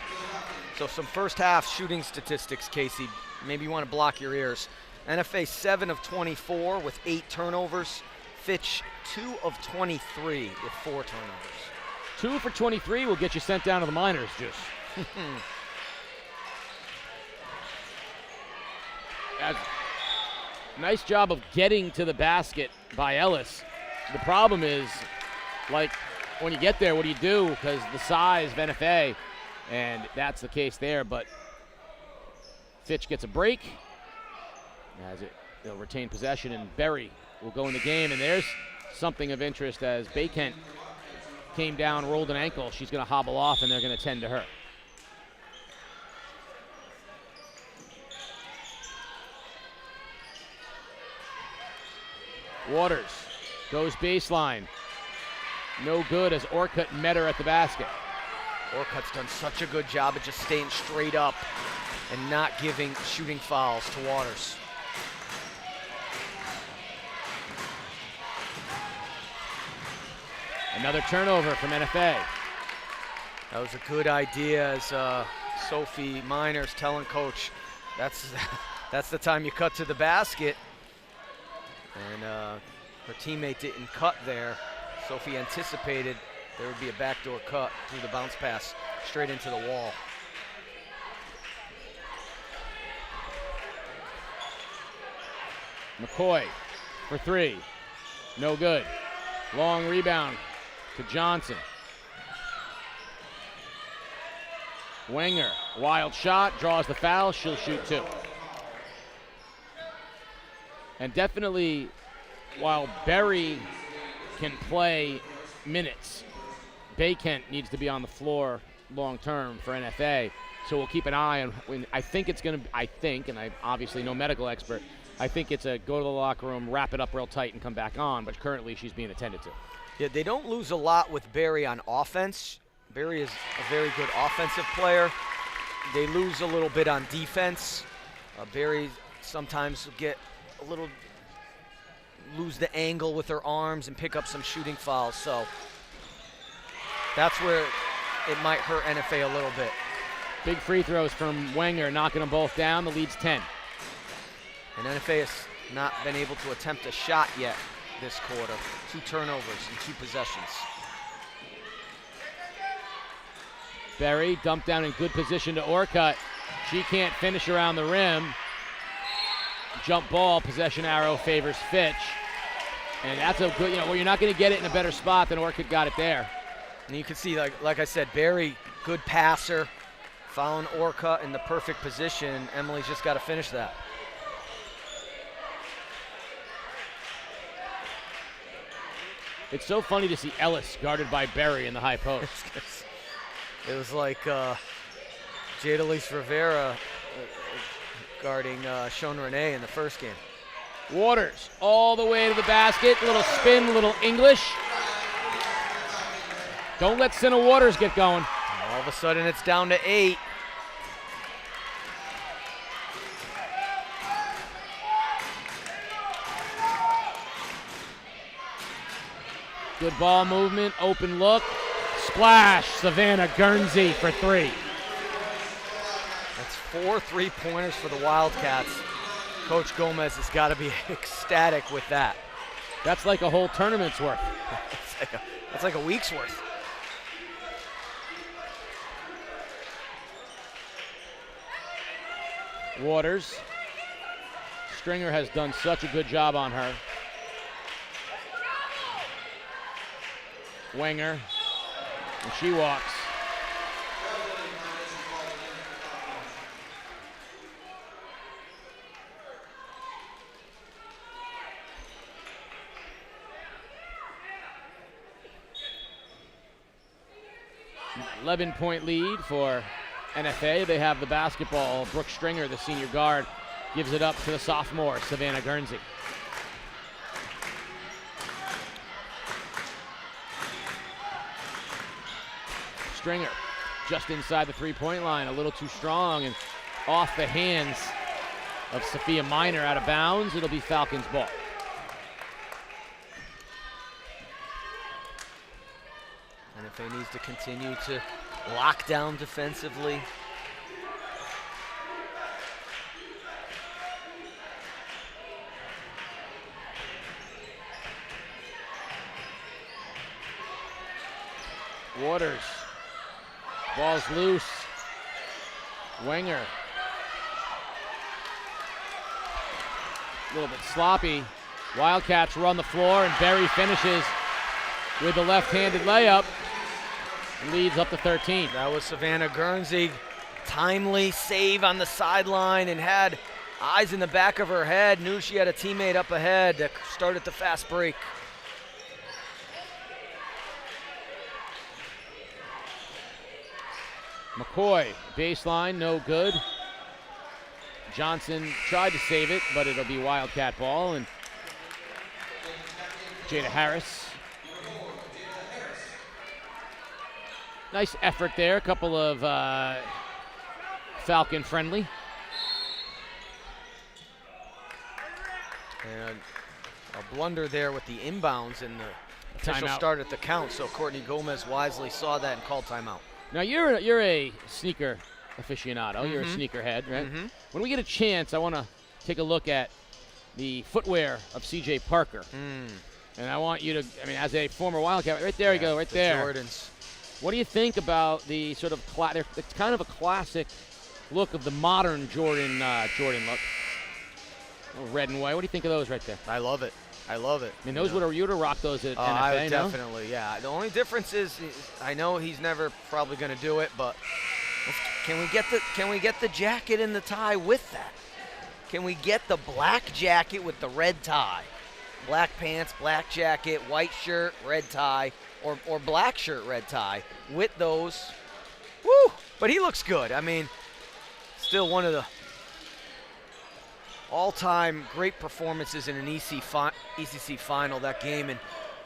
So some first half shooting statistics, Casey. Maybe you want to block your ears. NFA 7 of 24 with 8 turnovers. Fitch 2 of 23 with 4 turnovers.
2 for 23 will get you sent down to the minors, Juice. Nice job of getting to the basket by Ellis. The problem is, like, when you get there, what do you do? Because the size of NFA, and that's the case there. But Fitch gets a break. As they'll retain possession, and Berry will go in the game. And there's something of interest as Bakent came down, rolled an ankle. She's going to hobble off, and they're going to tend to her. Waters goes baseline. No good as Orcutt met her at the basket.
Orcutt's done such a good job of just staying straight up and not giving shooting fouls to Waters.
Another turnover from NFA.
That was a good idea as Sophie Minor's telling coach, that's the time you cut to the basket. And her teammate didn't cut there. Sophie anticipated there would be a backdoor cut through the bounce pass straight into the wall.
McCoy for 3. No good. Long rebound to Johnson. Wenger, wild shot, draws the foul. She'll shoot 2. And definitely, while Berry can play minutes, Bakent needs to be on the floor long term for NFA. So we'll keep an eye on when I think it's going to, and I'm obviously no medical expert, I think it's a go to the locker room, wrap it up real tight, and come back on. But currently she's being attended to.
Yeah, they don't lose a lot with Berry on offense. Berry is a very good offensive player. They lose a little bit on defense. Berry sometimes will get a little, lose the angle with her arms and pick up some shooting fouls. So that's where it might hurt NFA a little bit.
Big free throws from Wenger, knocking them both down. The lead's 10.
And NFA has not been able to attempt a shot yet this quarter. 2 turnovers in 2 possessions.
Berry dumped down in good position to Orcutt. She can't finish around the rim. Jump ball, possession arrow favors Fitch. And that's a good, well, you're not going to get it in a better spot than Orcutt got it there.
And you can see, like I said, Berry, good passer, found Orcutt in the perfect position. Emily's just got to finish that.
It's so funny to see Ellis guarded by Berry in the high post.
It was like Jadalise Rivera guarding Sean Renee in the first game.
Waters all the way to the basket. Little spin, little English. Don't let Cinna Waters get going.
All of a sudden it's down to 8.
Good ball movement, open look. Splash, Savannah Guernsey for 3.
That's 4 3-pointers for the Wildcats. Coach Gomez has got to be ecstatic with that.
That's like a whole tournament's worth.
That's like a week's worth.
Waters. Stringer has done such a good job on her. Wenger, and she walks. An 11-point lead for NFA. They have the basketball. Brooke Stringer, the senior guard, gives it up to the sophomore, Savannah Guernsey. Stringer just inside the 3-point line, a little too strong and off the hands of Sophia Minor, out of bounds. It'll be Falcons ball.
NFA needs to continue to lock down defensively.
Waters. Ball's loose. Wenger. A little bit sloppy. Wildcats run the floor, and Berry finishes with the left-handed layup. Leads up to 13.
That was Savannah Guernsey. Timely save on the sideline and had eyes in the back of her head. Knew she had a teammate up ahead that started the fast break.
McCoy, baseline, no good. Johnson tried to save it, but it'll be Wildcat ball. And Jada Harris. Nice effort there. A couple of Falcon friendly.
And a blunder there with the inbounds, and the official
Timeout.
started the count. So Courtney Gomez wisely saw that and called timeout.
Now you're a sneaker aficionado. You're a
Mhm.
sneakerhead, right?
Mhm.
When we get a chance, I want to take a look at the footwear of C.J. Parker. And I want you to, as a former Wildcat, right there you go, right
the
there.
Jordans.
What do you think about the sort of, it's kind of a classic look of the modern Jordan look? Red and white. What do you think of those right there?
I love it. I love it.
Those you would have rocked those at NFA,
I would
no?
definitely, yeah. The only difference is, I know he's never probably going to do it, but can we get the jacket and the tie with that? Can we get the black jacket with the red tie? Black pants, black jacket, white shirt, red tie, or black shirt, red tie with those. Woo! But he looks good. Still one of the all-time great performances in an ECC final. That game in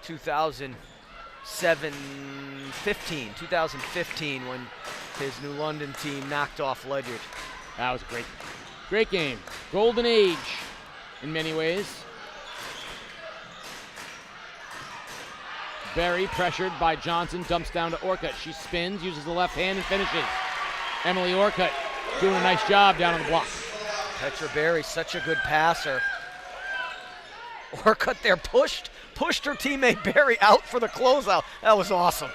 2015 when his New London team knocked off Ledyard.
That was great. Great game. Golden age in many ways. Berry pressured by Johnson, dumps down to Orcutt. She spins, uses the left hand, and finishes. Emily Orcutt doing a nice job down on the block.
Petra Berry, such a good passer. Orcutt there pushed her teammate Berry out for the closeout. That was awesome.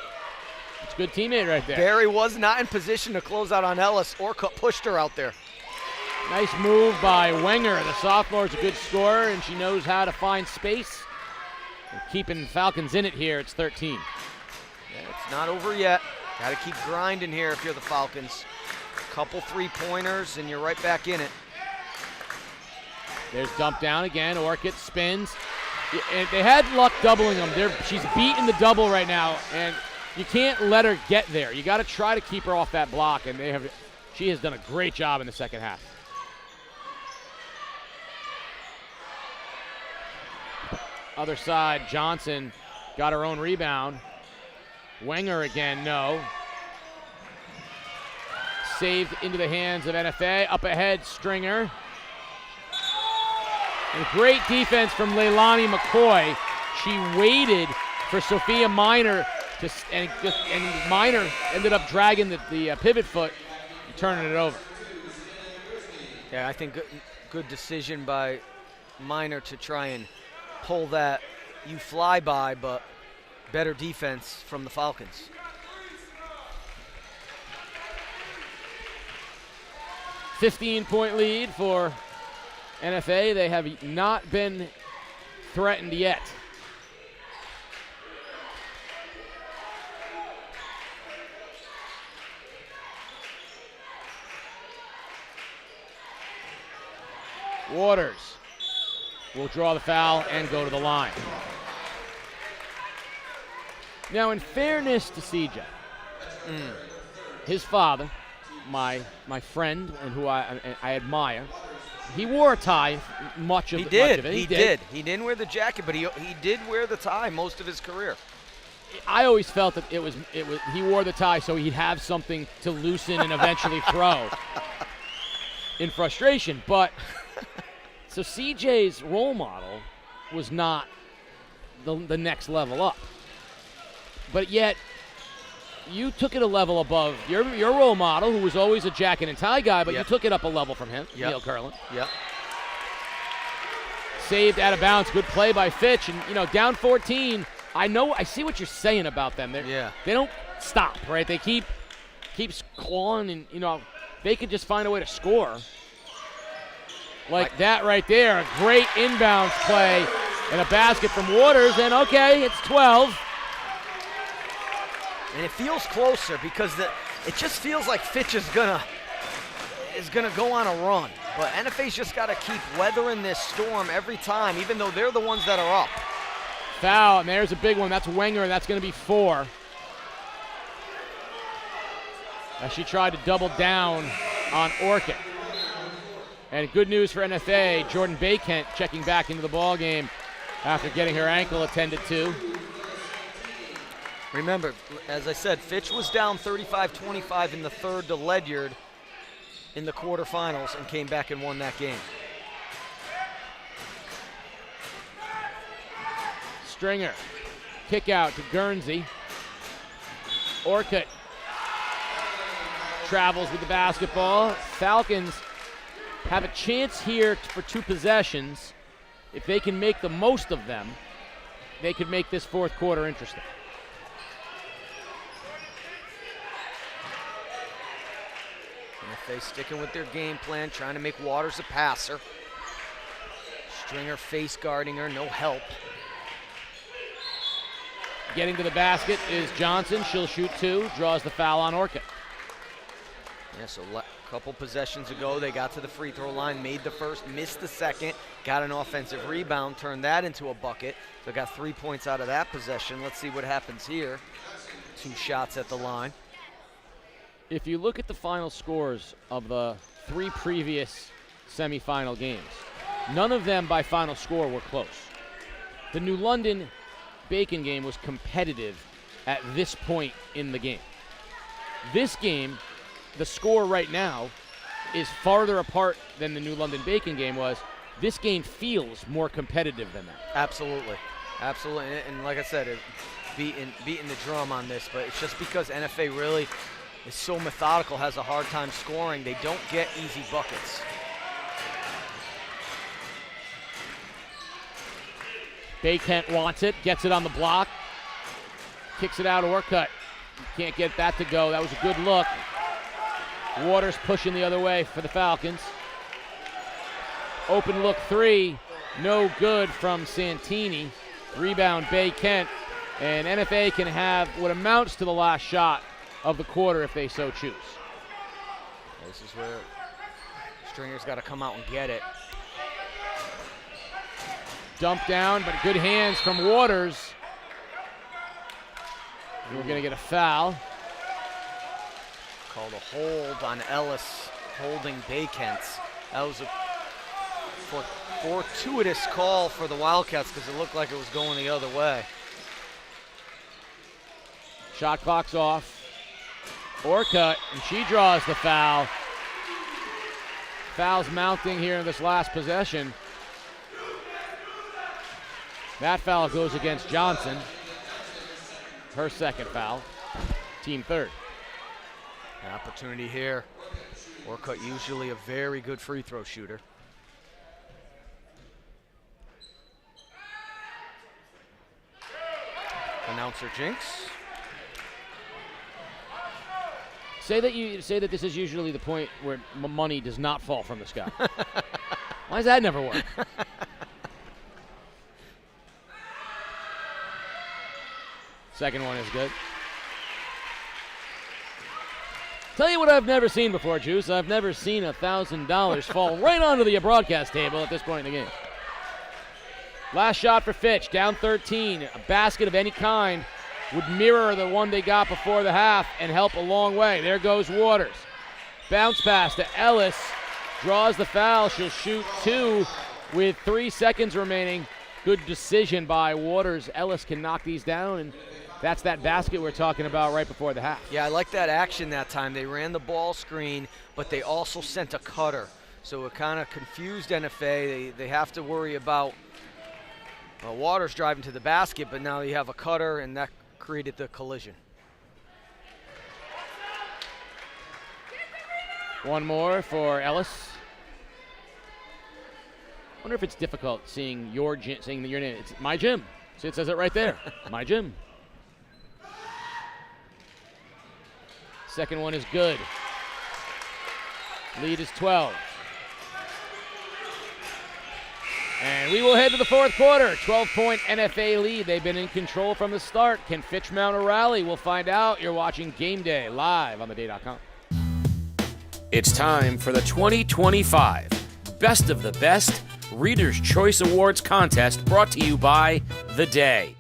It's a good teammate right there.
Berry was not in position to close out on Ellis. Orcutt pushed her out there.
Nice move by Wenger. The sophomore is a good scorer, and she knows how to find space. And keeping Falcons in it here. It's 13.
Yeah, it's not over yet. Got to keep grinding here if you're the Falcons. Couple three-pointers, and you're right back in it.
There's dump down again. Orcutt spins. And they had luck doubling them. She's beating the double right now, and you can't let her get there. You got to try to keep her off that block, and she has done a great job in the second half. Other side, Johnson got her own rebound. Wenger again, no. Saved into the hands of NFA. Up ahead, Stringer. And great defense from Leilani McCoy. She waited for Sophia Minor, and Minor ended up dragging the pivot foot and turning it over.
Yeah, I think good decision by Minor to try and pull that you fly by, but better defense from the Falcons.
A 15-point lead for NFA. They have not been threatened yet. Waters will draw the foul and go to the line. Now, in fairness to CJ, his father, my friend and who I admire, he wore a tie much of it.
He did. He didn't wear the jacket, but he did wear the tie most of his career.
I always felt that it was he wore the tie so he'd have something to loosen and eventually throw in frustration. But so CJ's role model was not the next level up. But yet you took it a level above your role model, who was always a jacket and tie guy, but you took it up a level from him, Neil Curlin.
Yep.
Saved out of bounds. Good play by Fitch. And, down 14, I see what you're saying about them. They don't stop, right? They keeps clawing, and they could just find a way to score. Like that right there, a great inbounds play and a basket from Waters, and okay, it's 12.
And it feels closer because it just feels like Fitch is gonna go on a run. But NFA's just got to keep weathering this storm every time, even though they're the ones that are up.
Foul, and there's a big one. That's Wenger, and that's going to be 4. As she tried to double down on Orchid. And good news for NFA, Jordan Bakent checking back into the ball game after getting her ankle attended to.
Remember, as I said, Fitch was down 35-25 in the third to Ledyard in the quarterfinals and came back and won that game.
Stringer, kick out to Guernsey. Orcutt travels with the basketball. Falcons have a chance here for 2 possessions. If they can make the most of them, they could make this fourth quarter interesting.
NFA sticking with their game plan, trying to make Waters a passer. Stringer face guarding her, no help.
Getting to the basket is Johnson. She'll shoot 2, draws the foul on Orcutt.
Yeah, so a couple possessions ago, they got to the free throw line, made the first, missed the second, got an offensive rebound, turned that into a bucket. So got 3 points out of that possession. Let's see what happens here. 2 shots at the line.
If you look at the final scores of the 3 previous semifinal games, none of them by final score were close. The New London Bacon game was competitive at this point in the game. This game, the score right now is farther apart than the New London Bacon game was. This game feels more competitive than that.
Absolutely. And like I said, beating the drum on this, but it's just because NFA really is so methodical, has a hard time scoring. They don't get easy buckets.
Bakent wants it, gets it on the block, kicks it out Orcutt. Can't get that to go. That was a good look. Waters pushing the other way for the Falcons. Open look 3, no good from Santini. Rebound Bakent, and NFA can have what amounts to the last shot of the quarter if they so choose.
This is where Stringer's got to come out and get it.
Dump down, but good hands from Waters. And we're going to get a foul.
Called a hold on Ellis, holding Bakent. That was a fortuitous call for the Wildcats because it looked like it was going the other way.
Shot clock's off. Orcutt, and she draws the foul. Foul's mounting here in this last possession. That foul goes against Johnson. Her second foul. Team third.
An opportunity here. Orcutt usually a very good free throw shooter. Announcer Jinx.
Say that this is usually the point where money does not fall from the sky. Why does that never work? Second one is good. Tell you what I've never seen before, Juice. I've never seen $1,000 fall right onto the broadcast table at this point in the game. Last shot for Fitch, down 13. A basket of any kind would mirror the one they got before the half and help a long way. There goes Waters. Bounce pass to Ellis. Draws the foul. She'll shoot 2 with 3 seconds remaining. Good decision by Waters. Ellis can knock these down, and that's that basket we're talking about right before the half.
Yeah, I like that action that time. They ran the ball screen, but they also sent a cutter. So it kind of confused NFA. They have to worry about Waters driving to the basket, but now you have a cutter, and that created the collision.
One more for Ellis. Wonder if it's difficult saying your name. It's my gym. See, it says it right there. My gym. Second one is good. Lead is 12. And we will head to the fourth quarter. 12-point NFA lead. They've been in control from the start. Can Fitch mount a rally? We'll find out. You're watching Game Day live on theday.com.
It's time for the 2025 Best of the Best Reader's Choice Awards contest, brought to you by The Day.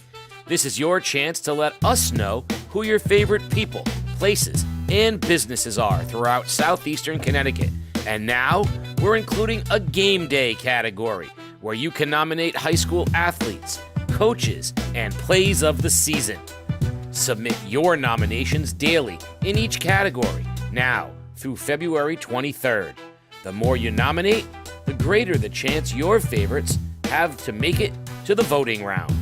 This is your chance to let us know who your favorite people, places, and businesses are throughout southeastern Connecticut. And now we're including a Game Day category where you can nominate high school athletes, coaches, and plays of the season. Submit your nominations daily in each category now through February 23rd. The more you nominate, the greater the chance your favorites have to make it to the voting round.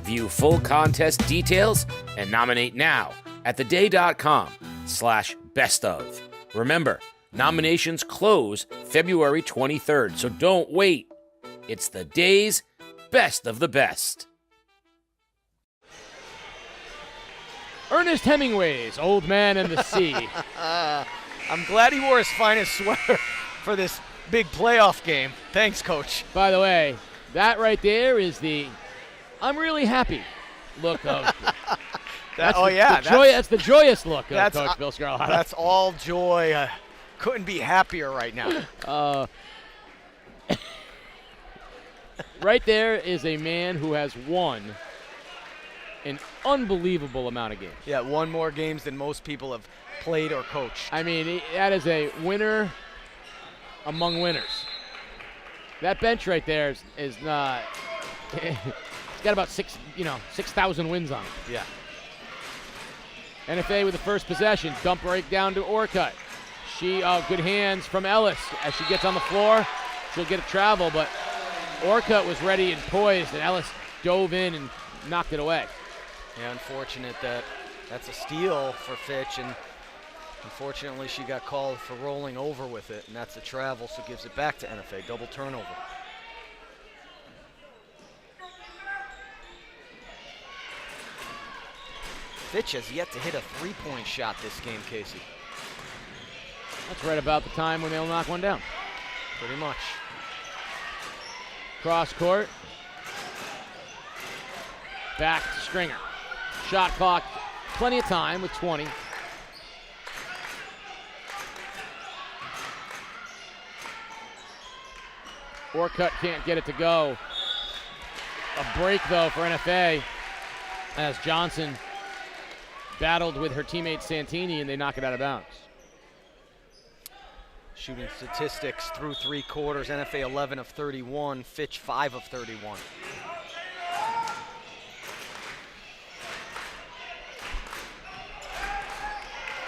View full contest details and nominate now at theday.com/bestof. Remember, nominations close February 23rd, so don't wait. It's the Day's Best of the Best.
Ernest Hemingway's Old Man and the Sea.
I'm glad he wore his finest sweater for this big playoff game. Thanks, Coach.
By the way, that right there is the I'm really happy look of. That's the joyous look of Coach Bill Scarlett.
That's all joy. Couldn't be happier right now.
Right there is a man who has won an unbelievable amount of games.
Yeah, won more games than most people have played or coached.
I mean, that is a winner among winners. That bench right there is not. It's got about 6,000 wins on it.
Yeah.
NFA with the first possession. Dump break down to Orcutt. Good hands from Ellis as she gets on the floor. She'll get a travel, but Orcutt was ready and poised, and Ellis dove in and knocked it away.
Yeah, unfortunate that's a steal for Fitch, and unfortunately she got called for rolling over with it, and that's a travel, so gives it back to NFA. Double turnover. Fitch has yet to hit a three-point shot this game, Casey.
That's right about the time when they'll knock one down.
Pretty much.
Cross court. Back to Stringer. Shot clock, plenty of time with 20. Orcutt can't get it to go. A break, though, for NFA as Johnson battled with her teammate Santini, and they knock it out of bounds.
Shooting statistics through three quarters, NFA 11 of 31, Fitch 5 of 31.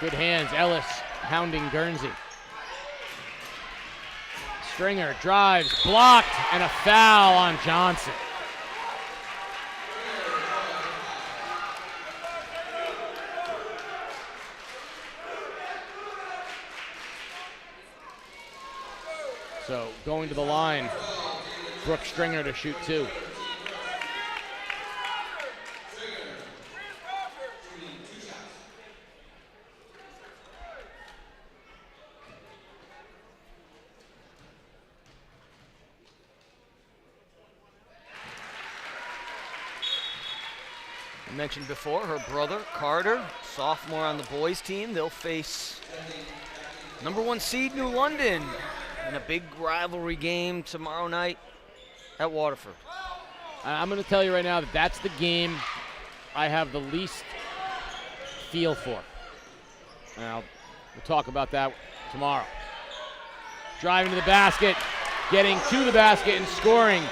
Good hands, Ellis hounding Guernsey. Stringer drives, blocked, and a foul on Johnson. So going to the line, Brooke Stringer to shoot two.
I mentioned before, her brother, Carter, sophomore on the boys team. They'll face number 1 seed New London in a big rivalry game tomorrow night at Waterford.
I'm going to tell you right now that that's the game I have the least feel for. We'll talk about that tomorrow. Driving to the basket, getting to the basket and scoring,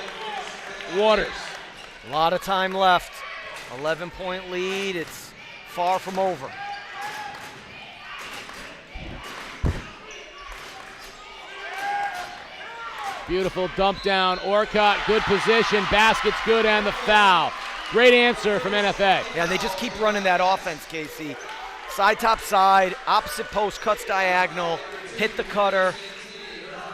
Waters.
A lot of time left. 11-point lead. It's far from over.
Beautiful dump down. Orcutt, good position. Basket's good, and the foul. Great answer from NFA.
Yeah, they just keep running that offense, Casey. Side, top, side, opposite post, cuts diagonal, hit the cutter.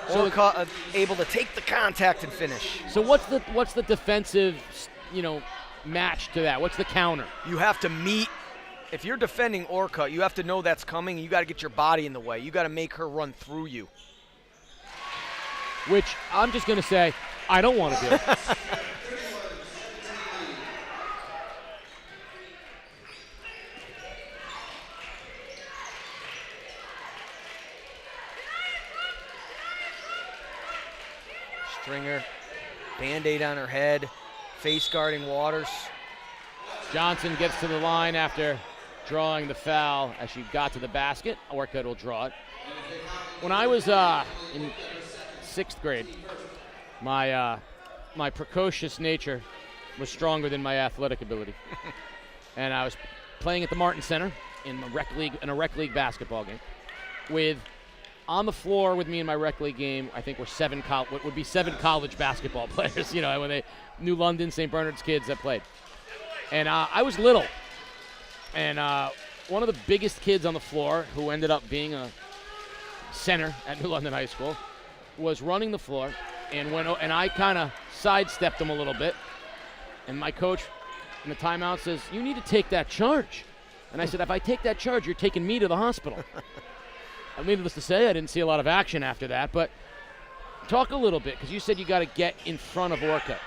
Orcutt able to take the contact and finish.
So what's the defensive, match to that? What's the counter?
You have to meet. If you're defending Orcutt, you have to know that's coming. You got to get your body in the way. You got to make her run through you.
Which I'm just going to say, I don't want to do.
Stringer, Band-Aid on her head, face guarding Waters.
Johnson gets to the line after drawing the foul as she got to the basket. Orcutt will draw it. When I was in 6th grade, my precocious nature was stronger than my athletic ability. And I was playing at the Martin Center in a rec league basketball game. On the floor with me in my rec league game, I think were 7 college basketball players, when New London, St. Bernard's kids that played. And I was little. And one of the biggest kids on the floor, who ended up being a center at New London High School, was running the floor, and I kind of sidestepped him a little bit. And my coach in the timeout says, "You need to take that charge." And I said, "If I take that charge, you're taking me to the hospital." Needless to say, I didn't see a lot of action after that, but talk a little bit, because you said you got to get in front of Orcutt.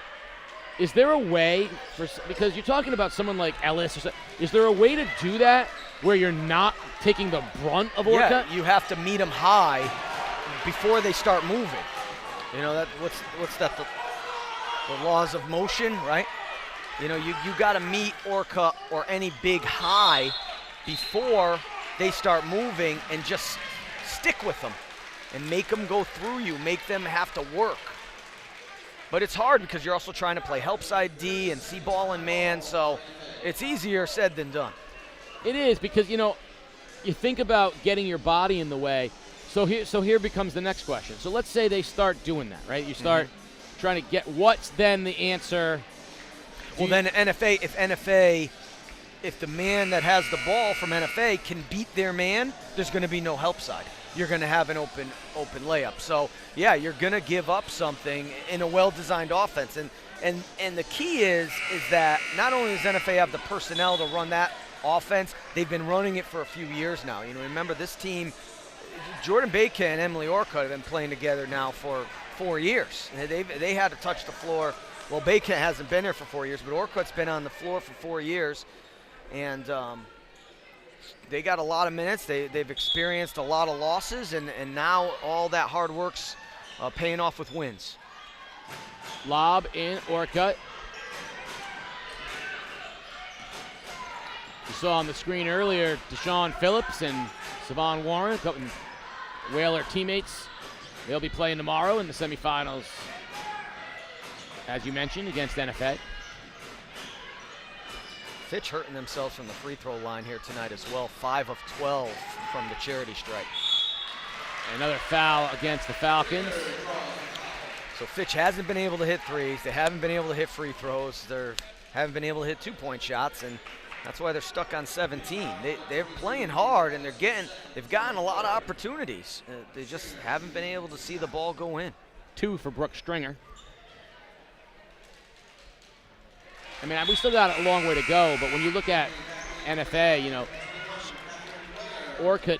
Is there a way, because you're talking about someone like Ellis, is there a way to do that where you're not taking the brunt of Orcutt?
Yeah, you have to meet them high before they start moving. What's that, the laws of motion, right? You got to meet Orcutt or any big high before they start moving, and just stick with them and make them go through you, make them have to work. But it's hard because you're also trying to play help side D and see ball and man, so it's easier said than done.
It is, because, you think about getting your body in the way. So here becomes the next question. So let's say they start doing that, right? You start trying to get, what's then the answer?
Well, then if the man that has the ball from NFA can beat their man, there's going to be no help side. You're going to have an open layup. So, yeah, you're going to give up something in a well-designed offense. And the key is that not only does NFA have the personnel to run that offense, they've been running it for a few years now. Remember, this team, Jordan Bacon and Emily Orcutt have been playing together now for 4 years. They had to touch the floor. Well, Bacon hasn't been there for 4 years, but Orcutt's been on the floor for 4 years. And they got a lot of minutes. They've experienced a lot of losses, and now all that hard work's paying off with wins.
Lob in Orcutt. You saw on the screen earlier Deshaun Phillips and Savon Warren, Whaler teammates. They'll be playing tomorrow in the semifinals, as you mentioned, against NFA.
Fitch hurting themselves from the free throw line here tonight as well. 5 of 12 from the charity stripe.
Another foul against the Falcons.
So Fitch hasn't been able to hit threes. They haven't been able to hit free throws. They haven't been able to hit 2-point shots, and that's why they're stuck on 17. They're playing hard, and they've gotten a lot of opportunities. They just haven't been able to see the ball go in.
2 for Brooke Stringer. We still got a long way to go, but when you look at NFA, Orcutt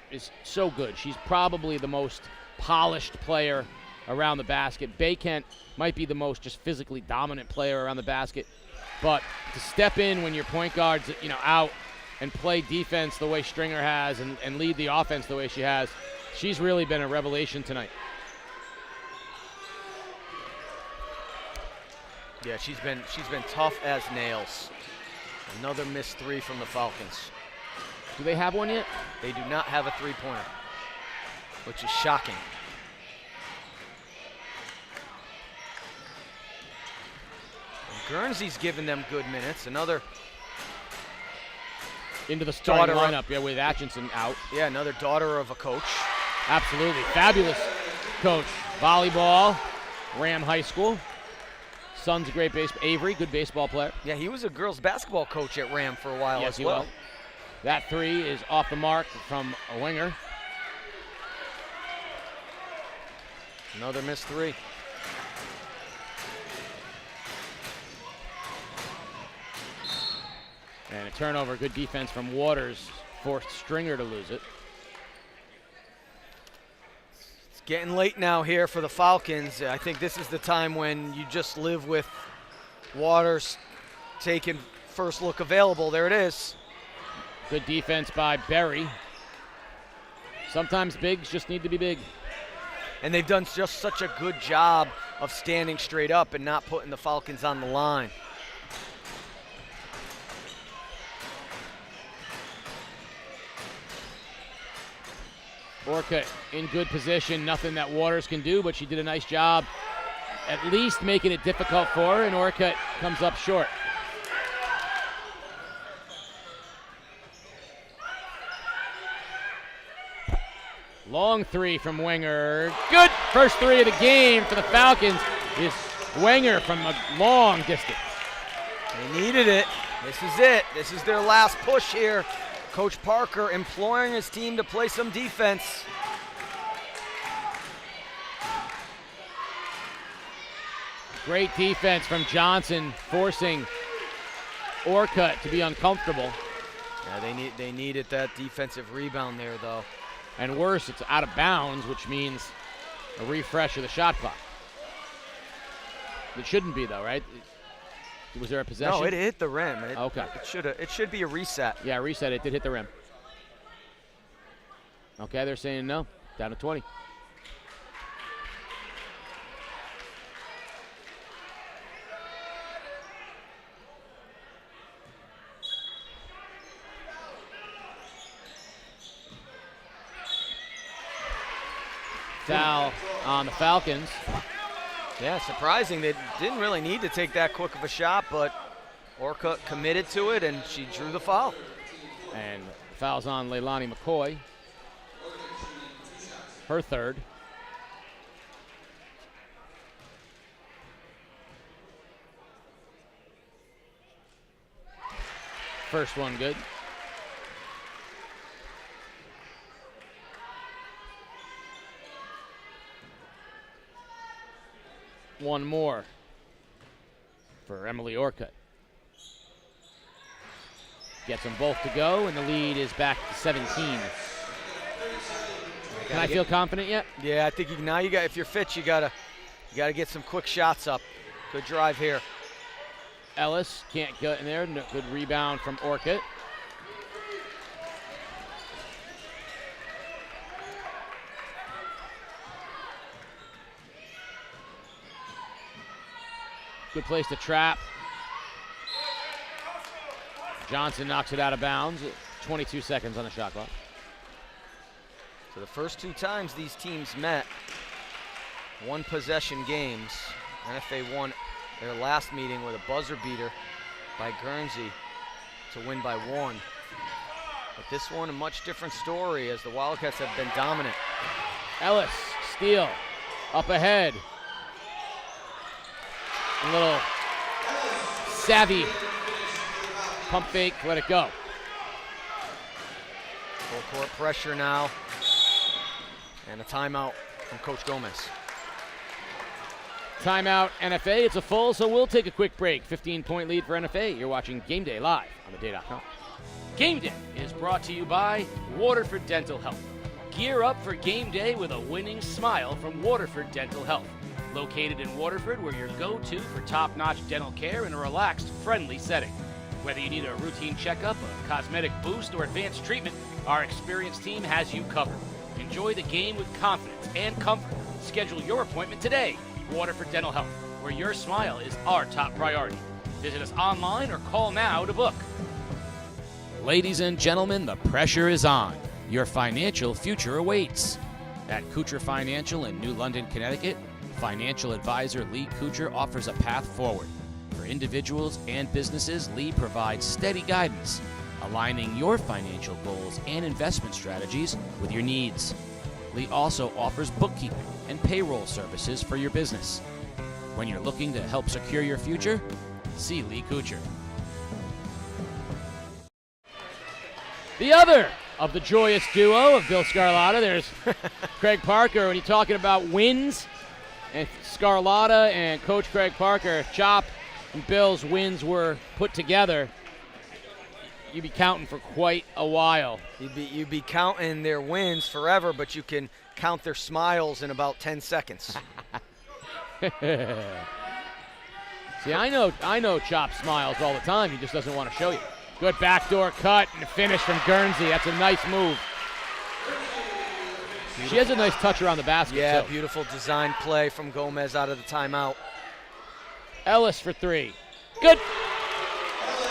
is so good. She's probably the most polished player around the basket. Bacon might be the most just physically dominant player around the basket. But to step in when your point guard's out and play defense the way Stringer has and lead the offense the way she has, she's really been a revelation tonight.
Yeah, she's been tough as nails. Another missed 3 from the Falcons.
Do they have one yet?
They do not have a 3-pointer, which is shocking. And Guernsey's given them good minutes. Another
into the starting lineup, with Atchison out.
Yeah, another daughter of a coach.
Absolutely. Fabulous coach. Volleyball, Ram High School. Son's a great Avery, good baseball player.
Yeah, he was a girls basketball coach at Ram for a while as well.
That 3 is off the mark from a winger.
Another missed 3.
And a turnover, good defense from Waters, forced Stringer to lose it.
It's getting late now here for the Falcons. I think this is the time when you just live with Waters taking first look available. There it is.
Good defense by Berry. Sometimes bigs just need to be big.
And they've done just such a good job of standing straight up and not putting the Falcons on the line.
Orcutt in good position, nothing that Waters can do, but she did a nice job at least making it difficult for her, and Orcutt comes up short. Long three from Wenger. Good first three of the game for the Falcons is Wenger from a long distance.
They needed it. This is it. This is their last push here. Coach Parker imploring his team to play some defense.
Great defense from Johnson, forcing Orcutt to be uncomfortable.
Yeah, they needed that defensive rebound there, though.
And worse, it's out of bounds, which means a refresh of the shot clock. It shouldn't be, though, right? Was there a possession?
No, it hit the rim.
Okay.
It should be a reset.
Yeah, reset. It did hit the rim. Okay, they're saying no. Down to 20. Foul on the Falcons.
Yeah, surprising. They didn't really need to take that quick of a shot, but Orcutt committed to it, and she drew the foul.
And fouls on Leilani McCoy. Her third. First one good. One more for Emily Orcutt. Gets them both to go, and the lead is back to 17. Can I feel confident yet?
Yeah, I think if you're Fitch, you gotta get some quick shots up. Good drive here.
Ellis can't get in there. No, good rebound from Orcutt. Good place to trap. Johnson knocks it out of bounds. 22 seconds on the shot clock.
So the first two times these teams met, one possession games. NFA won their last meeting with a buzzer beater by Guernsey to win by 1. But this one, a much different story as the Wildcats have been dominant.
Ellis, steal, up ahead. A little savvy pump fake, let it go.
Full court pressure now. And a timeout from Coach Gomez.
Timeout, NFA. It's a full, so we'll take a quick break. 15-point lead for NFA. You're watching Game Day live on theday.com. Game Day is brought to you by Waterford Dental Health. Gear up for game day with a winning smile from Waterford Dental Health. Located in Waterford, we're your go-to for top-notch dental care in a relaxed, friendly setting. Whether you need a routine checkup, a cosmetic boost, or advanced treatment, our experienced team has you covered. Enjoy the game with confidence and comfort. Schedule your appointment today. Waterford Dental Health, where your smile is our top priority. Visit us online or call now to book. Ladies and gentlemen, the pressure is on. Your financial future awaits. At Kuchar Financial in New London, Connecticut, financial advisor Lee Kuchar offers a path forward. For individuals and businesses, Lee provides steady guidance, aligning your financial goals and investment strategies with your needs. Lee also offers bookkeeping and payroll services for your business. When you're looking to help secure your future, see Lee Kuchar. The other of the joyous duo of Bill Scarlatta, there's Craig Parker. When you're talking about wins, and Scarlatta and Coach Craig Parker, if Chop and Bill's wins were put together, you'd be counting for quite a while.
You'd be counting their wins forever, but you can count their smiles in about 10 seconds.
See, I know Chop smiles all the time. He just doesn't want to show you. Good backdoor cut and a finish from Guernsey. That's a nice move. Beautiful. She has a nice touch around the basket.
Yeah,
too.
beautiful design play from Gomez out of the timeout.
Ellis for three. Good.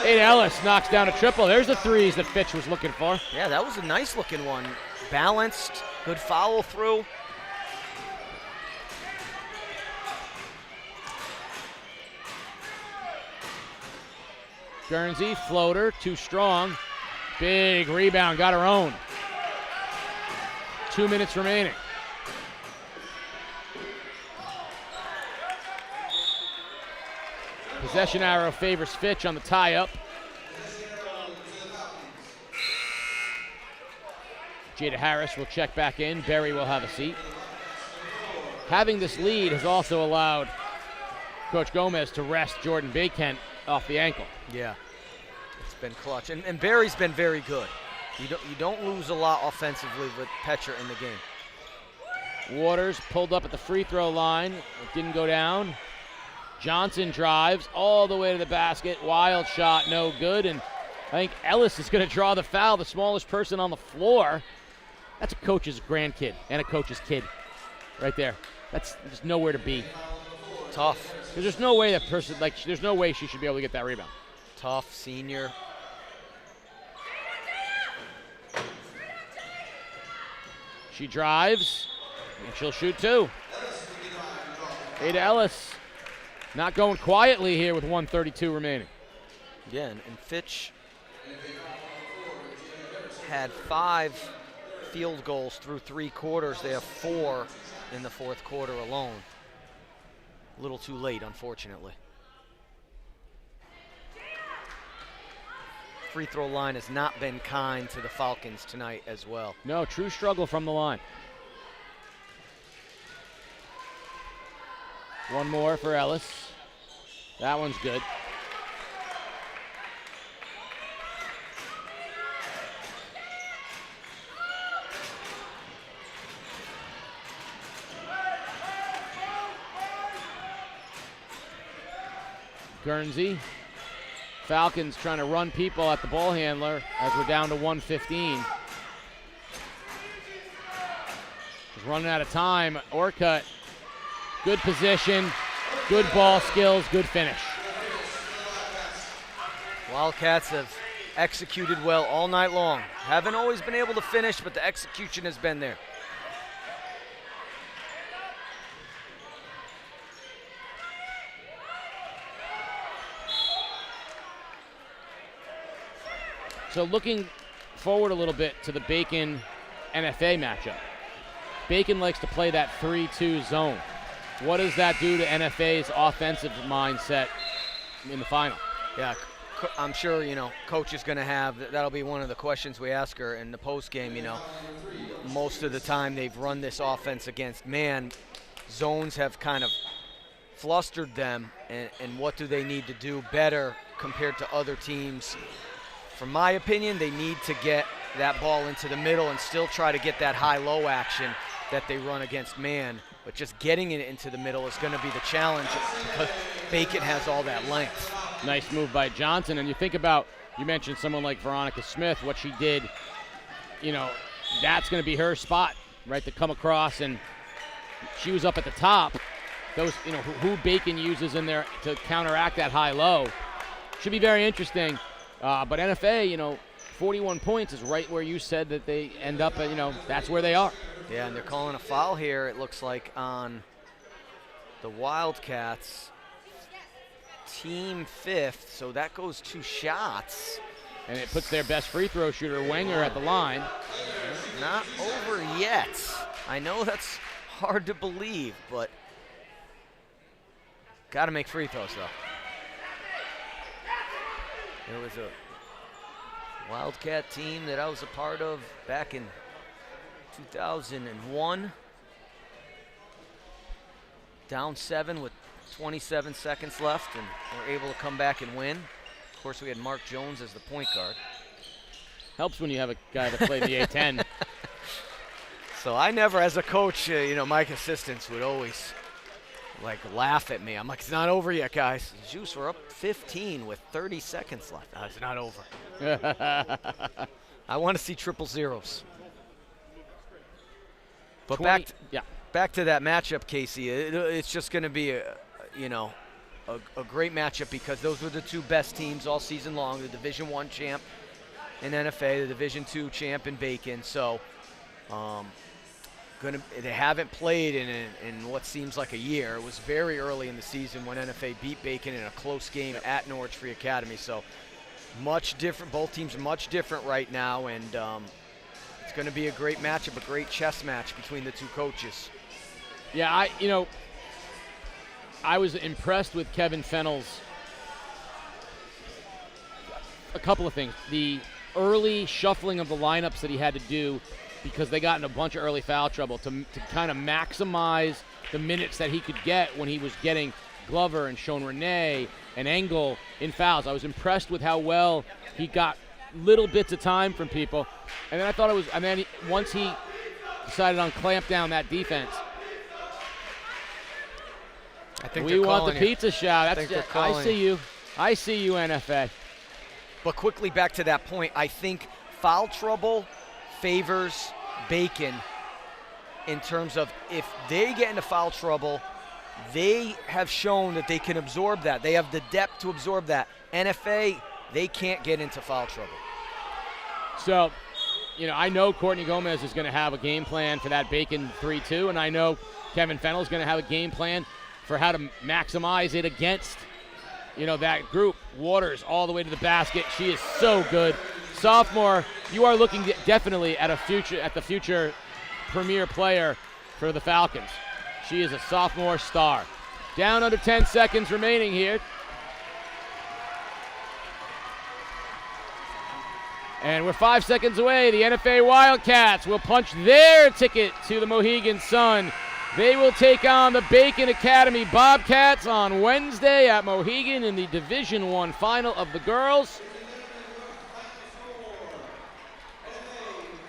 Ada Ellis knocks down a triple. There's the threes that Fitch was looking for.
Yeah, that was a nice looking one. Balanced, good follow through.
Guernsey, floater, too strong. Big rebound, got her own. 2 minutes remaining. Possession arrow favors Fitch on the tie-up. Jada Harris will check back in. Berry will have a seat. Having this lead has also allowed Coach Gomez to rest Jordan Bakent off the ankle.
Yeah, it's been clutch. And Berry's been very good. You don't lose a lot offensively with Petcher in the game.
Waters pulled up at the free throw line. It didn't go down. Johnson drives all the way to the basket. Wild shot, no good. And I think Ellis is going to draw the foul, the smallest person on the floor. That's a coach's grandkid and a coach's kid right there. That's just nowhere to be.
Tough.
Because there's no way that person, there's no way she should be able to get that rebound.
Tough senior.
She drives, and she'll shoot two. Ada Ellis not going quietly here with 1:32 remaining.
Yeah, and Fitch had 5 field goals through 3 quarters. They have 4 in the 4th quarter alone. A little too late, unfortunately. Free throw line has not been kind to the Falcons tonight as well.
No, true struggle from the line. One more for Ellis. That one's good. Guernsey. Falcons trying to run people at the ball handler as we're down to 1:15. Just running out of time. Orcutt, good position, good ball skills, good finish.
Wildcats have executed well all night long. Haven't always been able to finish, but the execution has been there.
So looking forward a little bit to the Bacon NFA matchup. Bacon likes to play that 3-2 zone. What does that do to NFA's offensive mindset in the final?
Yeah, I'm sure, Coach is going to have, that'll be one of the questions we ask her in the post game. Most of the time they've run this offense against man. Zones have kind of flustered them, and what do they need to do better compared to other teams? From my opinion, they need to get that ball into the middle and still try to get that high-low action that they run against man. But just getting it into the middle is going to be the challenge because Bacon has all that length.
Nice move by Johnson. And you think about, you mentioned someone like Veronica Smith, what she did, that's going to be her spot, right, to come across. And she was up at the top. Those, who Bacon uses in there to counteract that high-low. Should be very interesting. But NFA, 41 points is right where you said that they end up at, that's where they are.
Yeah, and they're calling a foul here, it looks like, on the Wildcats. Team 5th, so that goes 2 shots.
And it puts their best free throw shooter, Wenger, at the line.
Not over yet. I know that's hard to believe, but got to make free throws, though. There was a Wildcat team that I was a part of back in 2001. Down 7 with 27 seconds left, and we're able to come back and win. Of course, we had Mark Jones as the point guard.
Helps when you have a guy that played the A-10.
So I never, as a coach, my assistants would always laugh at me. I'm like, it's not over yet, guys. Juice, we're up 15 with 30 seconds left. Oh, it's not over. I want to see triple zeros. But back to that matchup, Casey. It's just going to be a great matchup because those were the two best teams all season long. The Division I champ in NFA, the Division II champ in Bacon. So they haven't played in what seems like a year. It was very early in the season when NFA beat Bacon in a close game at Norwich Free Academy. So much different. Both teams are much different right now, and it's going to be a great matchup, a great chess match between the two coaches.
Yeah, I was impressed with Kevin Fennell's a couple of things. The early shuffling of the lineups that he had to do because they got in a bunch of early foul trouble to kind of maximize the minutes that he could get when he was getting Glover and Sean Renee and Engel in fouls. I was impressed with how well he got little bits of time from people. And then I thought once he decided on clamp down that defense,
I think
we want the pizza shout. I see you. I see you, NFA.
But quickly back to that point, I think foul trouble favors Bacon in terms of if they get into foul trouble, they have shown that they can absorb that. They have the depth to absorb that. NFA, they can't get into foul trouble.
So, I know Courtney Gomez is going to have a game plan for that Bacon 3-2, and I know Kevin Fennell is going to have a game plan for how to maximize it against, that group. Waters all the way to the basket. She is so good. Sophomore, you are looking definitely at the future premier player for the Falcons. She is a sophomore star. Down under 10 seconds remaining here. And we're 5 seconds away. The NFA Wildcats will punch their ticket to the Mohegan Sun. They will take on the Bacon Academy Bobcats on Wednesday at Mohegan in the Division I final of the girls.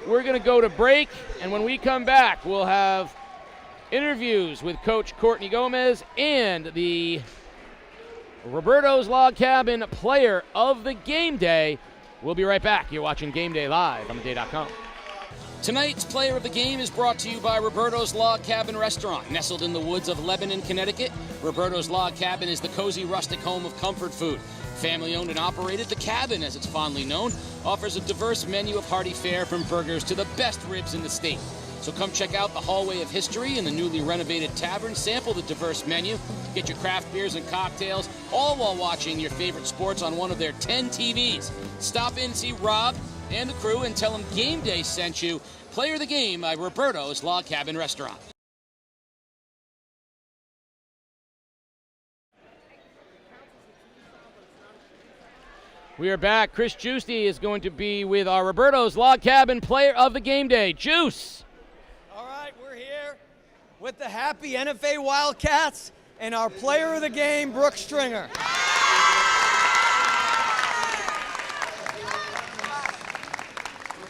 We're going to go to break, and when we come back, we'll have interviews with Coach Courtney Gomez and the Roberto's Log Cabin player of the game day. We'll be right back. You're watching Game Day live on theday.com.
Tonight's player of the game is brought to you by Roberto's Log Cabin Restaurant. Nestled in the woods of Lebanon, Connecticut, Roberto's Log Cabin is the cozy rustic home of comfort food. Family owned and operated, the Cabin, as it's fondly known, offers a diverse menu of hearty fare from burgers to the best ribs in the state. So come check out the Hallway of History in the newly renovated tavern, sample the diverse menu, get your craft beers and cocktails, all while watching your favorite sports on one of their 10 TVs. Stop in, see Rob and the crew, and tell them Game Day sent you. Player of the game by Roberto's Log Cabin Restaurant.
We are back. Chris Giusti is going to be with our Roberto's Log Cabin player of the game day. Juice.
All right, we're here with the happy NFA Wildcats and our player of the game, Brooke Stringer.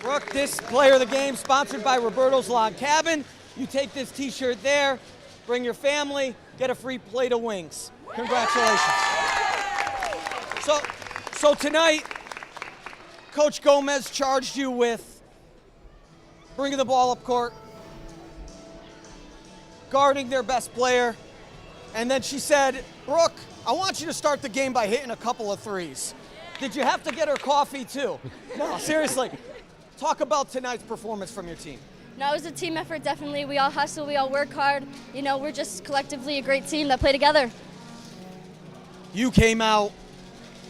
Brooke, this player of the game sponsored by Roberto's Log Cabin. You take this t-shirt there, bring your family, get a free plate of wings. Congratulations. So tonight, Coach Gomez charged you with bringing the ball up court, guarding their best player, and then she said, Brooke, I want you to start the game by hitting a couple of threes. Did you have to get her coffee too? No, seriously. Talk about tonight's performance from your team.
No, it was a team effort, definitely. We all hustle, we all work hard. We're just collectively a great team that play together.
You came out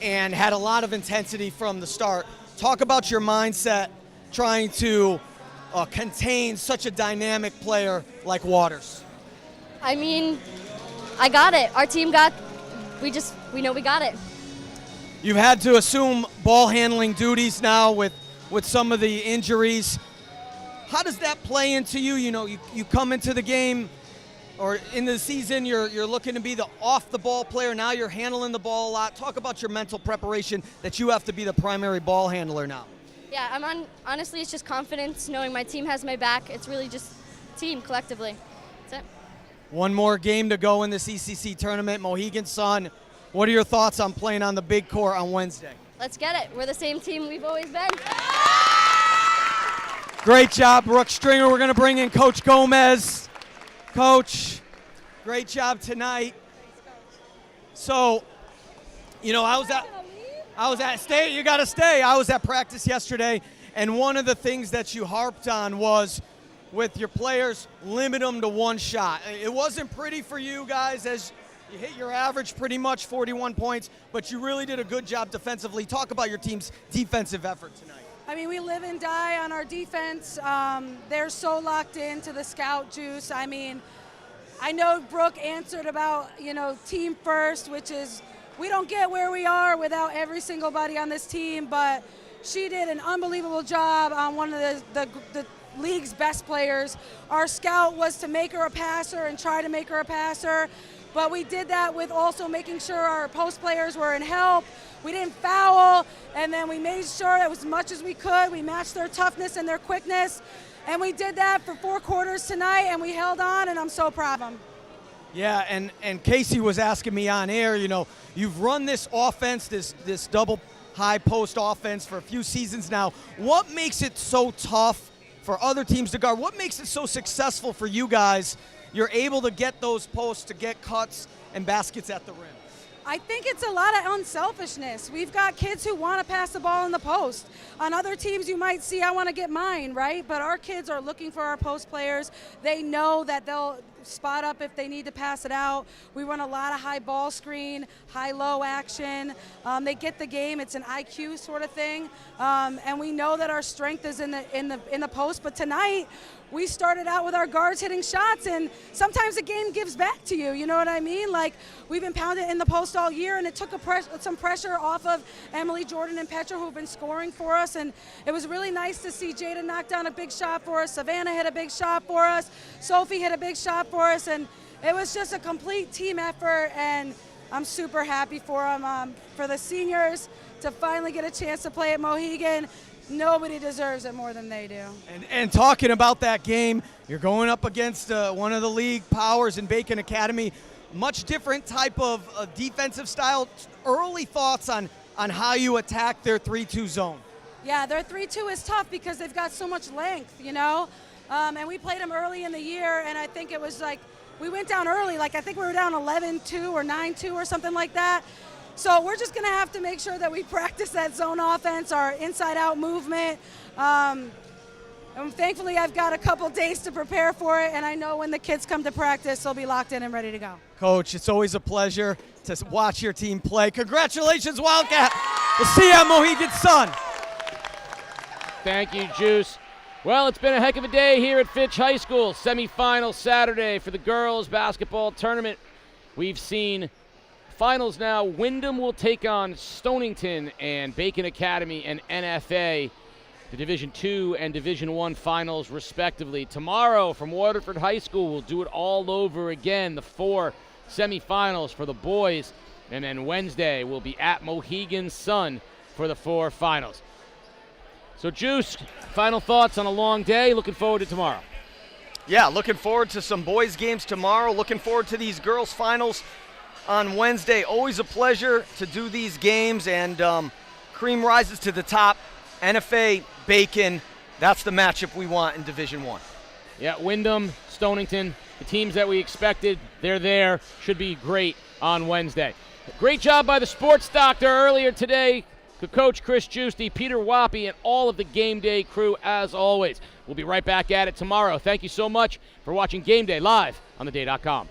and had a lot of intensity from the start. Talk about your mindset trying to contain such a dynamic player like Waters.
I got it. Our team we know we got it.
You've had to assume ball handling duties now with some of the injuries. How does that play into you? You come into the game or in the season, you're looking to be the off-the-ball player. Now you're handling the ball a lot. Talk about your mental preparation that you have to be the primary ball handler now.
Yeah, honestly, it's just confidence, knowing my team has my back. It's really just team collectively. That's it.
One more game to go in this ECC tournament. Mohegan Sun, what are your thoughts on playing on the big court on Wednesday?
Let's get it. We're the same team we've always been.
Great job, Brooke Stringer. We're going to bring in Coach Gomez. Coach, great job tonight. So, I was at stay. You got to stay. I was at practice yesterday, and one of the things that you harped on was with your players, limit them to one shot. It wasn't pretty for you guys as you hit your average pretty much 41 points, but you really did a good job defensively. Talk about your team's defensive effort tonight.
I mean, we live and die on our defense. They're so locked into the scout juice. I mean, I know Brooke answered about, team first, which is we don't get where we are without every single body on this team, but she did an unbelievable job on one of the league's best players. Our scout was to make her a passer and try to make her a passer, but we did that with also making sure our post players were in help. We didn't foul, and then we made sure that as much as we could, we matched their toughness and their quickness, and we did that for 4 quarters tonight, and we held on, and I'm so proud of them.
Yeah, and Casey was asking me on air, you've run this offense, this double high post offense for a few seasons now. What makes it so tough for other teams to guard? What makes it so successful for you guys? You're able to get those posts, to get cuts and baskets at the rim.
I think it's a lot of unselfishness. We've got kids who want to pass the ball in the post. On other teams, you might see, I want to get mine, right? But our kids are looking for our post players. They know that they'll spot up if they need to pass it out. We run a lot of high ball screen, high-low action. They get the game. It's an IQ sort of thing. And we know that our strength is in the post. But tonight, we started out with our guards hitting shots, and sometimes the game gives back to you. You know what I mean? Like, we've been pounded in the post all year, and it took some pressure off of Emily, Jordan, and Petra, who've been scoring for us. And it was really nice to see Jada knock down a big shot for us. Savannah hit a big shot for us. Sophie hit a big shot for us. And it was just a complete team effort, and I'm super happy for them. For the seniors to finally get a chance to play at Mohegan, nobody deserves it more than they do.
And talking about that game, you're going up against one of the league powers in Bacon Academy. Much different type of defensive style. Early thoughts on how you attack their 3-2 zone.
Yeah, their 3-2 is tough because they've got so much length, and we played them early in the year, and I think it was like we went down early. Like, I think we were down 11-2 or 9-2 or something like that. So we're just going to have to make sure that we practice that zone offense, our inside-out movement. And thankfully, I've got a couple days to prepare for it, and I know when the kids come to practice, they'll be locked in and ready to go.
Coach, it's always a pleasure to watch your team play. Congratulations, Wildcat. We'll see you at Mohegan Sun.
Thank you, Juice. Well, it's been a heck of a day here at Fitch High School. Semifinal Saturday for the girls basketball tournament. We've seen finals now. Wyndham will take on Stonington, and Bacon Academy and NFA, the Division II and Division I finals, respectively. Tomorrow from Waterford High School, we'll do it all over again, the 4 semifinals for the boys. And then Wednesday, we'll be at Mohegan Sun for the 4 finals. So, Juice, final thoughts on a long day. Looking forward to tomorrow.
Yeah, looking forward to some boys' games tomorrow. Looking forward to these girls' finals on Wednesday. Always a pleasure to do these games, and cream rises to the top. NFA, Bacon, that's the matchup we want in Division I.
Yeah, Wyndham, Stonington, the teams that we expected, they're there. Should be great on Wednesday. Great job by the sports doctor earlier today. The coach, Chris Giusti, Peter Wappy, and all of the Game Day crew, as always. We'll be right back at it tomorrow. Thank you so much for watching Game Day live on theday.com.